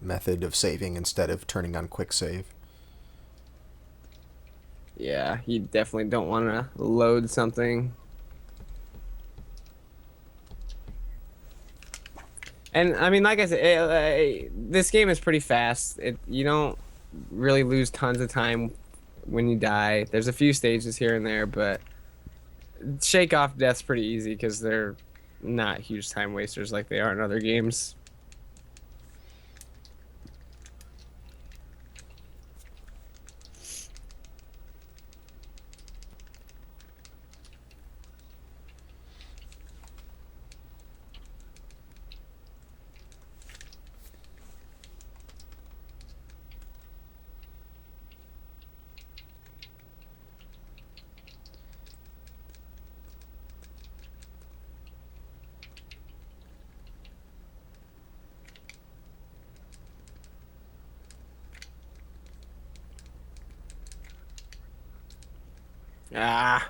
Speaker 1: method of saving instead of turning on quick save.
Speaker 3: Yeah, you definitely don't want to load something. And I mean, like I said, this game is pretty fast. You don't really lose tons of time when you die. There's a few stages here and there, but shake off death's pretty easy because they're not huge time wasters like they are in other games. Ah.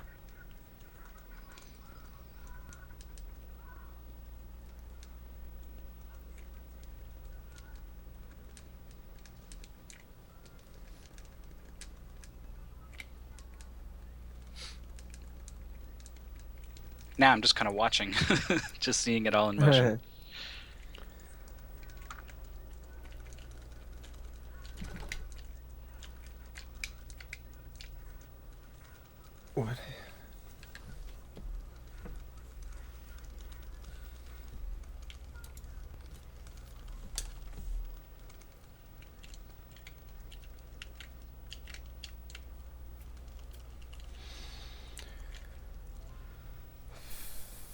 Speaker 4: Now I'm just kind of watching, just seeing it all in motion.
Speaker 1: What?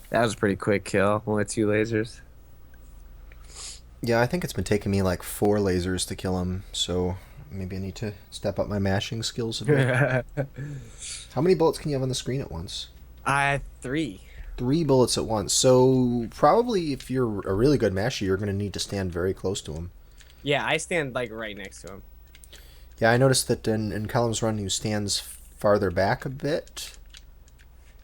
Speaker 3: That was a pretty quick kill. Only 2 lasers.
Speaker 1: Yeah, I think it's been taking me like 4 lasers to kill him, so maybe I need to step up my mashing skills a bit. How many bullets can you have on the screen at once?
Speaker 3: 3.
Speaker 1: 3 bullets at once. So probably if you're a really good masher, you're going to need to stand very close to him.
Speaker 3: Yeah, I stand like right next to him.
Speaker 1: Yeah, I noticed that in Callum's run, he stands farther back a bit.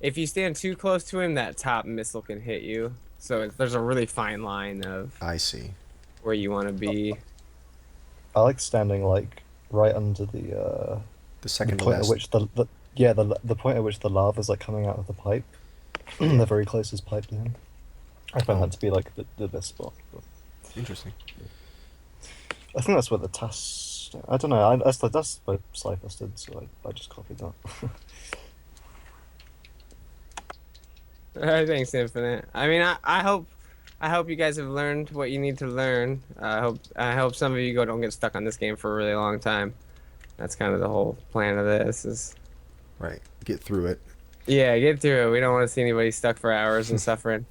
Speaker 3: If you stand too close to him, that top missile can hit you. So there's a really fine line of
Speaker 1: I see.
Speaker 3: where you want to be.
Speaker 2: I like standing like right under the
Speaker 1: second to
Speaker 2: point at
Speaker 1: last.
Speaker 2: which the point at which the lava's like coming out of the pipe, the very closest pipe to him. I find that to be like the best spot. But
Speaker 1: Interesting.
Speaker 2: I think that's what the task. I don't know. That's what Cyphers did, so I just copied that.
Speaker 3: Thanks, Infinite. I mean, I hope you guys have learned what you need to learn. I hope some of you don't get stuck on this game for a really long time. That's kind of the whole plan of this. Is
Speaker 1: Right. Get through it.
Speaker 3: yeah, get through it. We don't want to see anybody stuck for hours and suffering.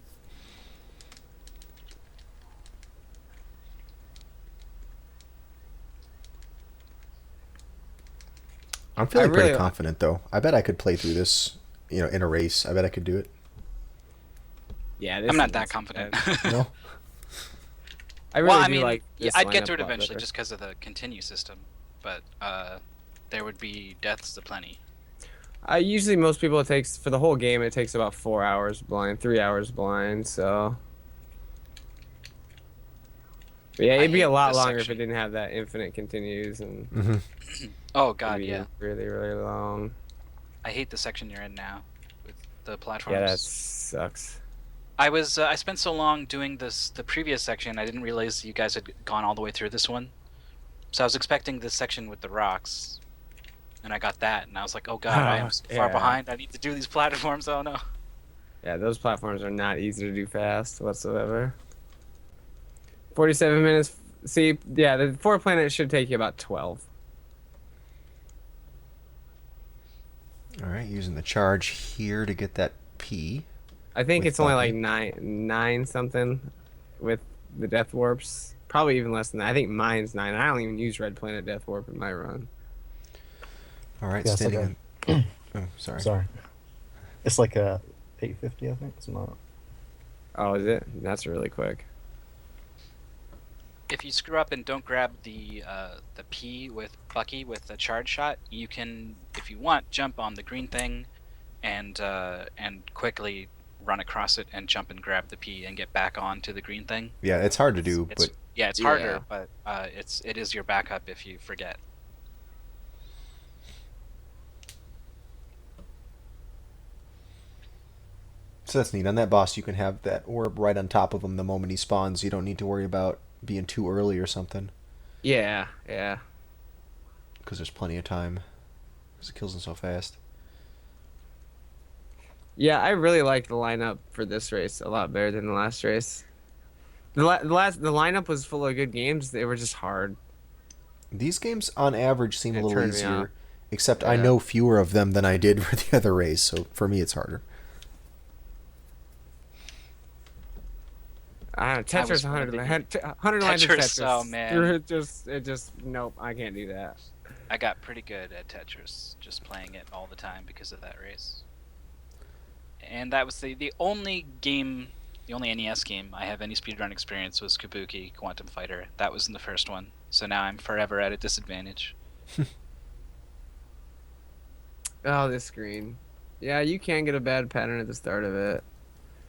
Speaker 1: I'm feeling
Speaker 3: really-
Speaker 1: pretty confident, though. I bet I could play through this, in a race. I bet I could do it.
Speaker 3: Yeah, this
Speaker 4: I'm not
Speaker 3: is-
Speaker 4: that confident.
Speaker 1: No?
Speaker 3: I really
Speaker 4: Well, I
Speaker 3: do
Speaker 4: mean,
Speaker 3: like.
Speaker 4: yeah,
Speaker 3: This
Speaker 4: I'd get
Speaker 3: lineup
Speaker 4: through it
Speaker 3: a lot
Speaker 4: eventually
Speaker 3: better.
Speaker 4: just because of the continue system, but there would be deaths aplenty.
Speaker 3: Usually, most people it takes for the whole game. It takes about 4 hours blind, 3 hours blind. So, but yeah,
Speaker 4: I
Speaker 3: it'd be a
Speaker 4: hate
Speaker 3: lot
Speaker 4: this
Speaker 3: longer if it
Speaker 4: section.
Speaker 3: didn't have that infinite continues and
Speaker 1: Mm-hmm.
Speaker 4: Oh
Speaker 3: it'd
Speaker 4: god,
Speaker 3: be
Speaker 4: yeah.
Speaker 3: really, really long.
Speaker 4: I hate the section you're in now with the platforms.
Speaker 3: Yeah, that sucks.
Speaker 4: I spent so long doing the previous section, I didn't realize you guys had gone all the way through this one. So I was expecting this section with the rocks, and I got that, and I was like, oh god, I am so far
Speaker 3: Yeah.
Speaker 4: behind. I need to do these platforms. Oh no.
Speaker 3: Yeah, those platforms are not easy to do fast whatsoever. 47 minutes See, yeah, the 4 planets should take you about 12.
Speaker 1: All right, using the charge here to get that P.
Speaker 3: I think
Speaker 1: With
Speaker 3: it's only
Speaker 1: Bucky.
Speaker 3: like nine something with the death warps. Probably even less than that. I think mine's 9. I don't even use red planet death warp in my run.
Speaker 1: All right,
Speaker 2: Yeah, it's like
Speaker 1: standing in... Oh, sorry.
Speaker 2: Sorry. It's like a 850, I think. It's not.
Speaker 3: Oh, is it? That's really quick.
Speaker 4: If you screw up and don't grab the P with Bucky with the charge shot, you can, if you want, jump on the green thing, and quickly run across it and jump and grab the P and get back onto the green thing.
Speaker 1: Yeah, it's hard to do,
Speaker 4: It's,
Speaker 1: but...
Speaker 4: yeah, it's
Speaker 3: Yeah.
Speaker 4: harder, but it is your backup if you forget.
Speaker 1: So that's neat. On that boss, you can have that orb right on top of him the moment he spawns. You don't need to worry about being too early or something,
Speaker 3: Yeah.
Speaker 1: because there's plenty of time. Because it kills him so fast.
Speaker 3: Yeah, I really like the lineup for this race a lot better than the last race. The lineup was full of good games. They were just hard.
Speaker 1: These games, on average, seem a
Speaker 3: It
Speaker 1: little
Speaker 3: turned me
Speaker 1: easier.
Speaker 3: off.
Speaker 1: Except I
Speaker 3: Yeah.
Speaker 1: know fewer of them than I did for the other race, so for me it's harder.
Speaker 3: Tetris
Speaker 4: was
Speaker 3: 100
Speaker 4: really-
Speaker 3: 100 lines of
Speaker 4: Tetris,
Speaker 3: Tetris.
Speaker 4: oh, man.
Speaker 3: It just nope, I can't do that.
Speaker 4: I got pretty good at Tetris, just playing it all the time because of that race. And that was the only game, the only NES game I have any speedrun experience was Kabuki Quantum Fighter. That was in the first one, so now I'm forever at a disadvantage.
Speaker 3: Oh, this screen. Yeah, you can get a bad pattern at the start of it.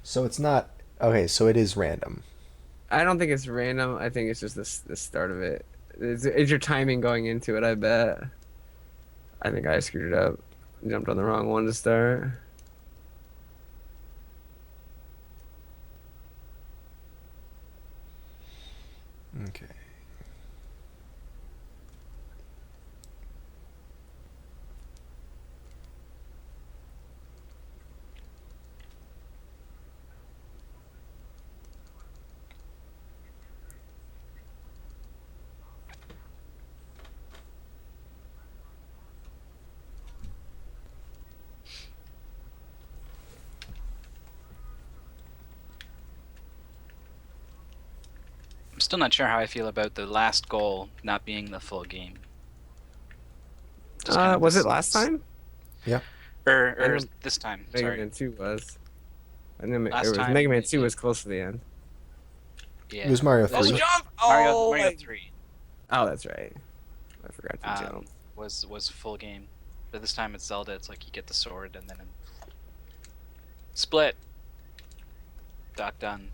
Speaker 1: So it's not... Okay, so it is random.
Speaker 3: I don't think it's random. I think it's just the start of it. It's your timing going into it, I bet. I think I screwed it up. Jumped on the wrong one to start.
Speaker 1: Okay.
Speaker 4: I'm still not sure how I feel about the last goal not being the full game. Just kind of
Speaker 3: Was
Speaker 4: this-
Speaker 3: it last time?
Speaker 4: Or
Speaker 3: I know
Speaker 4: this time,
Speaker 3: Mega
Speaker 4: sorry.
Speaker 3: Man 2 was. And then
Speaker 4: Last time,
Speaker 3: Mega Man 2
Speaker 4: it-
Speaker 3: was close to the end.
Speaker 4: Yeah.
Speaker 1: It was Mario
Speaker 4: Also,
Speaker 1: 3.
Speaker 3: jump!
Speaker 4: Mario 3
Speaker 3: Oh, that's right. I forgot to jump.
Speaker 4: was full game. But this time it's Zelda, it's like you get the sword and then split. Doc done.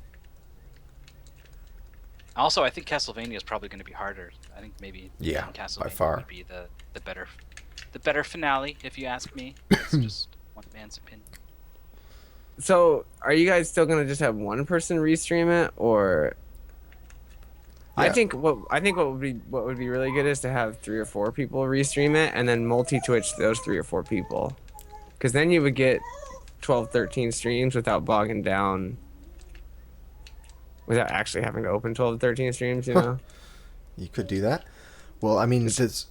Speaker 4: Also, I think Castlevania is probably going to be harder. I think maybe
Speaker 1: Yeah,
Speaker 4: Castlevania
Speaker 1: by far.
Speaker 4: would be the better finale, if you ask me. It's just one man's opinion.
Speaker 3: So, are you guys still gonna just have one person restream it, or? I
Speaker 1: Yeah.
Speaker 3: think what would be really good is to have 3 or 4 people restream it, and then multi-twitch those 3 or 4 people, because then you would get 12, 13 streams without bogging down, without actually having to open 12 to 13 streams. You know.
Speaker 1: You could do that. Well, I mean, there's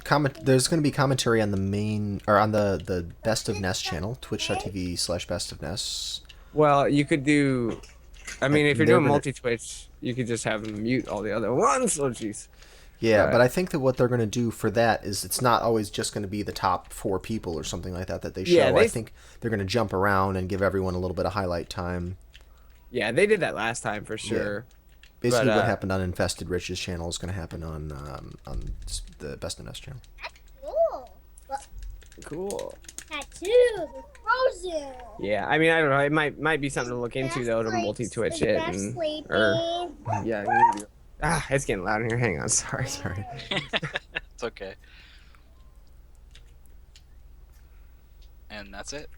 Speaker 1: going to be commentary on the main, or on the Best of NES channel, twitch.tv/Best of NES.
Speaker 3: Well, you could do. I mean,
Speaker 1: Like,
Speaker 3: if you're
Speaker 1: they're
Speaker 3: doing
Speaker 1: gonna-
Speaker 3: multi-twitch, you could just have them mute all the other ones. Oh, jeez.
Speaker 1: Yeah,
Speaker 3: Right.
Speaker 1: but I think that what they're going to do for that is it's not always just going to be the top 4 people or something like that they show.
Speaker 3: Yeah,
Speaker 1: I think they're going to jump around and give everyone a little bit of highlight time.
Speaker 3: Yeah, they did that last time for sure.
Speaker 1: Basically,
Speaker 3: But,
Speaker 1: what happened on Infested Rich's channel is going to happen on the Best of NES channel.
Speaker 5: Cool.
Speaker 3: Cool.
Speaker 5: Tattoos. Frozen.
Speaker 3: Yeah, I mean, I don't know. It might be something to look into though, to multi-twitch it, and yeah. It's getting loud in here. Hang on, sorry.
Speaker 1: Sorry.
Speaker 4: It's okay. And that's it.